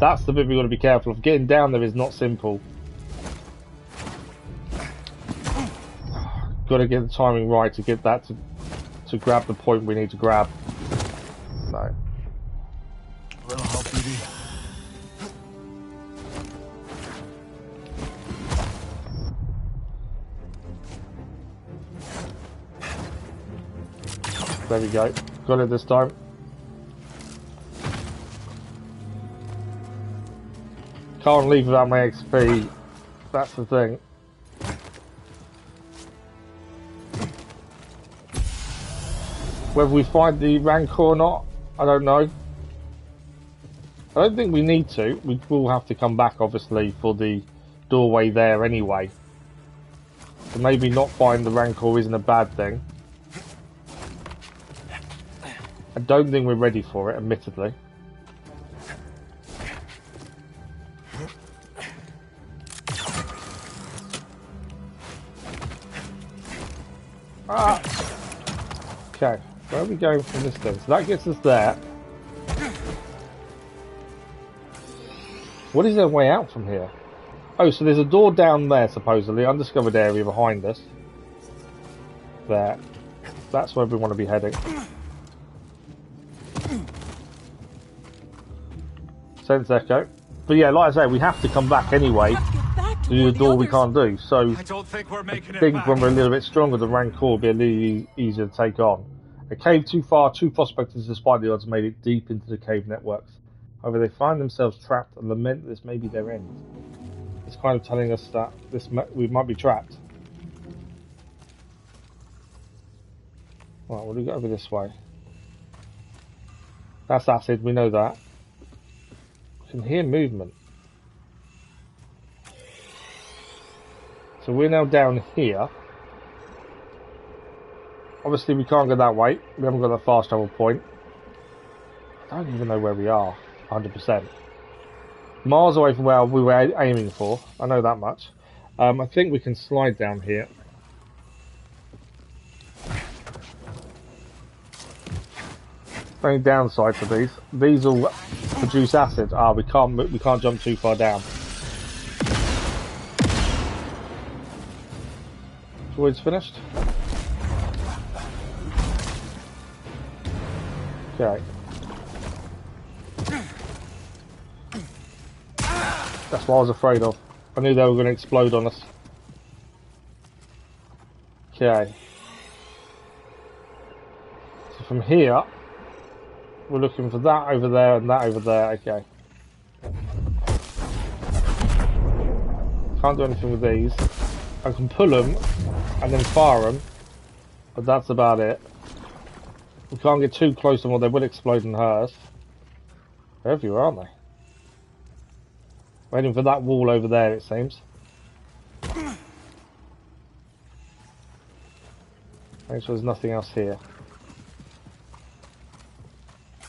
That's the bit we've got to be careful of. Getting down there is not simple. Got to get the timing right to get that to grab the point we need to grab. So. Little help, Rudy. There we go. Got it this time. Can't leave without my XP. That's the thing. Whether we find the Rancor or not, I don't know. I don't think we need to. We will have to come back, obviously, for the doorway there anyway. So maybe not find the Rancor isn't a bad thing. I don't think we're ready for it, admittedly. Ah! Okay, where are we going from this thing? So that gets us there. What is their way out from here? Oh, so there's a door down there, supposedly. Undiscovered area behind us. There. That's where we want to be heading. Sense echo. But yeah, like I say, we have to come back anyway to do the door we can't do. So I don't think we're making I think when we're a little bit stronger, the Rancor will be a little easier to take on. A cave too far, two prospectors, despite the odds, made it deep into the cave networks. However, they find themselves trapped and lament that this may be their end. It's kind of telling us that we might be trapped. Right, what do we got over this way? That's acid, we know that. I can hear movement. So we're now down here. Obviously we can't go that way. We haven't got that fast travel point. I don't even know where we are. 100%. Miles away from where we were aiming for. I know that much. I think we can slide down here. The only downside to these will produce acid. Ah, we can't jump too far down. Droid's finished. Okay. That's what I was afraid of. I knew they were going to explode on us. Okay. So from here, We're looking for that over there and that over there. Okay. Can't do anything with these. I can pull them and then fire them, but that's about it. We can't get too close to them or they will explode and hurt us. They're everywhere, aren't they? Waiting for that wall over there, it seems. Make sure there's nothing else here.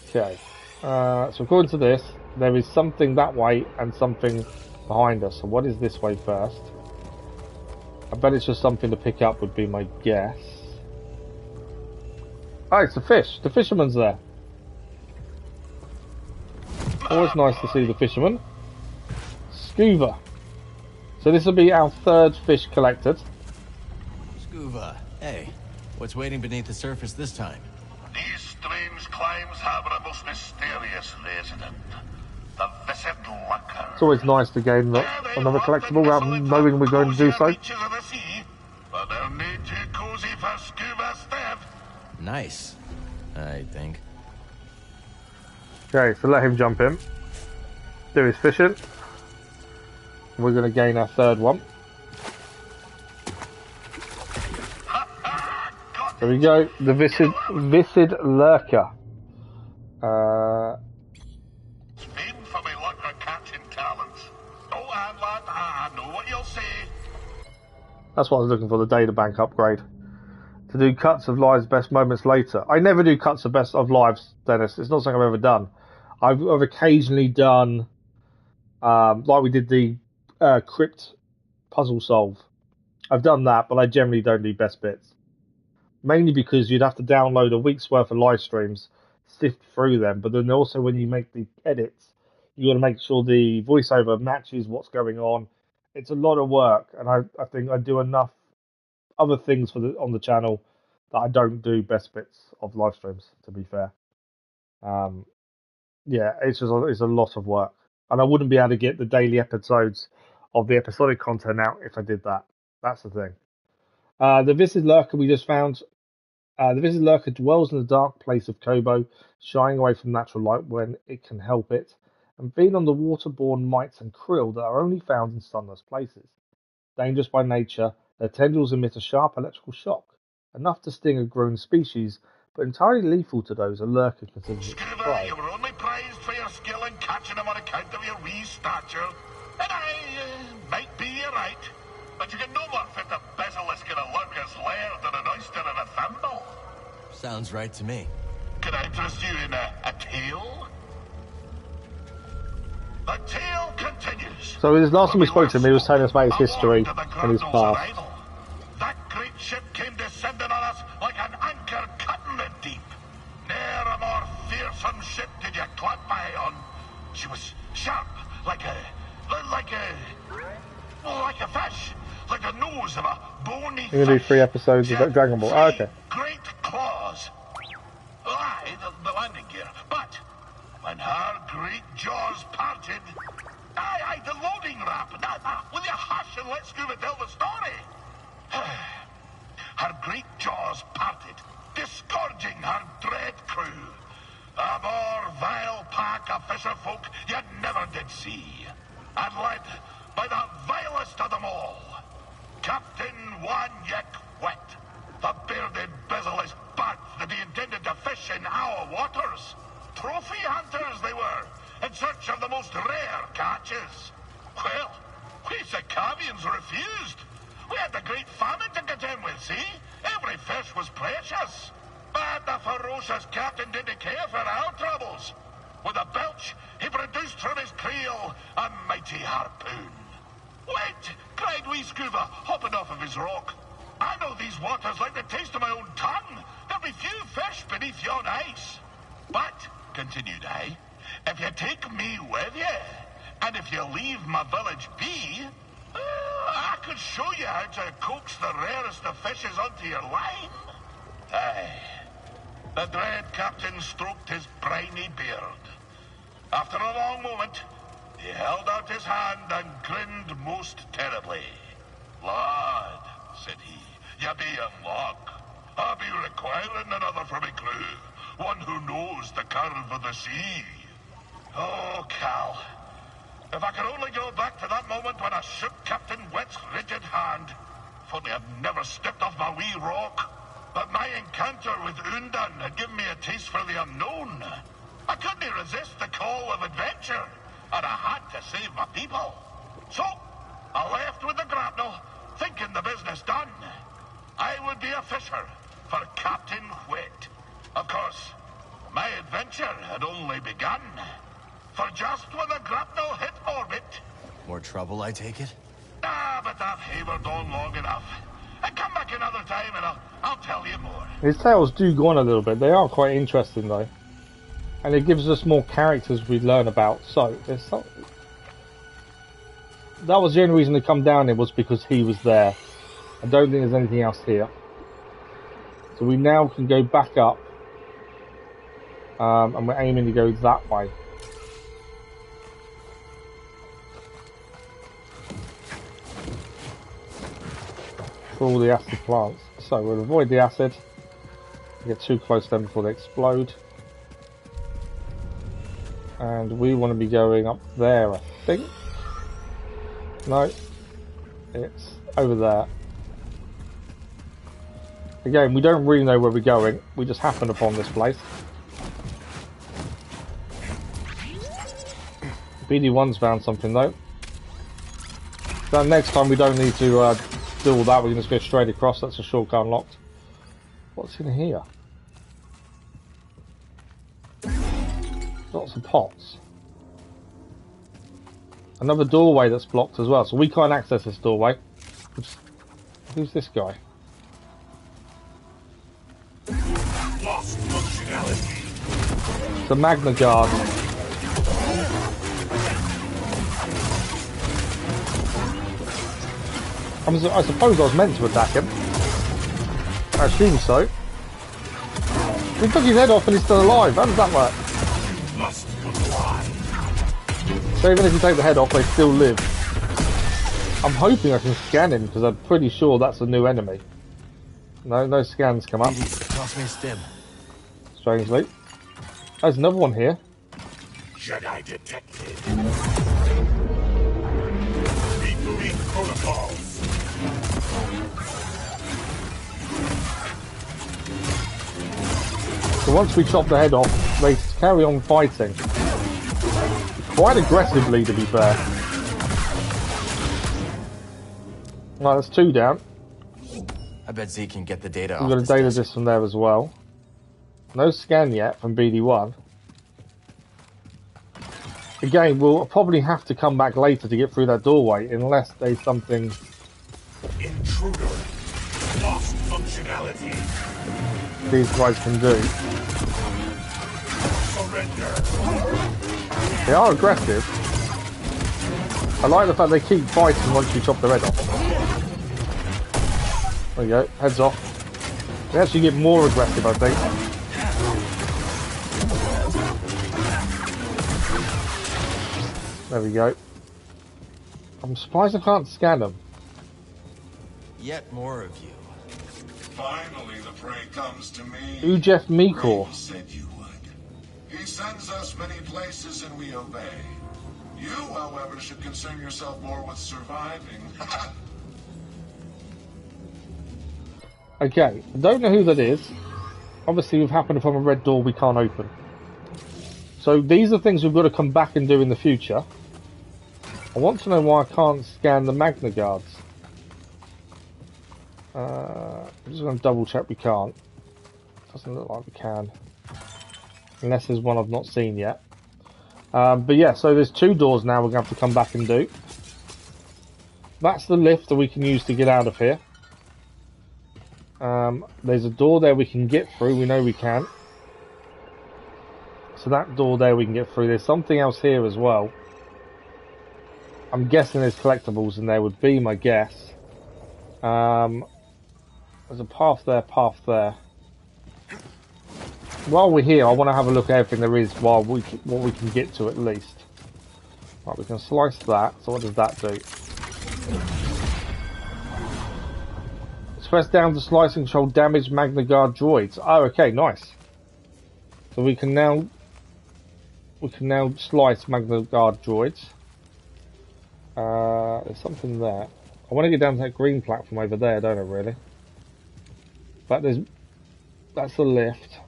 Okay. So according to this, there is something that way and something behind us. So what is this way first? I bet it's just something to pick up would be my guess. Oh, it's a fish. The fisherman's there. Always nice to see the fisherman. Scuba. So this will be our third fish collected. Scuba. Hey, what's waiting beneath the surface this time? These strange climes have a most mysterious resident. The Viscid Lurker. It's always nice to gain another collectible without knowing we're going to do so. But they're made too cozy for scuba stuff. Nice, I think. Okay, so let him jump in. Do his fishing. We're going to gain our third one. There we go, the Viscid Lurker. Famed for my lurker catching talents. Oh, and lad, I know what you'll say. That's what I was looking for, the data bank upgrade. To do cuts of lives, best moments later. I never do cuts of best of lives, Dennis. It's not something I've ever done. I've occasionally done, like we did the crypt puzzle solve. I've done that, but I generally don't do best bits. Mainly because you'd have to download a week's worth of live streams, sift through them, but then also when you make the edits, you got to make sure the voiceover matches what's going on. It's a lot of work, and I think I do enough other things on the channel that I don't do best bits of live streams, to be fair. Yeah, it's a lot of work, and I wouldn't be able to get the daily episodes of the episodic content out if I did that. That's the thing. The Viscid Lurker we just found. The Viscid Lurker dwells in the dark place of Koboh, shying away from natural light when it can help it, and feed on the waterborne mites and krill that are only found in sunless places. Dangerous by nature, their tendrils emit a sharp electrical shock, enough to sting a grown species, but entirely lethal to those a lurker considers Scuba, you were only prized for your skill in catching them on account of your wee stature. And I might be you're right, but you get no more fit a basilisk in a lurker's lair than an oyster in a thimble. Sounds right to me. Can I interest you in a tale? The tale continues. So his last time we spoke to him, he was telling us about his history and his past. That great ship came descending on us like an anchor cutting the deep. Ne'er a more fearsome ship did you clamp my on. She was sharp, like a fish, like the nose of a bony fish. You're going to do 3 episodes of Dragon Ball. Oh, okay. Great claws. Aye, the landing gear. But when her great jaws parted, aye, the loading ramp. Will you hush and let Scuba tell the story? Her great jaws parted, disgorging her dread crew. A more vile pack of fisher folk you never did see. And led by the vilest of them all, Captain One Yek Wet, the bearded basilisk bat that he intended to fish in our waters. Trophy hunters they were, in search of the most rare catches. Well, we Caverns refused. We had the great famine to contend with, see? Every fish was precious. But the ferocious captain didn't care for our troubles. With a belch, he produced from his creel a mighty harpoon. Wait, cried wee Scuba, hopping off of his rock. I know these waters like the taste of my own tongue. There'll be few fish beneath yon ice. But, continued I, if you take me with you, and if you leave my village be, I could show you how to coax the rarest of fishes onto your line. Aye. The dread captain stroked his briny beard. After a long moment, he held out his hand and grinned most terribly. Lad, said he, you be in luck. I'll be requiring another for my crew. One who knows the curve of the sea. Oh, Cal. If I could only go back to that moment when a ship captain wet's rigid hand. If only I've never stepped off my wee rock. But my encounter with Undan had given me a taste for the unknown. I couldn't resist the call of adventure, and I had to save my people. So, I left with the grapnel, thinking the business done. I would be a fisher for Captain Whit. Of course, my adventure had only begun. For just when the grapnel hit orbit... More trouble, I take it? Ah, but I've havered on long enough. And come back another time and I'll tell you more. His tales do go on a little bit. They are quite interesting though. And it gives us more characters we learn about. So, there's something... That was the only reason to come down here, was because he was there. I don't think there's anything else here. So we now can go back up. And we're aiming to go that way. For all the acid plants. So we'll avoid the acid. Get too close to them before they explode. And we want to be going up there, I think. No, it's over there. Again, we don't really know where we're going. We just happened upon this place. BD1's found something though. So next time we don't need to do all that. We can just go straight across. That's a shortcut unlocked. What's in here? Lots of pots. Another doorway that's blocked as well, so we can't access this doorway. Who's this guy? Lost functionality. The Magna Guard. I suppose I was meant to attack him. I assume so. We took his head off and he's still alive. How does that work? So even if you take the head off, they still live. I'm hoping I can scan him because I'm pretty sure that's a new enemy. No scans come up. Strangely. There's another one here. Jedi detected. Meet protocols. So once we chop the head off, they carry on fighting. Quite aggressively, to be fair. Right, that's 2 down. I bet Z can get the data We've got a data disk from there as well. No scan yet from BD1. Again, we'll probably have to come back later to get through that doorway, unless there's something... Intruder. Lost functionality. These guys can do. Surrender. They are aggressive. I like the fact they keep fighting once you chop their head off. There you go, heads off. They actually get more aggressive, I think. There we go. I'm surprised I can't scan them. Yet more of you. Finally, the prey comes to me. Ujef Mikor. Rayvis said you would. He sends us many places and we obey. You, however, should concern yourself more with surviving. Okay, I don't know who that is. Obviously, we've happened upon a red door we can't open. So these are things we've got to come back and do in the future. I want to know why I can't scan the Magna Guards. I'm just going to double check we can't. Doesn't look like we can. Unless there's one I've not seen yet. But yeah, so there's 2 doors now we're going to have to come back and do. That's the lift that we can use to get out of here. There's a door there we can get through, we know we can. So that door there we can get through. There's something else here as well. I'm guessing there's collectibles in there, would be my guess. There's a path there, While we're here, I want to have a look at everything there is what we can get to at least. Right, we can slice that. So what does that do? Press down to slice and control damaged Magna Guard droids. Oh, okay, nice. So we can now slice Magna Guard droids. There's something there. I want to get down to that green platform over there, don't I, really? But that's the lift.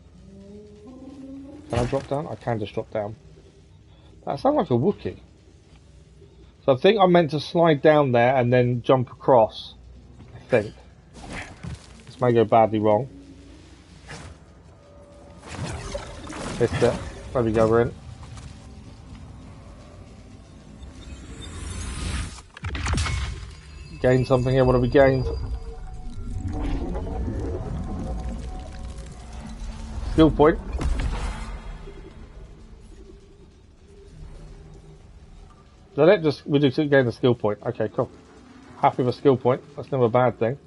Can I drop down? I can just drop down. That sounds like a Wookiee. So I think I'm meant to slide down there and then jump across. I think. This may go badly wrong. Missed it. There we go, we're in. Gained something here, what have we gained? Skill point. Is that it? We just gain the skill point. Okay, cool. Happy with a skill point. That's never a bad thing.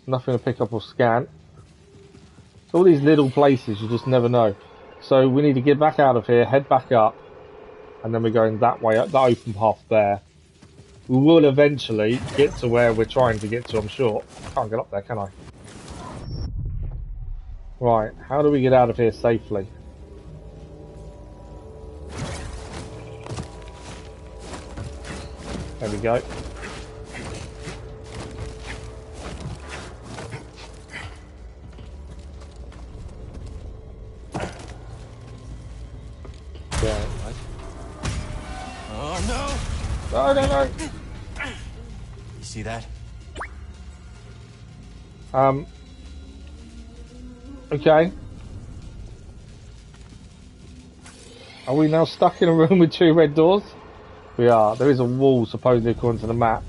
Nothing to pick up or scan. It's all these little places, you just never know. So we need to get back out of here, head back up, and then we're going that way, up that open path there. We will eventually get to where we're trying to get to, I'm sure. Can't get up there, can I? Right, how do we get out of here safely? There we go. Yeah. Oh no! No. You see that? Okay. Are we now stuck in a room with 2 red doors? We are. There is a wall, supposedly, according to the map.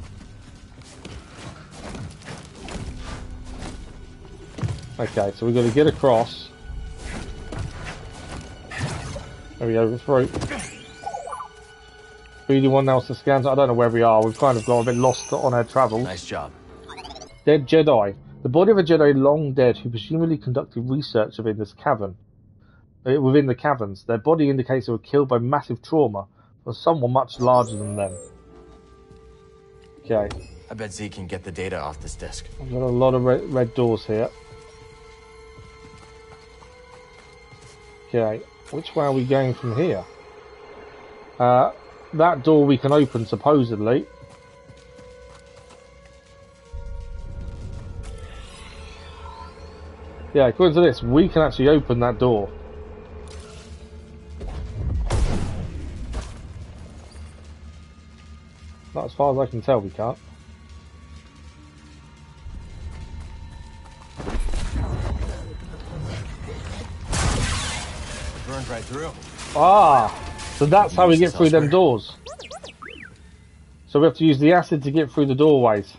Okay, so we've got to get across. There we go, through. BD1 now to scan. I don't know where we are. We've kind of got a bit lost on our travels. Nice job. Dead Jedi. The body of a Jedi long dead who presumably conducted research within this cavern. Within the caverns. Their body indicates they were killed by massive trauma from someone much larger than them. Okay. I bet Z can get the data off this disk. I've got a lot of red doors here. Okay. Which way are we going from here? That door we can open, supposedly. Yeah, according to this, we can actually open that door. Not as far as I can tell, we can't. Burned right through. Ah, so that's how we get through them doors. So we have to use the acid to get through the doorways.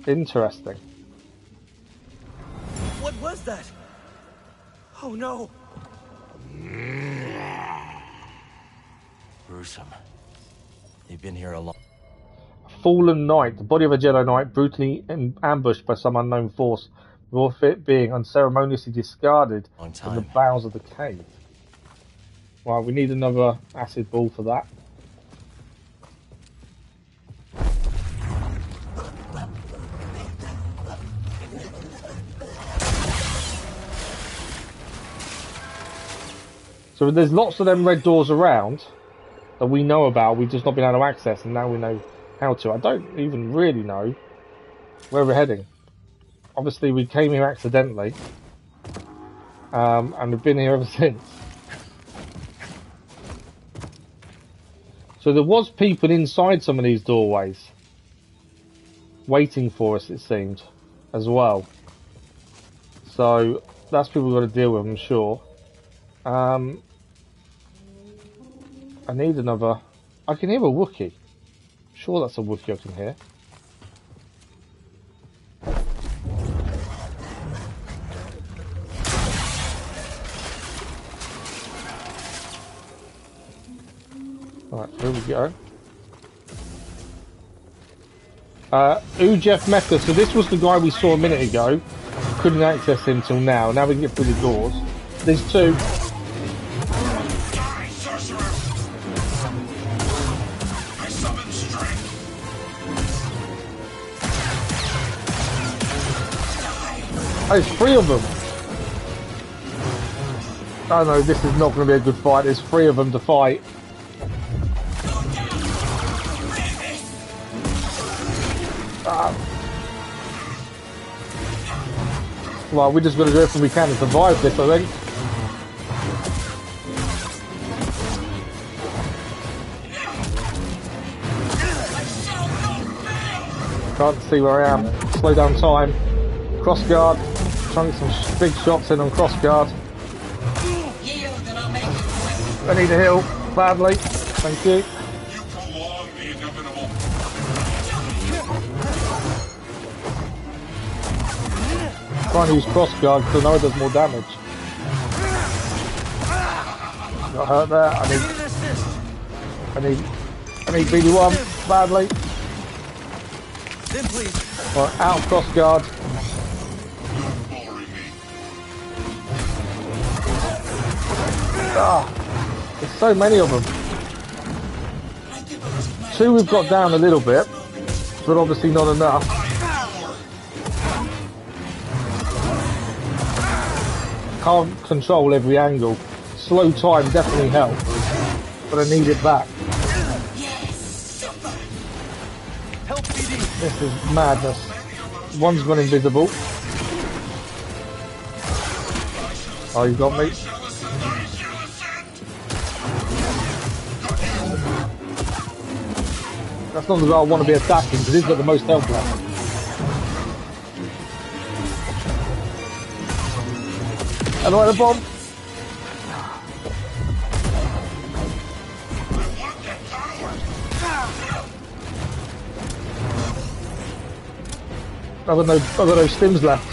Interesting. What was that? Oh no! Gruesome. They've been here a long... Fallen Knight. The body of a Jedi Knight brutally ambushed by some unknown force, with it being unceremoniously discarded from the bowels of the cave. Right, we need another acid ball for that. So there's lots of them red doors around that we know about, we've just not been able to access, and now we know how to. I don't even really know where we're heading. Obviously we came here accidentally, and we've been here ever since. So there was people inside some of these doorways, waiting for us, it seemed, as well. So that's people we've got to deal with, I'm sure. I need another... I can hear a Wookiee. I'm sure that's a Wookiee I can hear. Right, here we go. Ujef Mecca. So this was the guy we saw a minute ago. Couldn't access him till now. Now we can get through the doors. There's 2. There's 3 of them. Oh no, this is not going to be a good fight. There's 3 of them to fight. Well, we're just going to do everything we can to survive this, I think. Can't see where I am. Slow down time. Cross guard. Trying to get some big shots in on cross guard. I need a heal badly. Thank you. Trying to use cross guard because I know it does more damage. Got hurt there. I need BD1 badly. Then please. Right, out of cross guard. Ah, there's so many of them. 2 we've got down a little bit, but obviously not enough. Can't control every angle. Slow time definitely helps, but I need it back. This is madness. One's gone invisible. Oh, you got me. That's not the guy I want to be attacking because he's got the most health left. And right, the bomb. I've got no stims left.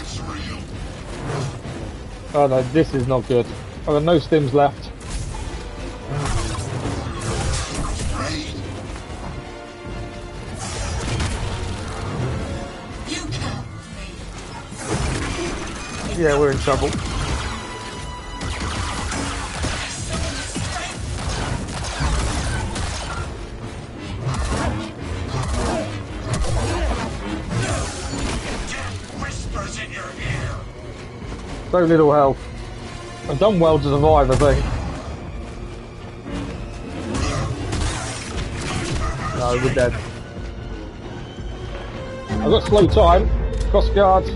Oh no, this is not good. I've got no stims left. Yeah, we're in trouble. So little health. I've done well to survive, I think. No, we're dead. I've got slow time. Cross guard.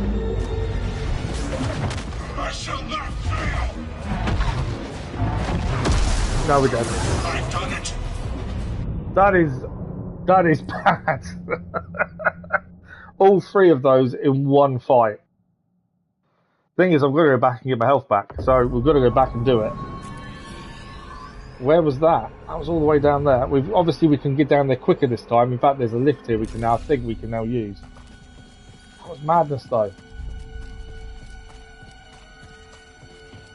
No, we're dead. That is bad. All 3 of those in one fight. Thing is, I've got to go back and get my health back, so we've got to go back and do it. Where was that? That was all the way down there. Obviously we can get down there quicker this time. In fact, there's a lift here we can now use. That was madness though.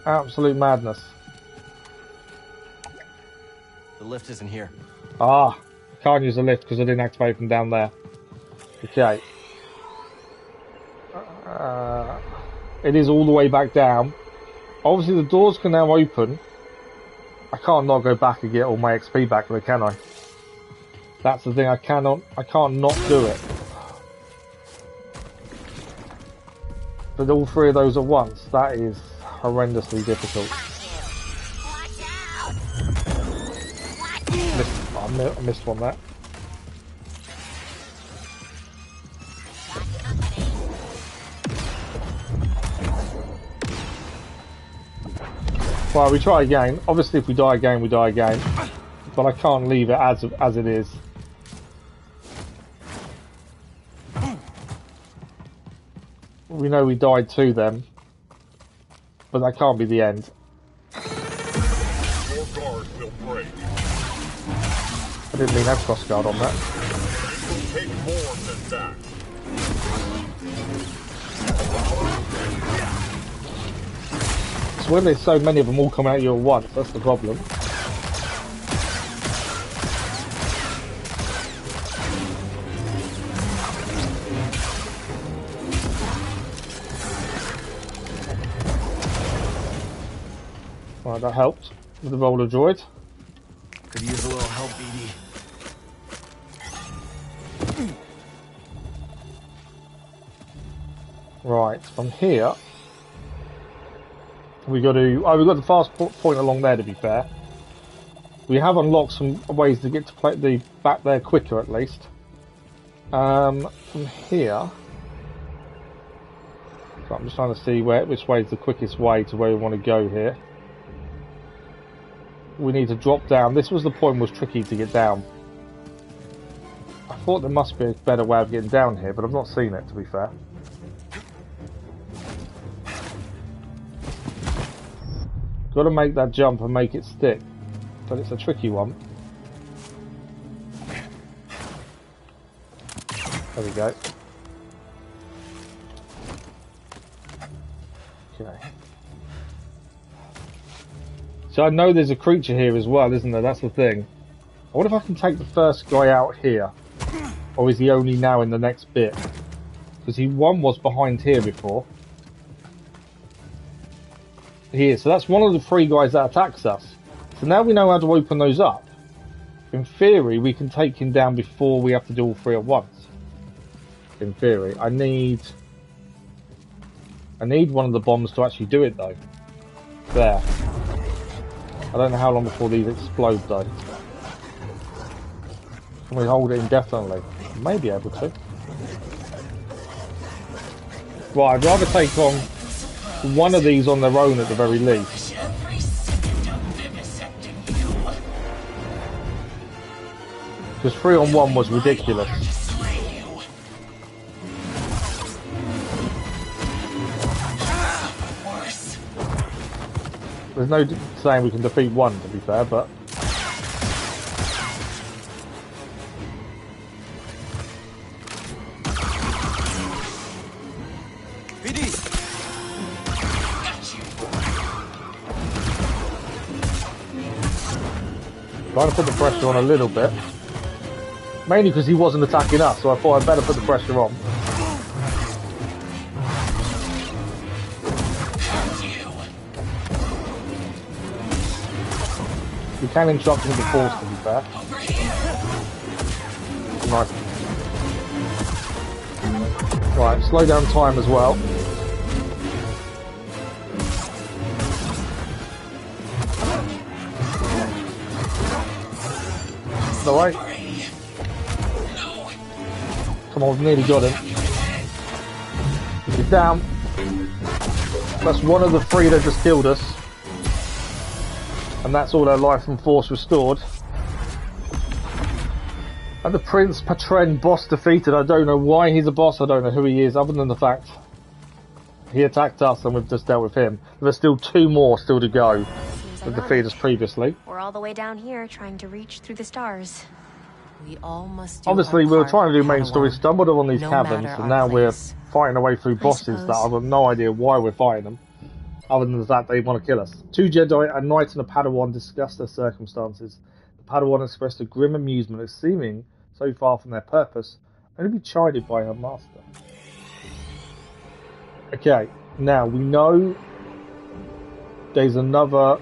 Absolute madness. The lift isn't here. Ah, can't use the lift because I didn't activate from down there. Okay. It is all the way back down. Obviously the doors can now open. I can't not go back and get all my XP back, though, can I? That's the thing, I can't not do it. But all 3 of those at once, that is horrendously difficult. I missed one there. Well, we try again. Obviously, if we die again, we die again. But I can't leave it as it is. We know we died to them, but that can't be the end. Your guard will break. I didn't mean have cross guard on that. It will take more than that. It's when there's so many of them all coming at you at once, that's the problem. Right, that helped with the roller droid. Could use a little help, BD. Right, from here, We got to... Oh, we've got the fast point along there, to be fair. We have unlocked some ways to get to play the back there quicker, at least. From here... So I'm just trying to see which way is the quickest way to where we want to go here. We need to drop down. This was the point was tricky to get down. I thought there must be a better way of getting down here, but I've not seen it, to be fair. Got to make that jump and make it stick, but it's a tricky one. There we go. Okay. So I know there's a creature here as well, isn't there? That's the thing. I wonder if I can take the first guy out here, or is he only now in the next bit? Because one was behind here before. Here, so that's one of the 3 guys that attacks us. So now we know how to open those up. In theory, we can take him down before we have to do all 3 at once. In theory. I need one of the bombs to actually do it though. There. I don't know how long before these explode though. Can we hold it indefinitely? May be able to. Right, I'd rather take on one of these on their own at the very least. Because 3 on 1 was ridiculous. There's no saying we can defeat one, to be fair, but... Trying to put the pressure on a little bit. Mainly because he wasn't attacking us, so I thought I'd better put the pressure on. You can interrupt him with the force, to be fair. Nice. Right, slow down time as well. Alright. Come on, we've nearly got him. He's down. That's one of the 3 that just killed us. And that's all their life and force restored. And the Prince Patren boss defeated. I don't know why he's a boss, I don't know who he is, other than the fact he attacked us and we've just dealt with him. There's still 2 more still to go that defeated us previously. We're all the way down here trying to reach through the stars. We all must do Obviously we were trying to do main story, Padawan, stumbled on these no caverns, matter and our now we're place. fighting our way through bosses that I've got no idea why we're fighting them. Other than the fact they want to kill us. 2 Jedi, a Knight and a Padawan discussed their circumstances. The Padawan expressed a grim amusement at seeming so far from their purpose, only be chided by her master. Okay, now we know there's another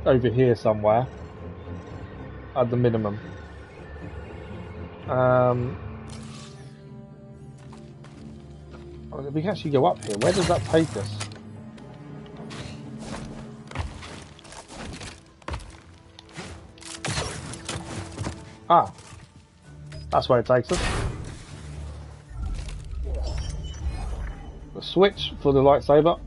over here somewhere, at the minimum. We can actually go up here. Where does that take us? Ah, that's where it takes us. The switch for the lightsaber.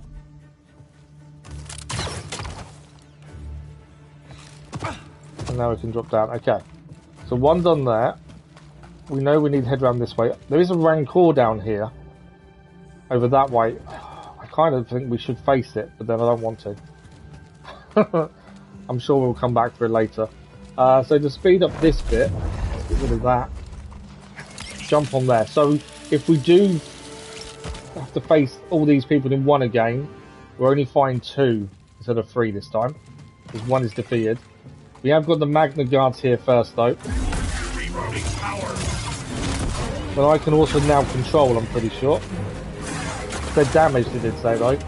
And now we can drop down. Okay, so one done there. We know we need to head around this way. There is a Rancor down here. Over that way. I kind of think we should face it, but then I don't want to. I'm sure we'll come back for it later. So to speed up this bit, let's get rid of that. Jump on there. So if we do have to face all these people in one again, we're only fighting 2 instead of 3 this time, because 1 is defeated. We have got the Magna Guards here first though. But I can also now control, I'm pretty sure. They're damaged, it did say though.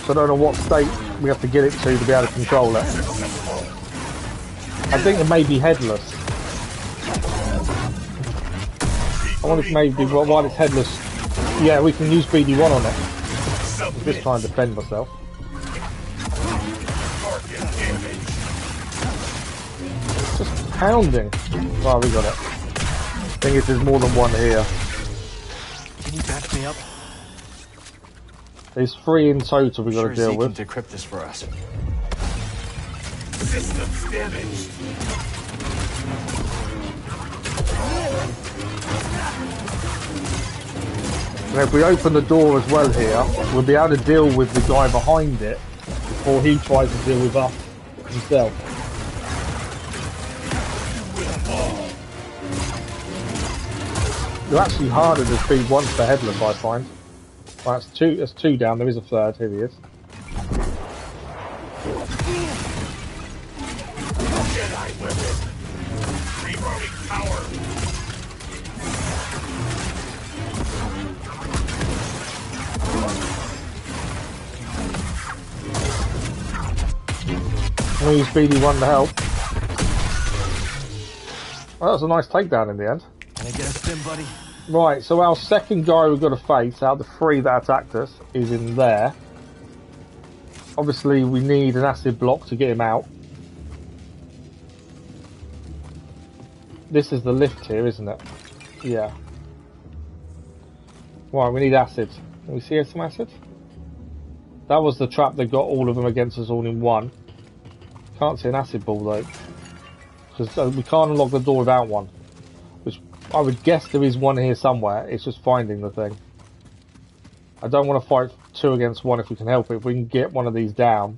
So I don't know what state we have to get it to be able to control it. I think it may be headless. I wonder if maybe while it's headless, yeah, we can use BD1 on it. I'm just trying to defend myself. Just pounding. Oh, we got it. Thing is, there's more than one here. Can you back me up? There's 3 in total we got to deal with. Can decrypt this for us. Systems damaged. And if we open the door as well here, we'll be able to deal with the guy behind it before he tries to deal with us himself. They're actually harder to beat once they're headless, I find. Right, that's two down, there is a third, here he is. Jedi weapon. Reloading power. I'm going to use BD1 to help. Well, that was a nice takedown in the end. Can I get a stim, buddy? Right, so our second guy we've got to face out of the 3 that attacked us is in there. Obviously, we need an acid block to get him out. This is the lift here, isn't it? Yeah. Right, we need acid. Can we see some acid? That was the trap that got all of them against us all in one. Can't see an acid ball though. Because we can't unlock the door without one. Which I would guess there is one here somewhere. It's just finding the thing. I don't want to fight 2 against 1 if we can help it. If we can get one of these down,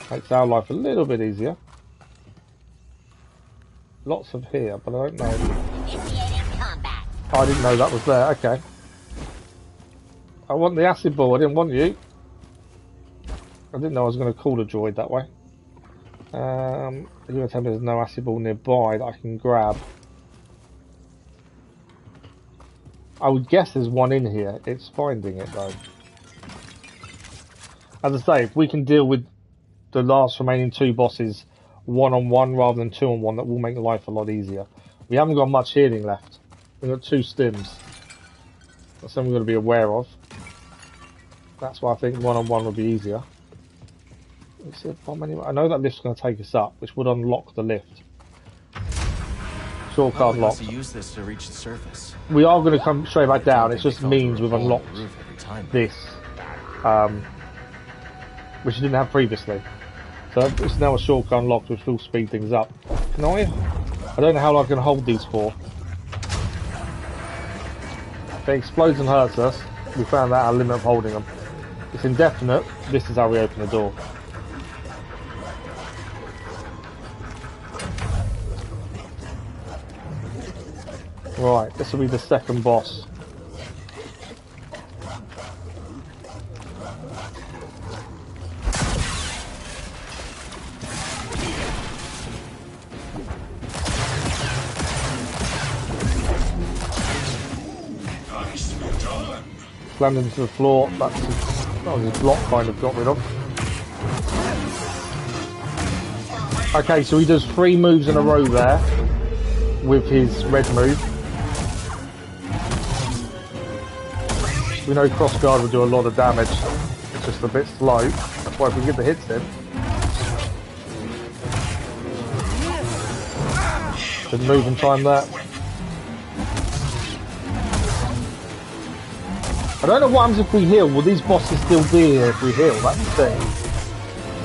makes our life a little bit easier. Lots of here, but I don't know. Oh, I didn't know that was there. Okay. I want the acid ball. I didn't want you. I didn't know I was going to call a droid that way. You're going to tell me there's no acid ball nearby that I can grab. I would guess there's one in here. It's finding it though. As I say, if we can deal with the last remaining 2 bosses 1-on-1 rather than 2-on-1, that will make life a lot easier. We haven't got much healing left. We've got 2 stims. That's something we've got to be aware of. That's why I think 1-on-1 will be easier. Let's see a bomb anyway. I know that lift's going to take us up, which would unlock the lift. Shortcut locked. Use this to reach the surface. We are going to come straight back down. It just means we've unlocked this, which we didn't have previously. So it's now a shortcut unlocked, which will speed things up. Can I don't know how long I can hold these for. If it explodes and hurts us, we found out our limit of holding them. It's indefinite. This is how we open the door. Right, this will be the second boss. Slammed into the floor. That was his block kind of got rid of. Okay, so he does 3 moves in a row there with his red move. We know crossguard will do a lot of damage. It's just a bit slow. That's why if we get the hits in. Good move in time there. I don't know what happens if we heal. Will these bosses still be here if we heal? That's the thing.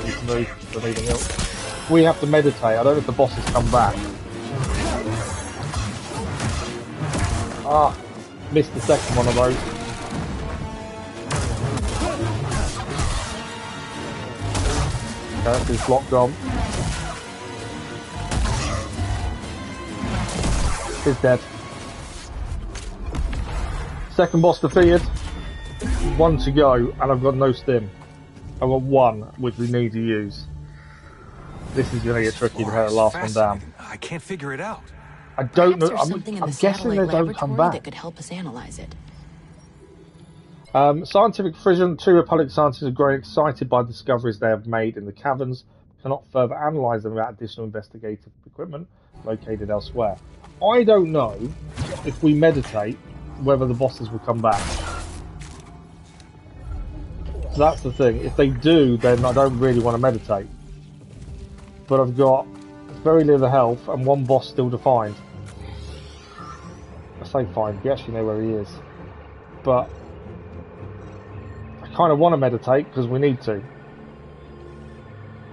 Need to move for needing help. We have to meditate. I don't know if the bosses come back. Ah, missed the second one of those. Okay, that's his block gone. He's dead. Second boss defeated. 1 to go, and I've got no stim. I've got 1, which we need to use. This is going to get tricky to have the last one down. I can't figure it out. I don't know. There's something in I'm the guessing they satellite don't come laboratory back. that could help us analyze it. Scientific fission. 2 Republic scientists are growing excited by discoveries they have made in the caverns. Cannot further analyze them without additional investigative equipment located elsewhere. I don't know if we meditate, whether the bosses will come back. So that's the thing. If they do, then I don't really want to meditate. But I've got very little health and one boss still to find. I say find, we actually know where he is. But I kind of want to meditate because we need to.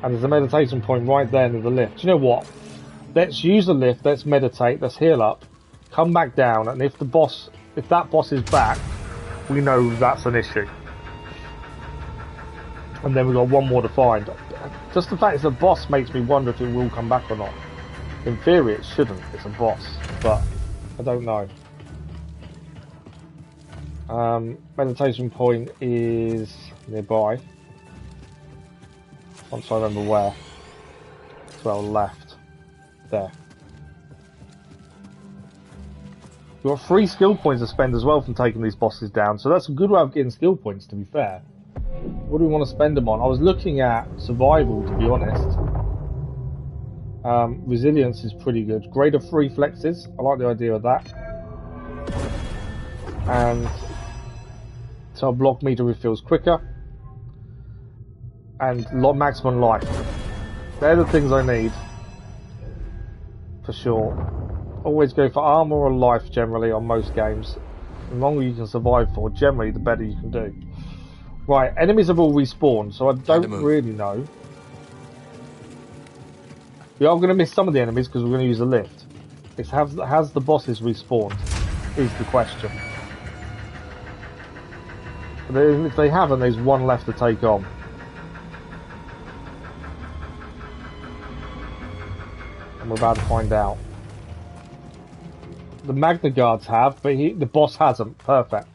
And there's a meditation point right there in the lift. Do you know what? Let's use the lift, let's meditate, let's heal up, come back down, and if that boss is back, we know that's an issue. And then we've got one more to find. Just the fact it's a boss makes me wonder if it will come back or not. In theory it shouldn't, it's a boss, but I don't know. Meditation point is nearby. Once I remember where. To our left. There. We've got 3 skill points to spend as well from taking these bosses down, so that's a good way of getting skill points, to be fair. What do we want to spend them on? I was looking at survival, to be honest. Resilience is pretty good. Greater reflexes, I like the idea of that. And so our block meter refills quicker. And maximum life. They're the things I need. For sure. Always go for armor or life generally on most games. The longer you can survive for, generally the better you can do. Right, enemies have all respawned, so I don't really know. We are going to miss some of the enemies because we're going to use a lift. Has the bosses respawned? Is the question. But if they haven't, there's one left to take on. And we're about to find out. The Magna Guards have, but the boss hasn't. Perfect.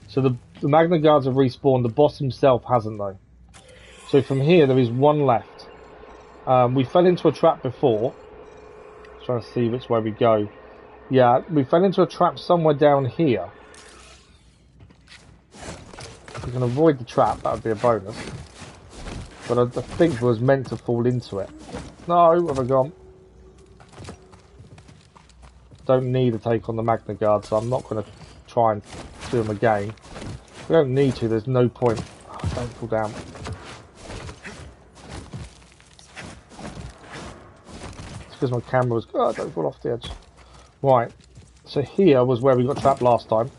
So the Magna Guards have respawned, the boss himself hasn't though. So from here there is one left. We fell into a trap before. Trying to see which way we go. Yeah, we fell into a trap somewhere down here. If we can avoid the trap, that would be a bonus. But I think we was meant to fall into it. No, where have I gone? Don't need to take on the Magna Guard, so I'm not going to try and do them again. We don't need to, there's no point. Oh, don't fall down. It's because my camera was... Oh, don't fall off the edge. Right, so here was where we got trapped last time.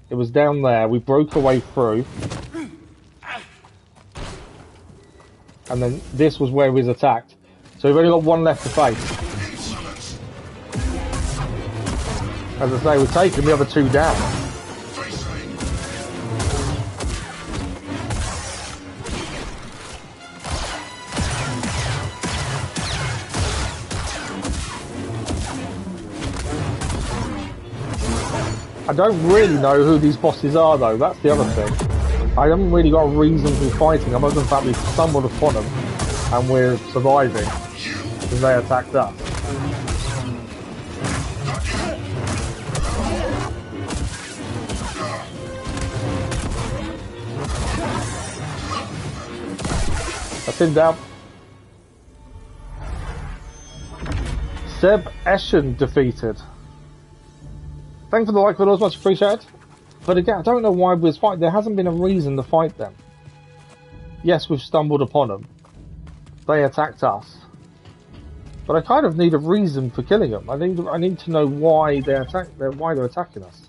It was down there, we broke our way through. And then this was where we was attacked. So we've only got one left to face. As I say, we're taking the other 2 down. I don't really know who these bosses are though, that's the other thing. I haven't really got a reason to be fighting, other than the fact we stumbled upon them and we're surviving because they attacked us. That's him down. Seb Eschen defeated. Thanks for the like, videos, much appreciated. But again, I don't know why we was fighting. There hasn't been a reason to fight them. Yes, we've stumbled upon them. They attacked us. But I kind of need a reason for killing them. I need to know why they're attacking us.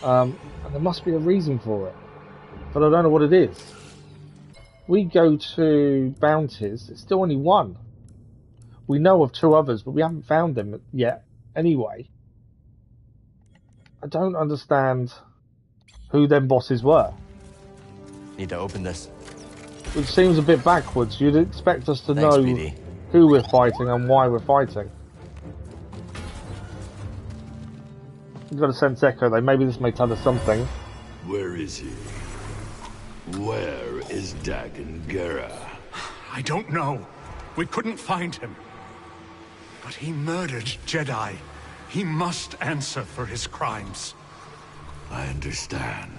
And there must be a reason for it. But I don't know what it is. We go to bounties, it's still only 1. We know of 2 others, but we haven't found them yet anyway. I don't understand who them bosses were. Need to open this. Which seems a bit backwards. You'd expect us to know BD. Who we're fighting and why we're fighting. We've got a sense echo though, maybe this may tell us something. Where is he? Where is Dagan Gera? I don't know. We couldn't find him. But he murdered Jedi. He must answer for his crimes. I understand.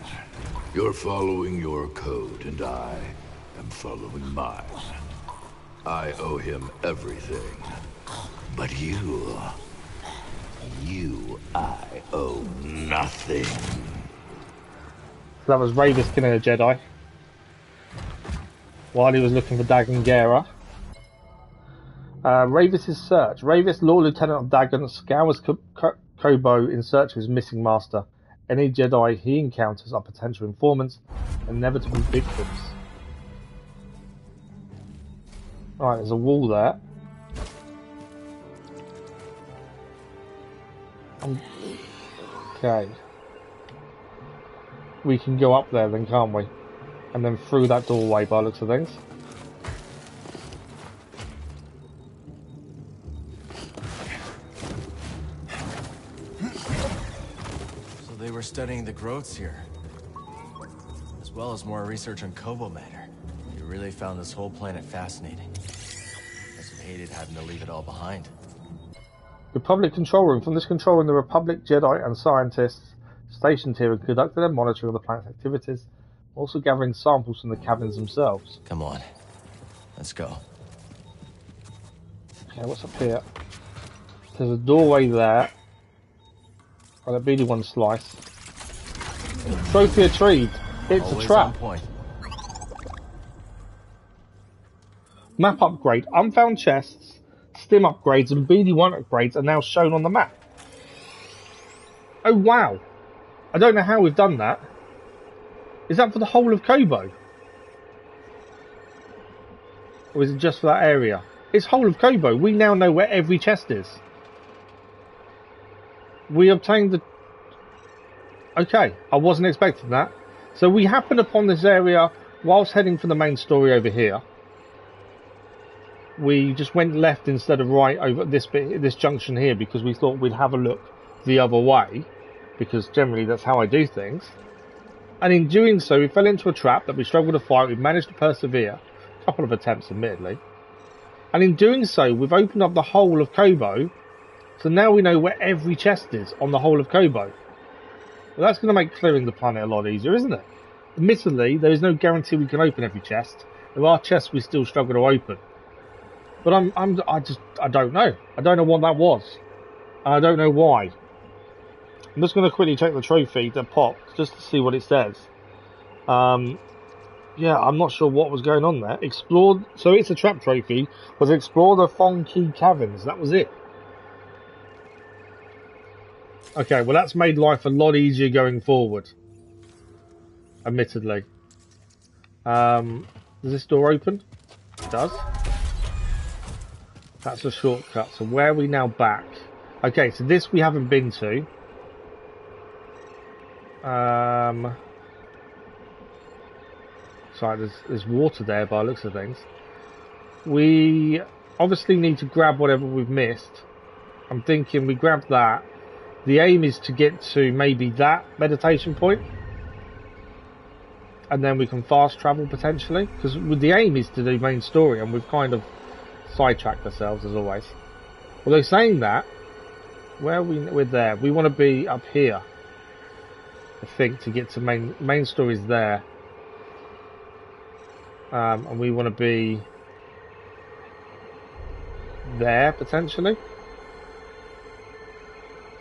You're following your code, and I am following mine. I owe him everything. But you You I owe nothing. So that was Rayvis killing a Jedi while he was looking for Dagan Gera. Rayvis' search. Rayvis, Lord Lieutenant of Dagan, scours Koboh in search of his missing master. Any Jedi he encounters are potential informants and inevitable victims. Alright, there's a wall there. Okay. We can go up there then, can't we? And then through that doorway by the looks of things. So they were studying the growths here, as well as more research on Koboh matter. You really found this whole planet fascinating. Must have hated having to leave it all behind. Republic control room. From this control room, the Republic Jedi and scientists stationed here have conducted their monitoring of the planet's activities, also gathering samples from the caverns themselves. Come on, let's go. Okay, what's up here? There's a doorway there. Oh, that beady one slice. Trophy retrieved. It's Always a trap. on point. Map upgrade. Unfound chests, stim upgrades, and BD1 upgrades are now shown on the map. Oh wow! I don't know how we've done that. Is that for the whole of Koboh? Or is it just for that area? It's whole of Koboh. We now know where every chest is. We obtained the... Okay, I wasn't expecting that. So we happened upon this area whilst heading for the main story over here. We just went left instead of right over this bit, this junction here, because we thought we'd have a look the other way, because generally that's how I do things. And in doing so, we fell into a trap that we struggled to fight. We've managed to persevere. A couple of attempts, admittedly. And in doing so, we've opened up the whole of Koboh. So now we know where every chest is on the whole of Koboh. Well, that's going to make clearing the planet a lot easier, isn't it? Admittedly, there is no guarantee we can open every chest. There are chests we still struggle to open. But I don't know. I don't know what that was. I don't know why. I'm just going to quickly check the trophy that popped, just to see what it says. Yeah, I'm not sure what was going on there. Explored, so it's a trap trophy, was explore the Phon'Qi Caverns. That was it. Okay, well that's made life a lot easier going forward. Admittedly. Does this door open? It does. That's a shortcut. So where are we now back? Okay, so this we haven't been to. Sorry, there's water there by the looks of things. We obviously need to grab whatever we've missed. I'm thinking we grab that. The aim is to get to maybe that meditation point. And then we can fast travel potentially. Because the aim is to do main story, and we've kind of sidetracked ourselves as always. Although saying that, we're there. We want to be up here, I think, to get to main stories there. And we want to be there potentially.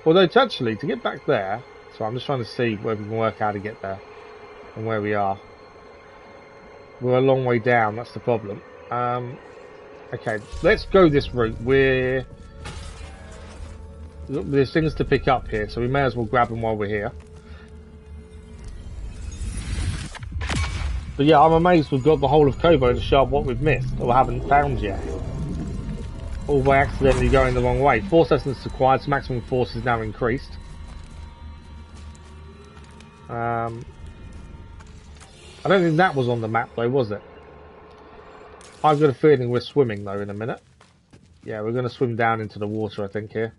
Although actually, to get back there, so I'm just trying to see where we can work out how to get there and where we are. We're a long way down, that's the problem. Okay, let's go this route. There's things to pick up here, so we may as well grab them while we're here. But yeah, I'm amazed we've got the whole of Koboh to show up what we've missed, or haven't found yet. All by accidentally going the wrong way. Force essence acquired, so maximum force is now increased. I don't think that was on the map though, was it? I've got a feeling we're swimming though in a minute. Yeah, we're going to swim down into the water, I think, here.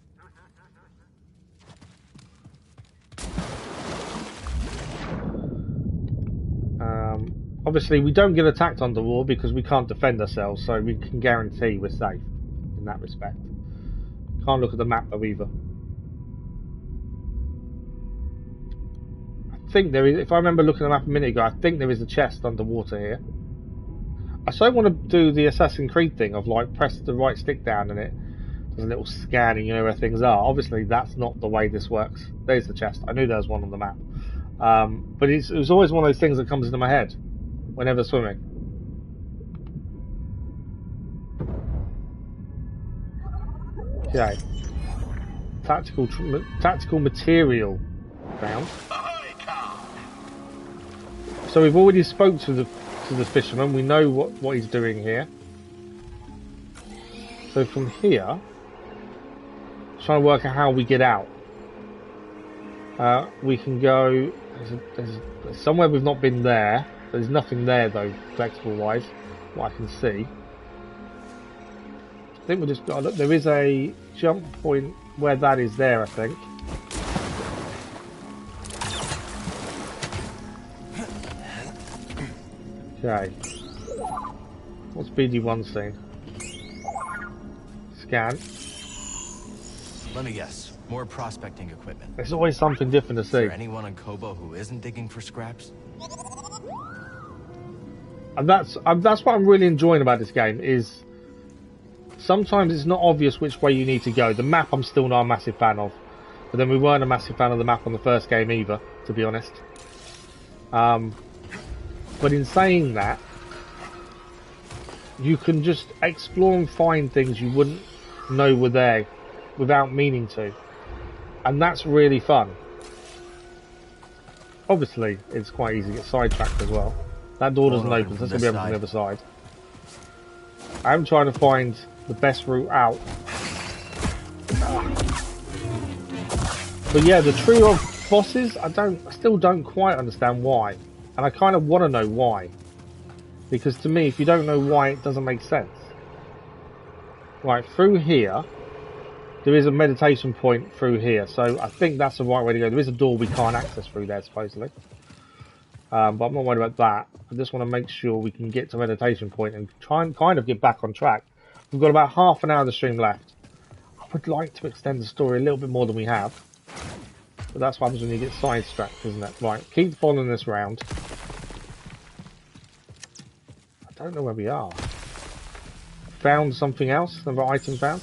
Obviously, we don't get attacked underwater because we can't defend ourselves, so we can guarantee we're safe in that respect. Can't look at the map though either. I think there is, if I remember looking at the map a minute ago, I think there is a chest underwater here. I so want to do the Assassin's Creed thing of like press the right stick down and it There's a little scanning, you know, where things are. Obviously, that's not the way this works. There's the chest. I knew there was one on the map. But it was always one of those things that comes into my head whenever swimming. Okay. Tactical material found. So we've already spoke to the fisherman. We know what he's doing here. So from here, trying to work out how we get out. We can go. There's somewhere we've not been there. There's nothing there though, flexible wise. What I can see. I think we just got. There is a jump point where that is there. I think. Okay. What's BD1 saying? Scan. Let me guess. More prospecting equipment. There's always something different to see. Is there anyone on Koboh who isn't digging for scraps? And that's what I'm really enjoying about this game is sometimes it's not obvious which way you need to go. The map I'm still not a massive fan of. But then we weren't a massive fan of the map on the first game either, to be honest. But in saying that, you can just explore and find things you wouldn't know were there without meaning to. And that's really fun. Obviously, it's quite easy to get sidetracked as well. That door doesn't open, so that's going to be able to the other side. I'm trying to find the best route out. But yeah, the trio of bosses, I still don't quite understand why. And I kind of want to know why. Because to me, if you don't know why, it doesn't make sense. Right, through here, there is a meditation point through here. So I think that's the right way to go. There is a door we can't access through there, supposedly. But I'm not worried about that. I just want to make sure we can get to meditation point and try and kind of get back on track. We've got about half an hour of the stream left. I would like to extend the story a little bit more than we have. But that's what happens when you get sidetracked, isn't it? Right, keep following this round. I don't know where we are. Found something else? Another item found?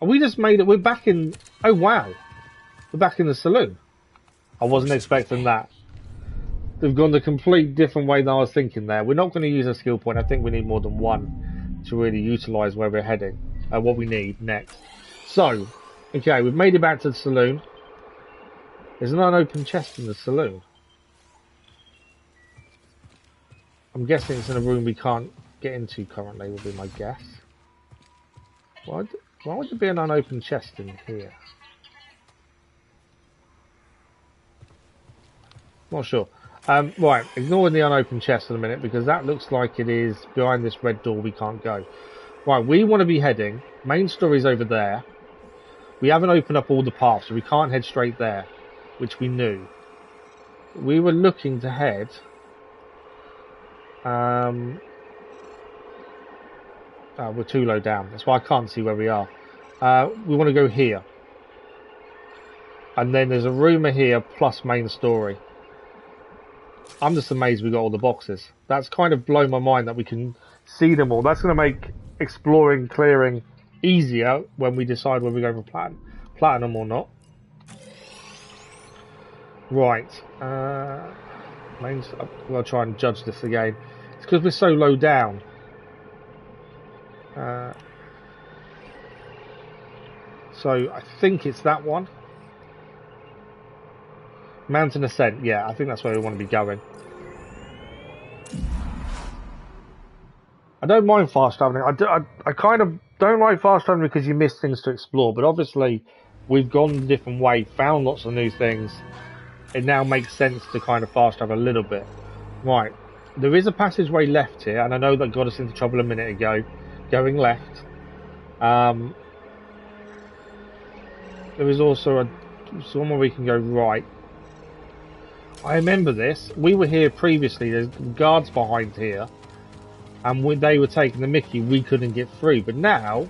Oh, we just made it. We're back in... Oh, wow. We're back in the saloon. I wasn't expecting that. They've gone the complete different way than I was thinking there. We're not going to use a skill point. I think we need more than one to really utilise where we're heading. What we need next. So, okay, we've made it back to the saloon. There's an unopened chest in the saloon. I'm guessing it's in a room we can't get into currently, would be my guess. Why would there be an unopened chest in here? Not sure. Right, ignoring the unopened chest in a minute because that looks like it is behind this red door we can't go. Right, we want to be heading. Main story's over there. We haven't opened up all the paths, so we can't head straight there, which we knew. We were looking to head... we're too low down. That's why I can't see where we are. We want to go here. And then there's a rumour here plus main story. I'm just amazed we got all the boxes. That's kind of blown my mind that we can see them all. That's going to make exploring, clearing easier when we decide whether we go for platinum or not. Right. I'll try and judge this again. It's because we're so low down. So I think it's that one. Mountain Ascent, yeah, I think that's where we want to be going. I don't mind fast traveling. I kind of don't like fast traveling because you miss things to explore, but obviously we've gone a different way, found lots of new things. It now makes sense to kind of fast travel a little bit. Right, there is a passageway left here, and I know that got us into trouble a minute ago, going left. There is also somewhere we can go right. I remember this. We were here previously. There's guards behind here. And when they were taking the mickey, we couldn't get through. But now,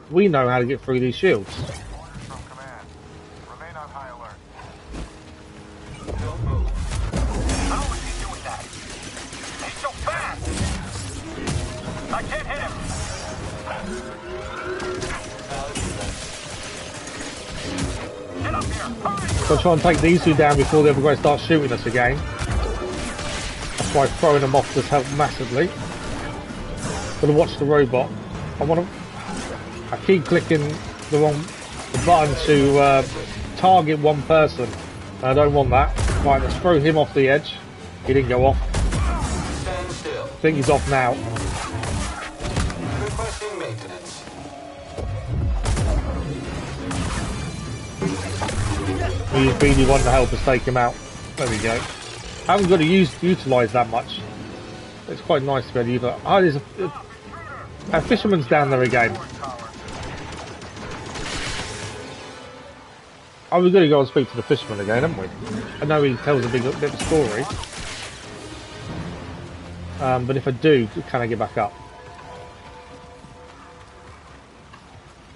we know how to get through these shields. From command. Remain on high alert. How is he doing that? He's so fast! I can't hit him! So try and take these two down before the other guys start shooting us again. That's why throwing them off does help massively. Gotta watch the robot. I keep clicking the button to target one person. I don't want that. Right, let's throw him off the edge. He didn't go off. I think he's off now. Requesting maintenance. We use BD1 to help us take him out. There we go. I haven't got to utilise that much. It's quite nice to be able to use that. Oh, there's a fisherman's down there again. Oh, we've got to go and speak to the fisherman again, haven't we? I know he tells a bit of a story. But if I do, can I get back up?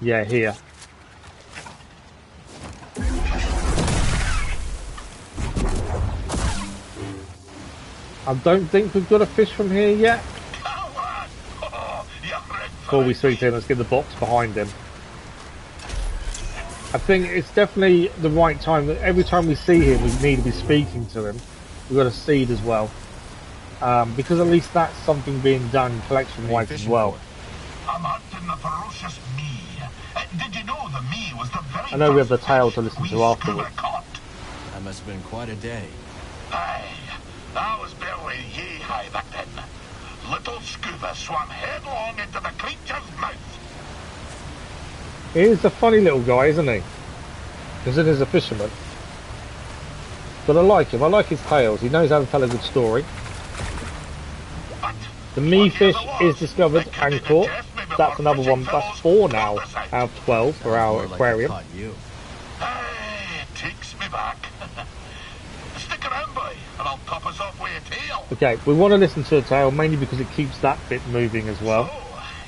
Yeah, here. I don't think we've got a fish from here yet. Before we speak to him, let's get the box behind him. I think it's definitely the right time. That every time we see him, we need to be speaking to him. We've got a seed as well. Because at least that's something being done collection-wise as well. I'm hunting the ferocious me. Did you know the me was the very I know we have the tale to listen to afterwards. That must have been quite a day. Aye, I was barely yay-high back then. Little Scuba swam headlong into the creature's mouth. He's a funny little guy, isn't he? Because it is a fisherman. But I like him. I like his tales. He knows how to tell a good story. The me fish is discovered and caught. That's another one. That's 4 now out of 12 for our aquarium. Hey, it takes me back. Stick around, boy, and I'll top us off with a tale. Okay, we want to listen to a tale mainly because it keeps that bit moving as well.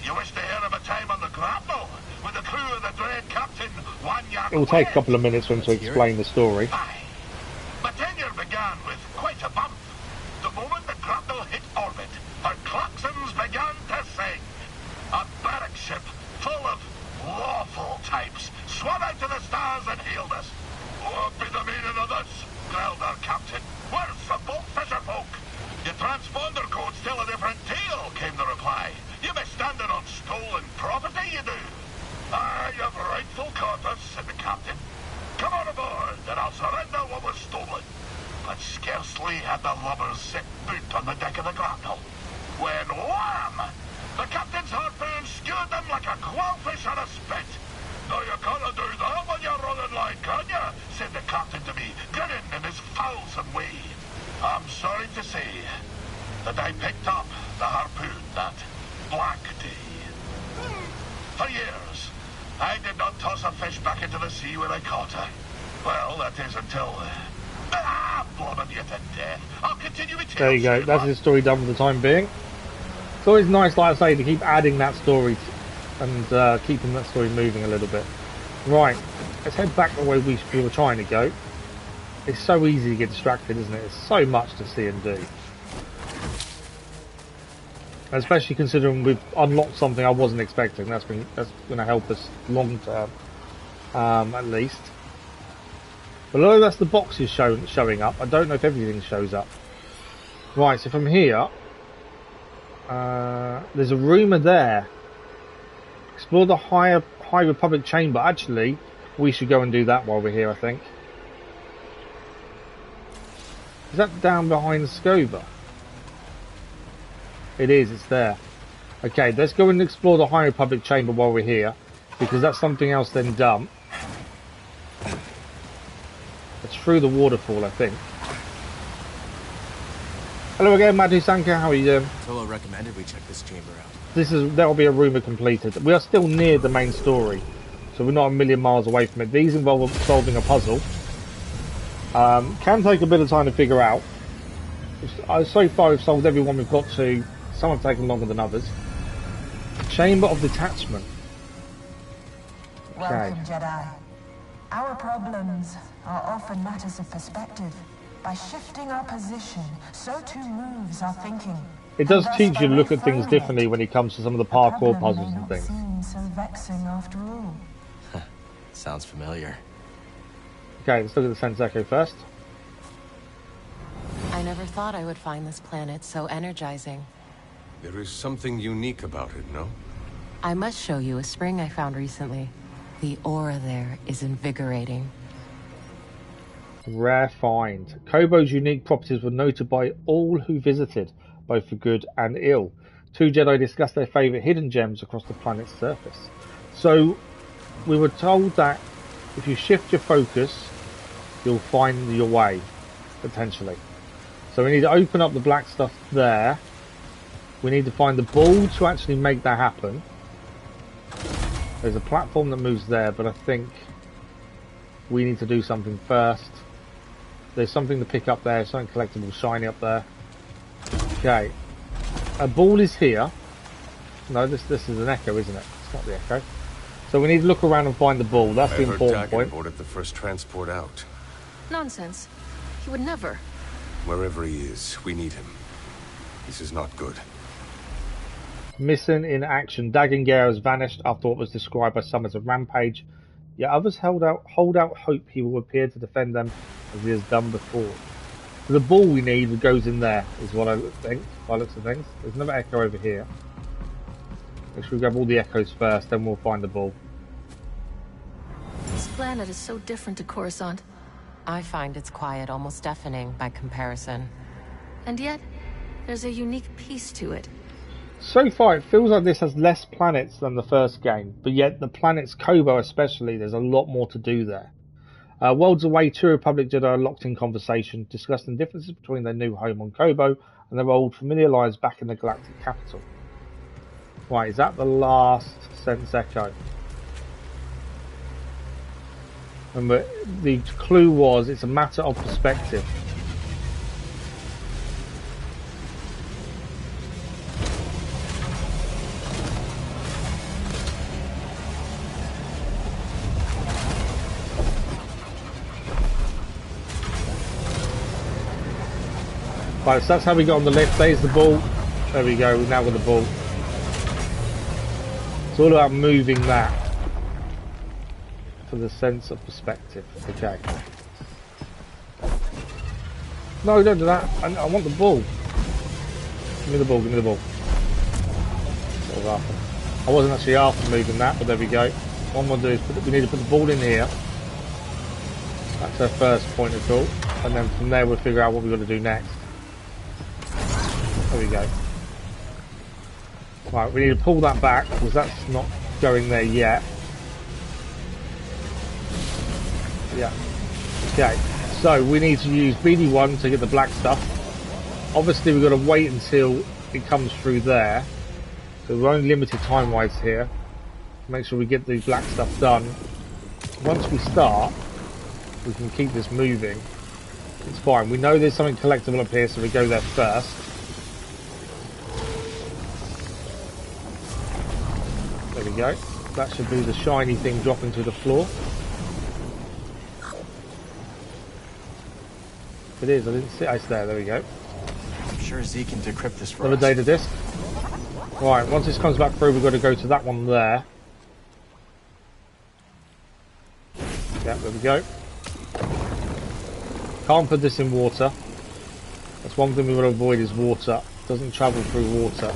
You wish to hear of a time on the grapnel with the crew of the dread captain It will take a couple of minutes for him to explain the story. My tenure began with quite a bump. The moment the grapnel hit orbit, her klaxons began to sing. A barrack ship full of lawful types swam out to the stars and hailed us. What be the meaning of this? Growled our captain. We're some boat fisher folk. Your transponder codes tell a different tale, came the reply. You be standing on stolen property, you do. Ah, you've rightful quarters, said the captain. Come on aboard, and I'll surrender what was stolen. But scarcely had the lubbers set boot on the deck of the grapnel, when wham! The captain's harpoon skewered them like a quailfish on a spit. Now you can't do that when you're running line, can you? Said the captain to me, grinning in his foulsome way. I'm sorry to say that I picked up the harpoon that black day. For years, I did not toss a fish back into the sea when I caught her. Well, that is until... blobbing you to death. I'll continue with There you go, that's his story done for the time being. It's always nice, like I say, to keep adding that story and keeping that story moving a little bit. Right, let's head back the way we were trying to go. It's so easy to get distracted, isn't it? There's so much to see and do. Especially considering we've unlocked something I wasn't expecting. That's going to help us long term, at least. But although that's the boxes showing up, I don't know if everything shows up. Right, so from here, there's a rumour there. Explore the High Republic chamber. Actually, we should go and do that while we're here, I think. Is that down behind Scoba? It is, it's there. Okay, let's go and explore the High Republic chamber while we're here, because that's something else then done. It's through the waterfall, I think. Hello again, Madhu Sankar, how are you doing? Tolo recommended we check this chamber out. That'll be a rumour completed. We are still near the main story, so we're not a million miles away from it. These involve solving a puzzle. Can take a bit of time to figure out. So far we've solved every one we've got to. Some have taken longer than others. Chamber of Detachment. Welcome, Jedi. Our problems are often matters of perspective. By shifting our position, so too moves our thinking. It does teach you to look at things differently when it comes to some of the parkour puzzles and things. Seem so vexing after all. Sounds familiar. Okay, let's look at the Sense Echo first. I never thought I would find this planet so energizing. There is something unique about it, no? I must show you a spring I found recently. The aura there is invigorating. Rare find. Koboh's unique properties were noted by all who visited, both for good and ill. Two Jedi discussed their favourite hidden gems across the planet's surface. So, we were told that if you shift your focus, you'll find your way, potentially. So we need to open up the black stuff there. We need to find the ball to actually make that happen. There's a platform that moves there, but I think we need to do something first. There's something to pick up there, something collectible shiny up there. Okay. A ball is here. No, this is an echo, isn't it? It's not the echo. So we need to look around and find the ball. That's the important point. Dagan boarded the first transport out. Nonsense. He would never. Wherever he is, we need him. This is not good. Missing in action. Dagan has vanished after what was described by some as a rampage. Yet others hold out hope he will appear to defend them as he has done before. So the ball we need goes in there, is what I think, by looks of things. There's another echo over here. Make sure we grab all the echoes first, then we'll find the ball. This planet is so different to Coruscant. I find its quiet almost deafening by comparison. And yet, there's a unique piece to it. So far, it feels like this has less planets than the first game, but yet the planets Koboh especially, there's a lot more to do there. Worlds away, two Republic Jedi are locked in conversation, discussing differences between their new home on Koboh and their old familiar lives back in the galactic capital. Right, is that the last Sense Echo? Remember, the clue was it's a matter of perspective. Right, so that's how we got on the lift. There's the ball. There we go, we've now got the ball. It's all about moving that for the sense of perspective. Okay. No, don't do that. I want the ball. Give me the ball, give me the ball. What was after? I wasn't actually after moving that, but there we go. What I'm going to do is we need to put the ball in here. That's our first point of call. And then from there we'll figure out what we've got to do next. There we go. Right, we need to pull that back because that's not going there yet. Yeah. Okay. So we need to use BD1 to get the black stuff. Obviously we've got to wait until it comes through there. So we're only limited time-wise here. Make sure we get the black stuff done. Once we start, we can keep this moving. It's fine. We know there's something collectible up here, so we go there first. There we go. That should be the shiny thing dropping to the floor. It is. I didn't see it. It's there. There we go. I'm sure Z can decrypt this for Another us. data disk. Right. Once this comes back through, we've got to go to that one there. Yeah. There we go. Can't put this in water. That's one thing we want to avoid is water. It doesn't travel through water.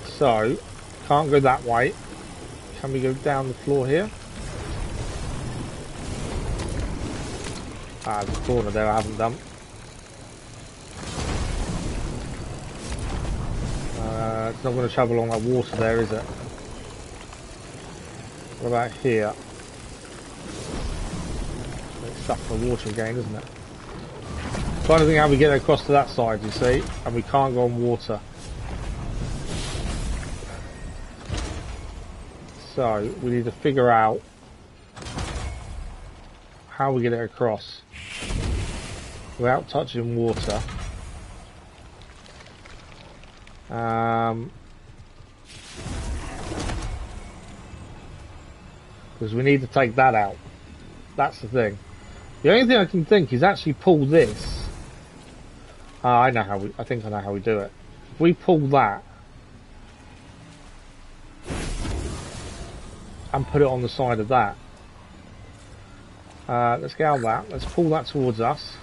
So, can't go that way. Can we go down the floor here? Ah, there's a corner there I haven't done. It's not going to travel along that water there, is it? What about here? It's stuck in the water again, isn't it? Trying to think how we get across to that side, you see, and we can't go on water. So we need to figure out how we get it across without touching water. Because we need to take that out. That's the thing. The only thing I can think is actually pull this. I know how I think I know how we do it. If we pull that and put it on the side of that, Let's get out of that. Let's pull that towards us.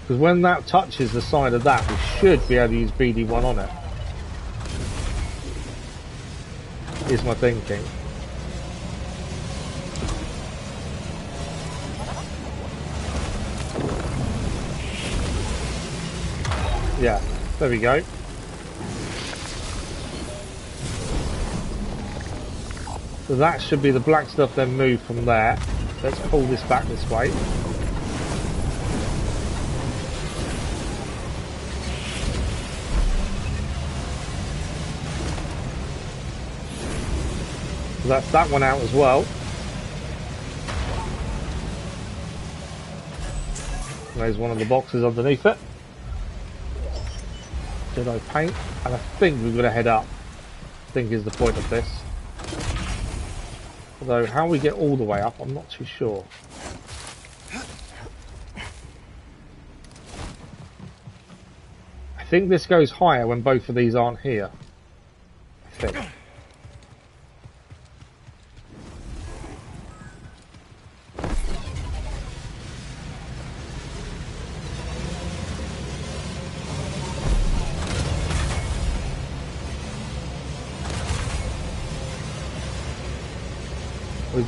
Because when that touches the side of that, we should be able to use BD1 on it. Is my thinking. Yeah, there we go. So that should be the black stuff then move from there. Let's pull this back this way. So that's that one out as well. There's one of the boxes underneath it. Jedi paint, and I think we've got to head up. I think is the point of this. Although how we get all the way up, I'm not too sure. I think this goes higher when both of these aren't here. I think.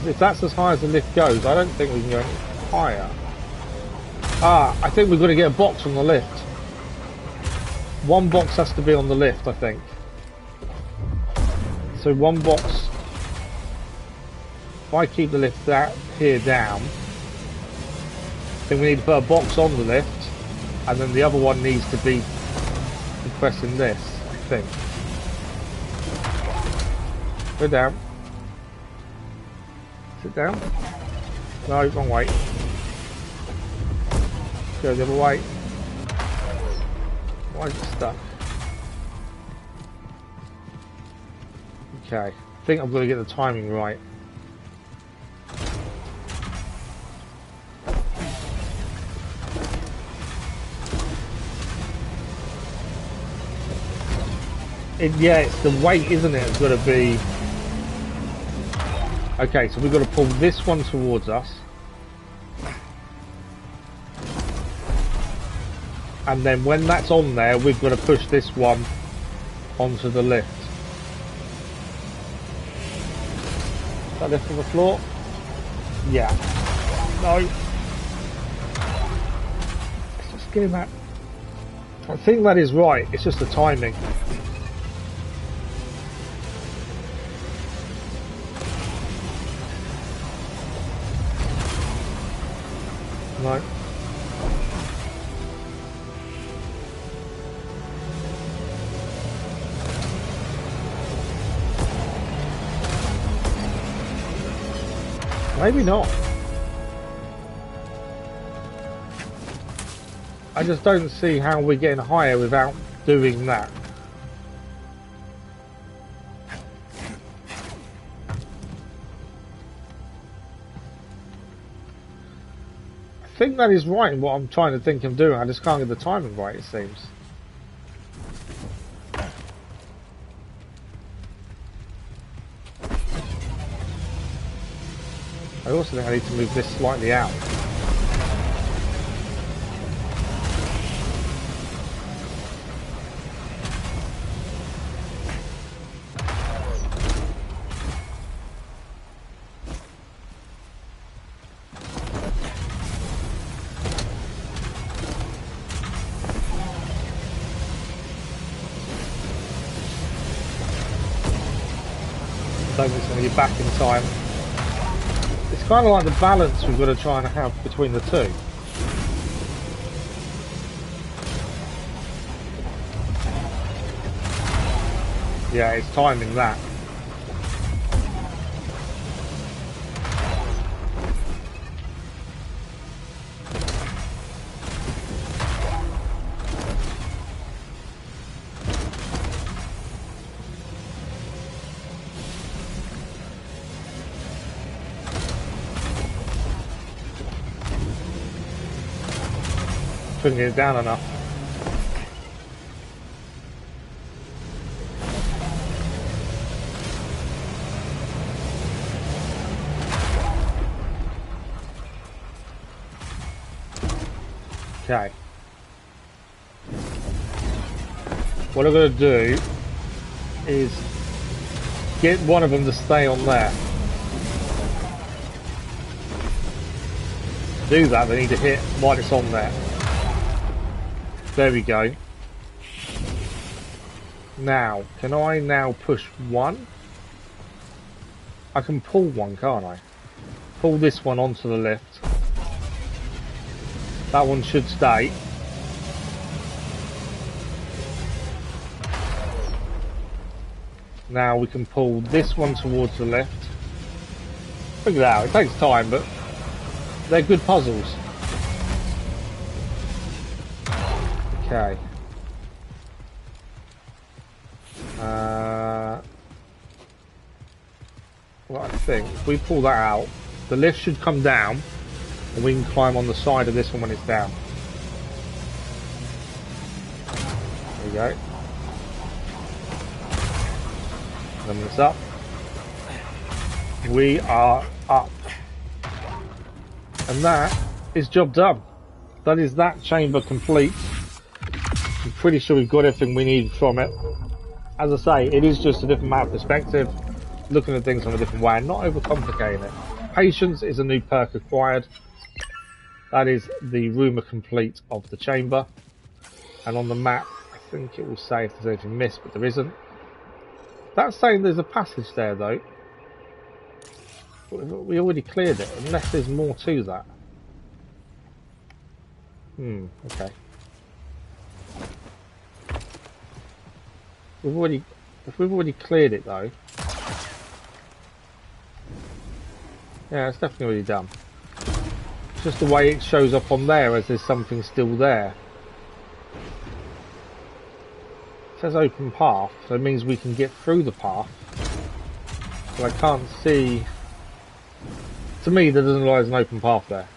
If that's as high as the lift goes, I don't think we can go any higher. Ah, I think we've got to get a box on the lift. One box has to be on the lift, I think. So one box. If I keep the lift here down, then we need to put a box on the lift, and then the other one needs to be pressing this, I think. Go down. Sit down. No, wrong way. Go the other way. Why is it stuck? Okay. I think I'm going to get the timing right. Yeah, it's the weight, isn't it? It's got to be... Okay, so we've got to pull this one towards us. And then when that's on there, we've got to push this one onto the lift. Is that lift on the floor? Yeah. No. It's just getting that. I think that is right. It's just the timing. No. Maybe not. I just don't see how we're getting higher without doing that. I think that is right in what I'm trying to think of doing. I just can't get the timing right, it seems. I also think I need to move this slightly out. So it's going to be back in time. It's kind of like the balance we've got to try and have between the two. Yeah, it's timing that. Couldn't get it down enough. Okay. What I'm going to do is get one of them to stay on there. To do that, they need to hit while it's on there. There we go. Now, can I now push one? I can pull one, can't I? Pull this one onto the lift. That one should stay. Now we can pull this one towards the left. Figure that out. It takes time, but they're good puzzles. Okay. Well, I think if we pull that out, the lift should come down, and we can climb on the side of this one when it's down. There we go. And when it's up, we are up. And that is job done. That is that chamber complete. I'm pretty sure we've got everything we need from it. As I say, it is just a different map perspective, looking at things from a different way and not overcomplicating it. Patience is a new perk acquired. That is the rumour complete of the chamber. And on the map, I think it will say if there's anything missed, but there isn't. That's saying there's a passage there though. We already cleared it, unless there's more to that. Okay. If we've already cleared it though. Yeah, it's definitely already done. It's just the way it shows up on there as there's something still there. It says open path, so it means we can get through the path. But I can't see. To me, there doesn't lie as an open path there.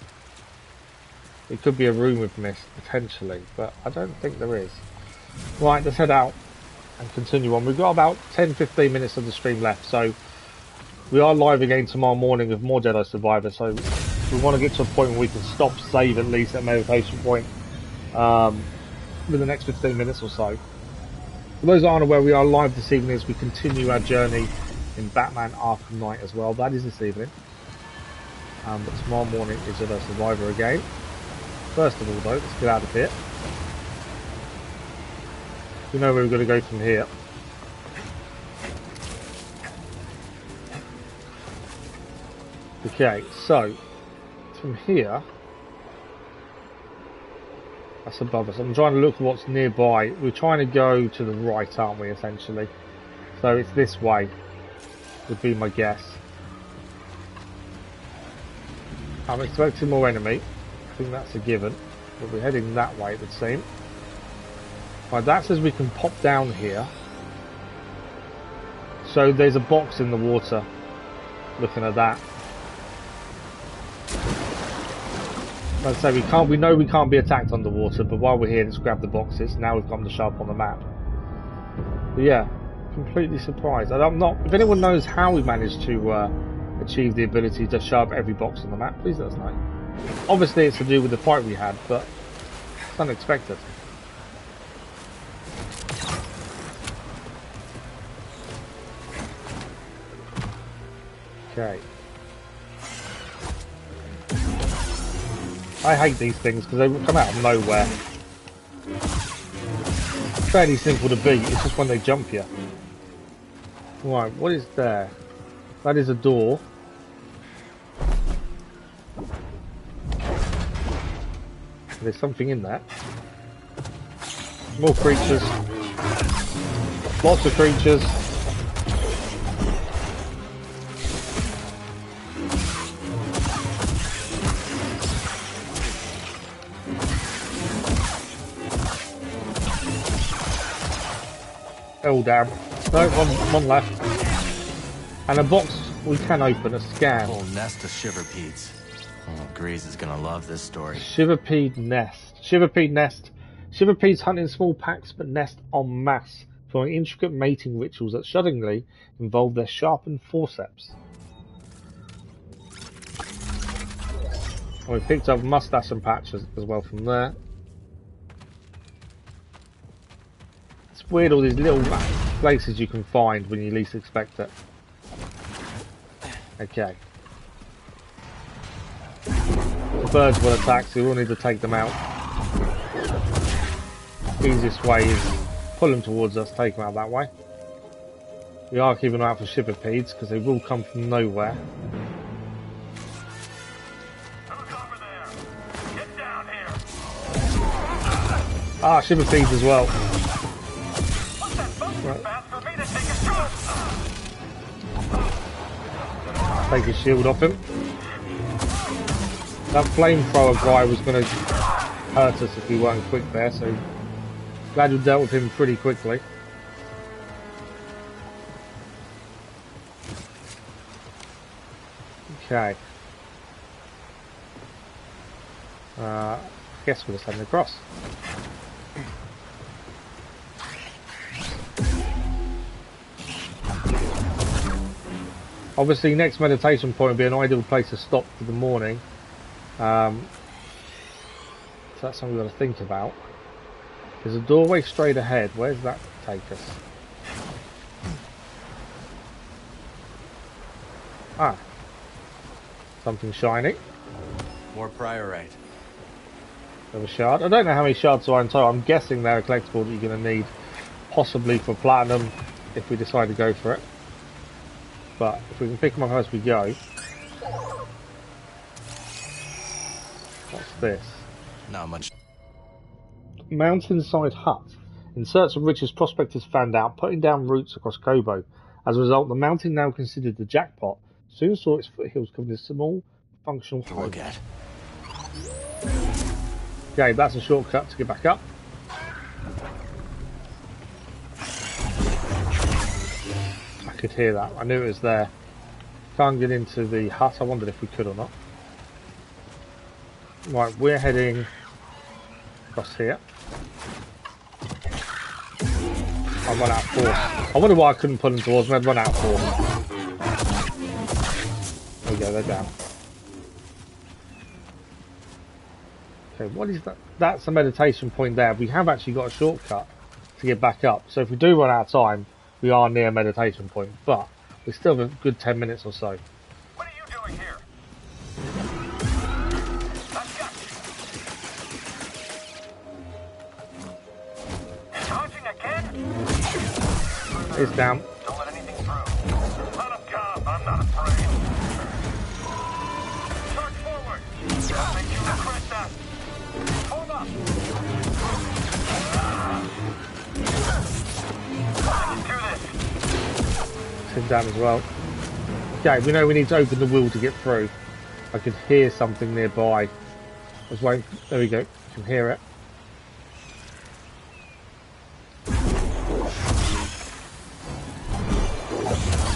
It could be a room we've missed, potentially, but I don't think there is. Right, let's head out and continue on. We've got about 10-15 minutes of the stream left, so we are live again tomorrow morning with more Jedi Survivor, so we want to get to a point where we can stop, save at least at meditation point within the next 15 minutes or so. For those that aren't aware, we are live this evening as we continue our journey in Batman Arkham Knight as well. That is this evening. But tomorrow morning is Jedi Survivor again. First of all though, let's get out of here. We know where we're going to go from here. Okay, so from here, that's above us. I'm trying to look at what's nearby. We're trying to go to the right, aren't we, essentially? So it's this way, would be my guess. I'm expecting more enemy. I think that's a given. But we're heading that way, it would seem. Right, that says we can pop down here. So there's a box in the water. Looking at that. Like I say, we know we can't be attacked underwater, but while we're here, let's grab the boxes. Now we've got them to show up on the map. But yeah, completely surprised. I'm not. If anyone knows how we managed to achieve the ability to show up every box on the map, please let us know. Obviously, it's to do with the fight we had, but it's unexpected. Okay. I hate these things because they come out of nowhere. Fairly simple to beat, it's just when they jump you. Right, what is there? That is a door. There's something in there. More creatures. Lots of creatures. Oh damn. No, one left. And a box we can open, a scan. Whole nest of shiverpedes. Oh, Grease is gonna love this story. Shiverpede nest. Shiverpede nest. Shiverpedes hunt in small packs but nest en masse, following intricate mating rituals that shudderingly involve their sharpened forceps. And we picked up mustache and patches as well from there. weird, all these little places you can find when you least expect it. Okay. The birds will attack, so we will need to take them out. The easiest way is pull them towards us, take them out that way. We are keeping an eye out for shiverpedes, because they will come from nowhere. Ah, shiverpedes as well. Right. Take his shield off him. That flamethrower guy was going to hurt us if we weren't quick there, so glad we dealt with him pretty quickly. Okay. I guess we're just heading across. Obviously, next meditation point would be an ideal place to stop for the morning. So that's something we've got to think about. There's a doorway straight ahead. Where does that take us? Ah. Something shiny. More priorite. Another shard. I don't know how many shards are in total. I'm guessing they're a collectible that you're going to need, possibly for platinum, if we decide to go for it. But if we can pick them up as we go. What's this? Not much. Mountainside hut. In search of riches, prospectors found out putting down roots across Koboh. As a result, the mountain, now considered the jackpot, soon saw its foothills covered in small, functional homes. Okay, that's a shortcut to get back up. I could hear that. I knew it was there. Can't get into the hut. I wondered if we could or not. Right, we're heading across here. I've run out of force. I wonder why I couldn't pull them towards me. I'd run out of force. There we go, they're down. Okay, what is that? That's a meditation point there. We have actually got a shortcut to get back up. So if we do run out of time, we are near a meditation point. But we still have a good 10 minutes or so. What are you doing here? I've got you. Charging again? It's down. Don't let anything through. Let him come. I'm not afraid. Charge forward. I'll make you regret that. Hold up. Do this. Him down as well. Okay, we know we need to open the wheel to get through. I could hear something nearby. I was waiting. There we go. You can hear it.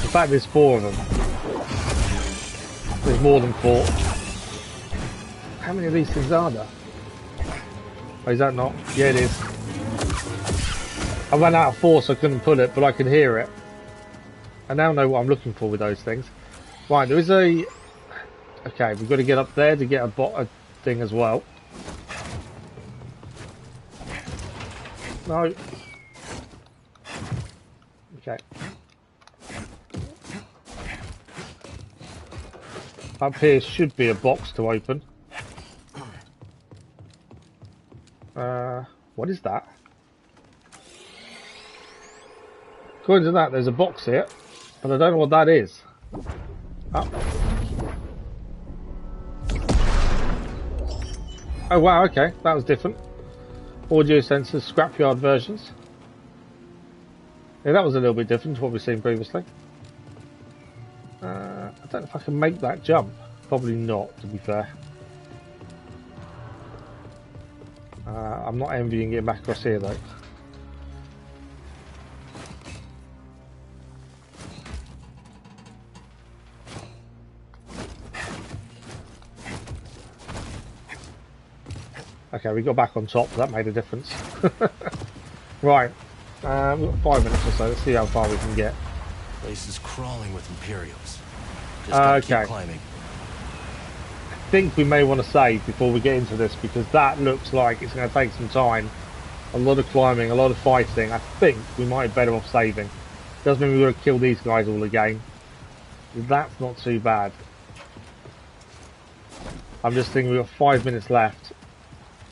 In fact, there's 4 of them. There's more than 4. How many of these things are there? Oh, is that not? Yeah, it is. I ran out of force, I couldn't pull it, but I can hear it. I now know what I'm looking for with those things. Right, there is a... Okay, we've got to get up there to get a thing as well. No. Okay. Up here should be a box to open. What is that? According to that, there's a box here, but I don't know what that is. Oh, oh wow, okay, that was different. Audio sensors, scrapyard versions. Yeah, that was a little bit different to what we've seen previously. I don't know if I can make that jump. Probably not, to be fair. I'm not envying getting back across here though. Okay, we got back on top, that made a difference. Right, we've got 5 minutes or so, let's see how far we can get. Place is crawling with Imperials. Just gotta keep climbing. I think we may want to save before we get into this, because that looks like it's going to take some time A lot of climbing, a lot of fighting. I think we might be better off saving. Doesn't mean we've got to kill these guys all again. That's not too bad. I'm just thinking we've got 5 minutes left.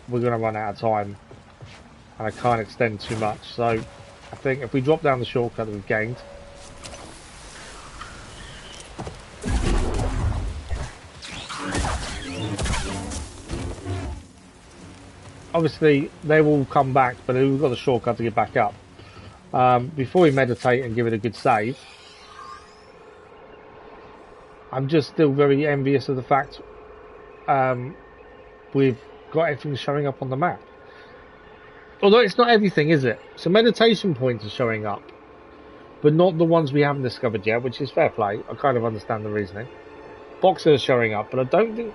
We're going to run out of time. And I can't extend too much. So I think if we drop down the shortcut that we've gained. Obviously, they will come back, but we've got the shortcut to get back up. Before we meditate and give it a good save, I'm just still very envious of the fact we've got everything showing up on the map. Although it's not everything, is it? So meditation points are showing up, but not the ones we haven't discovered yet, which is fair play. I kind of understand the reasoning. Boxes are showing up, but I don't think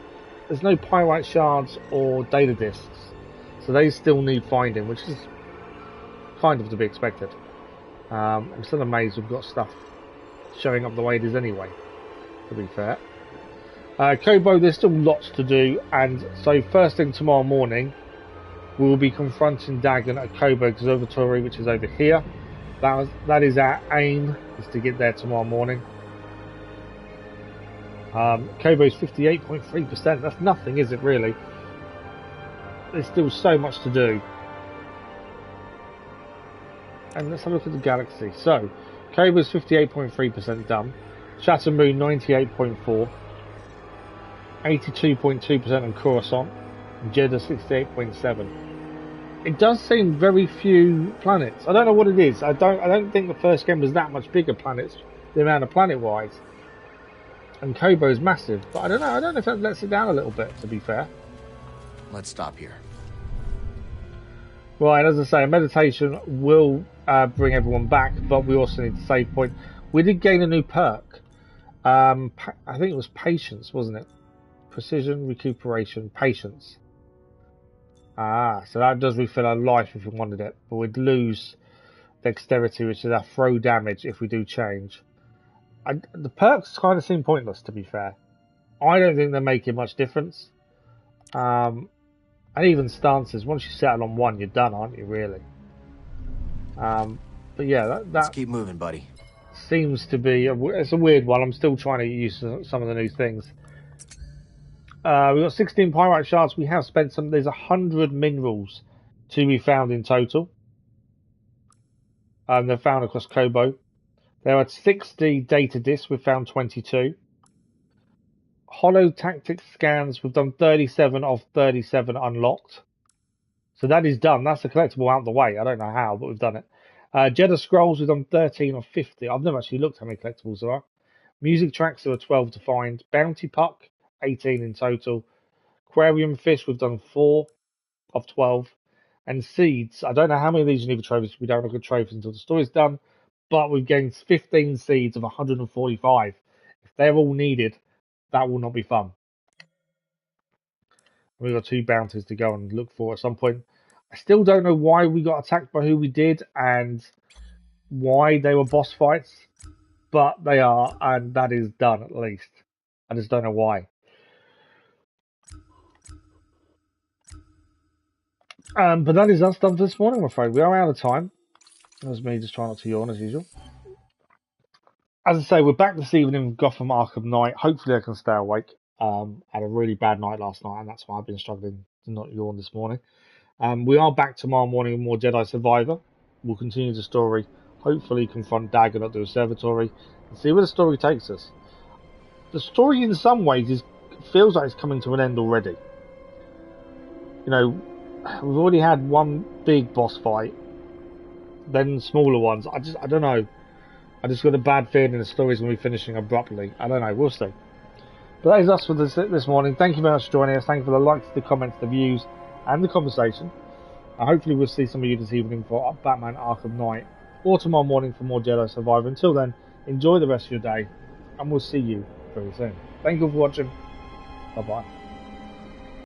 there's no pyrite shards or data discs. So they still need finding, which is kind of to be expected. I'm still amazed we've got stuff showing up the way it is anyway, to be fair. Koboh, there's still lots to do, and so first thing tomorrow morning, we will be confronting Dagan at Koboh Observatory, which is over here. That is our aim, is to get there tomorrow morning. Koboh's 58.3%. That's nothing, is it really? There's still so much to do. And let's have a look at the galaxy. So, Koboh's 58.3% done. Shatter Moon 98.4%. 82.2% on Coruscant. And Jeddah 68.7%. It does seem very few planets. I don't know what it is. I don't think the first game was that much bigger planets, the amount of planet-wise. And Koboh is massive, but I don't know. I don't know if that lets it down a little bit, to be fair. Let's stop here. Right, as I say, meditation will bring everyone back, but we also need a save point. We did gain a new perk. I think it was patience, wasn't it? Precision, recuperation, patience. So that does refill our life if we wanted it, but we'd lose dexterity, which is our throw damage if we do change. The perks kind of seem pointless, to be fair. I don't think they're making much difference. And even stances, once you settle on one, you're done, aren't you, really? But yeah, Let's keep moving, buddy. Seems to be it's a weird one. I'm still trying to use some of the new things. We've got 16 pyrite shards. We have spent some. There's 100 minerals to be found in total. They're found across Koboh. There are 60 data discs. We've found 22. Holo tactics scans. We've done 37 of 37 unlocked. So that is done. That's a collectible out of the way. I don't know how, but we've done it. Jedi scrolls. We've done 13 of 50. I've never actually looked how many collectibles there are. Music tracks, there are 12 to find. Bounty puck, 18 in total. Aquarium fish, we've done 4 of 12. And seeds, I don't know how many of these are needed for trophies. We don't look at trophies until the story's done. But we've gained 15 seeds of 145. If they're all needed, that will not be fun. We've got 2 bounties to go and look for at some point. I still don't know why we got attacked by who we did and why they were boss fights. But they are, and that is done at least. I just don't know why. But that is us done for this morning, I'm afraid. We are out of time. That's me just trying not to yawn as usual. As I say, we're back this evening with Gotham Arkham Knight. Hopefully I can stay awake. Had a really bad night last night, and that's why I've been struggling to not yawn this morning. We are back tomorrow morning with more Jedi Survivor. We'll continue the story. Hopefully confront Dagan at the Observatory and see where the story takes us. The story in some ways feels like it's coming to an end already. You know, we've already had one big boss fight, then smaller ones. I don't know. I just got a bad feeling the story's going to be finishing abruptly. I don't know. We'll see. But that is us for this morning. Thank you very much for joining us. Thank you for the likes, the comments, the views, and the conversation. Hopefully we'll see some of you this evening for Batman Arkham Knight, or tomorrow morning for more Jedi Survivor. Until then, enjoy the rest of your day, and we'll see you very soon. Thank you for watching. Bye-bye.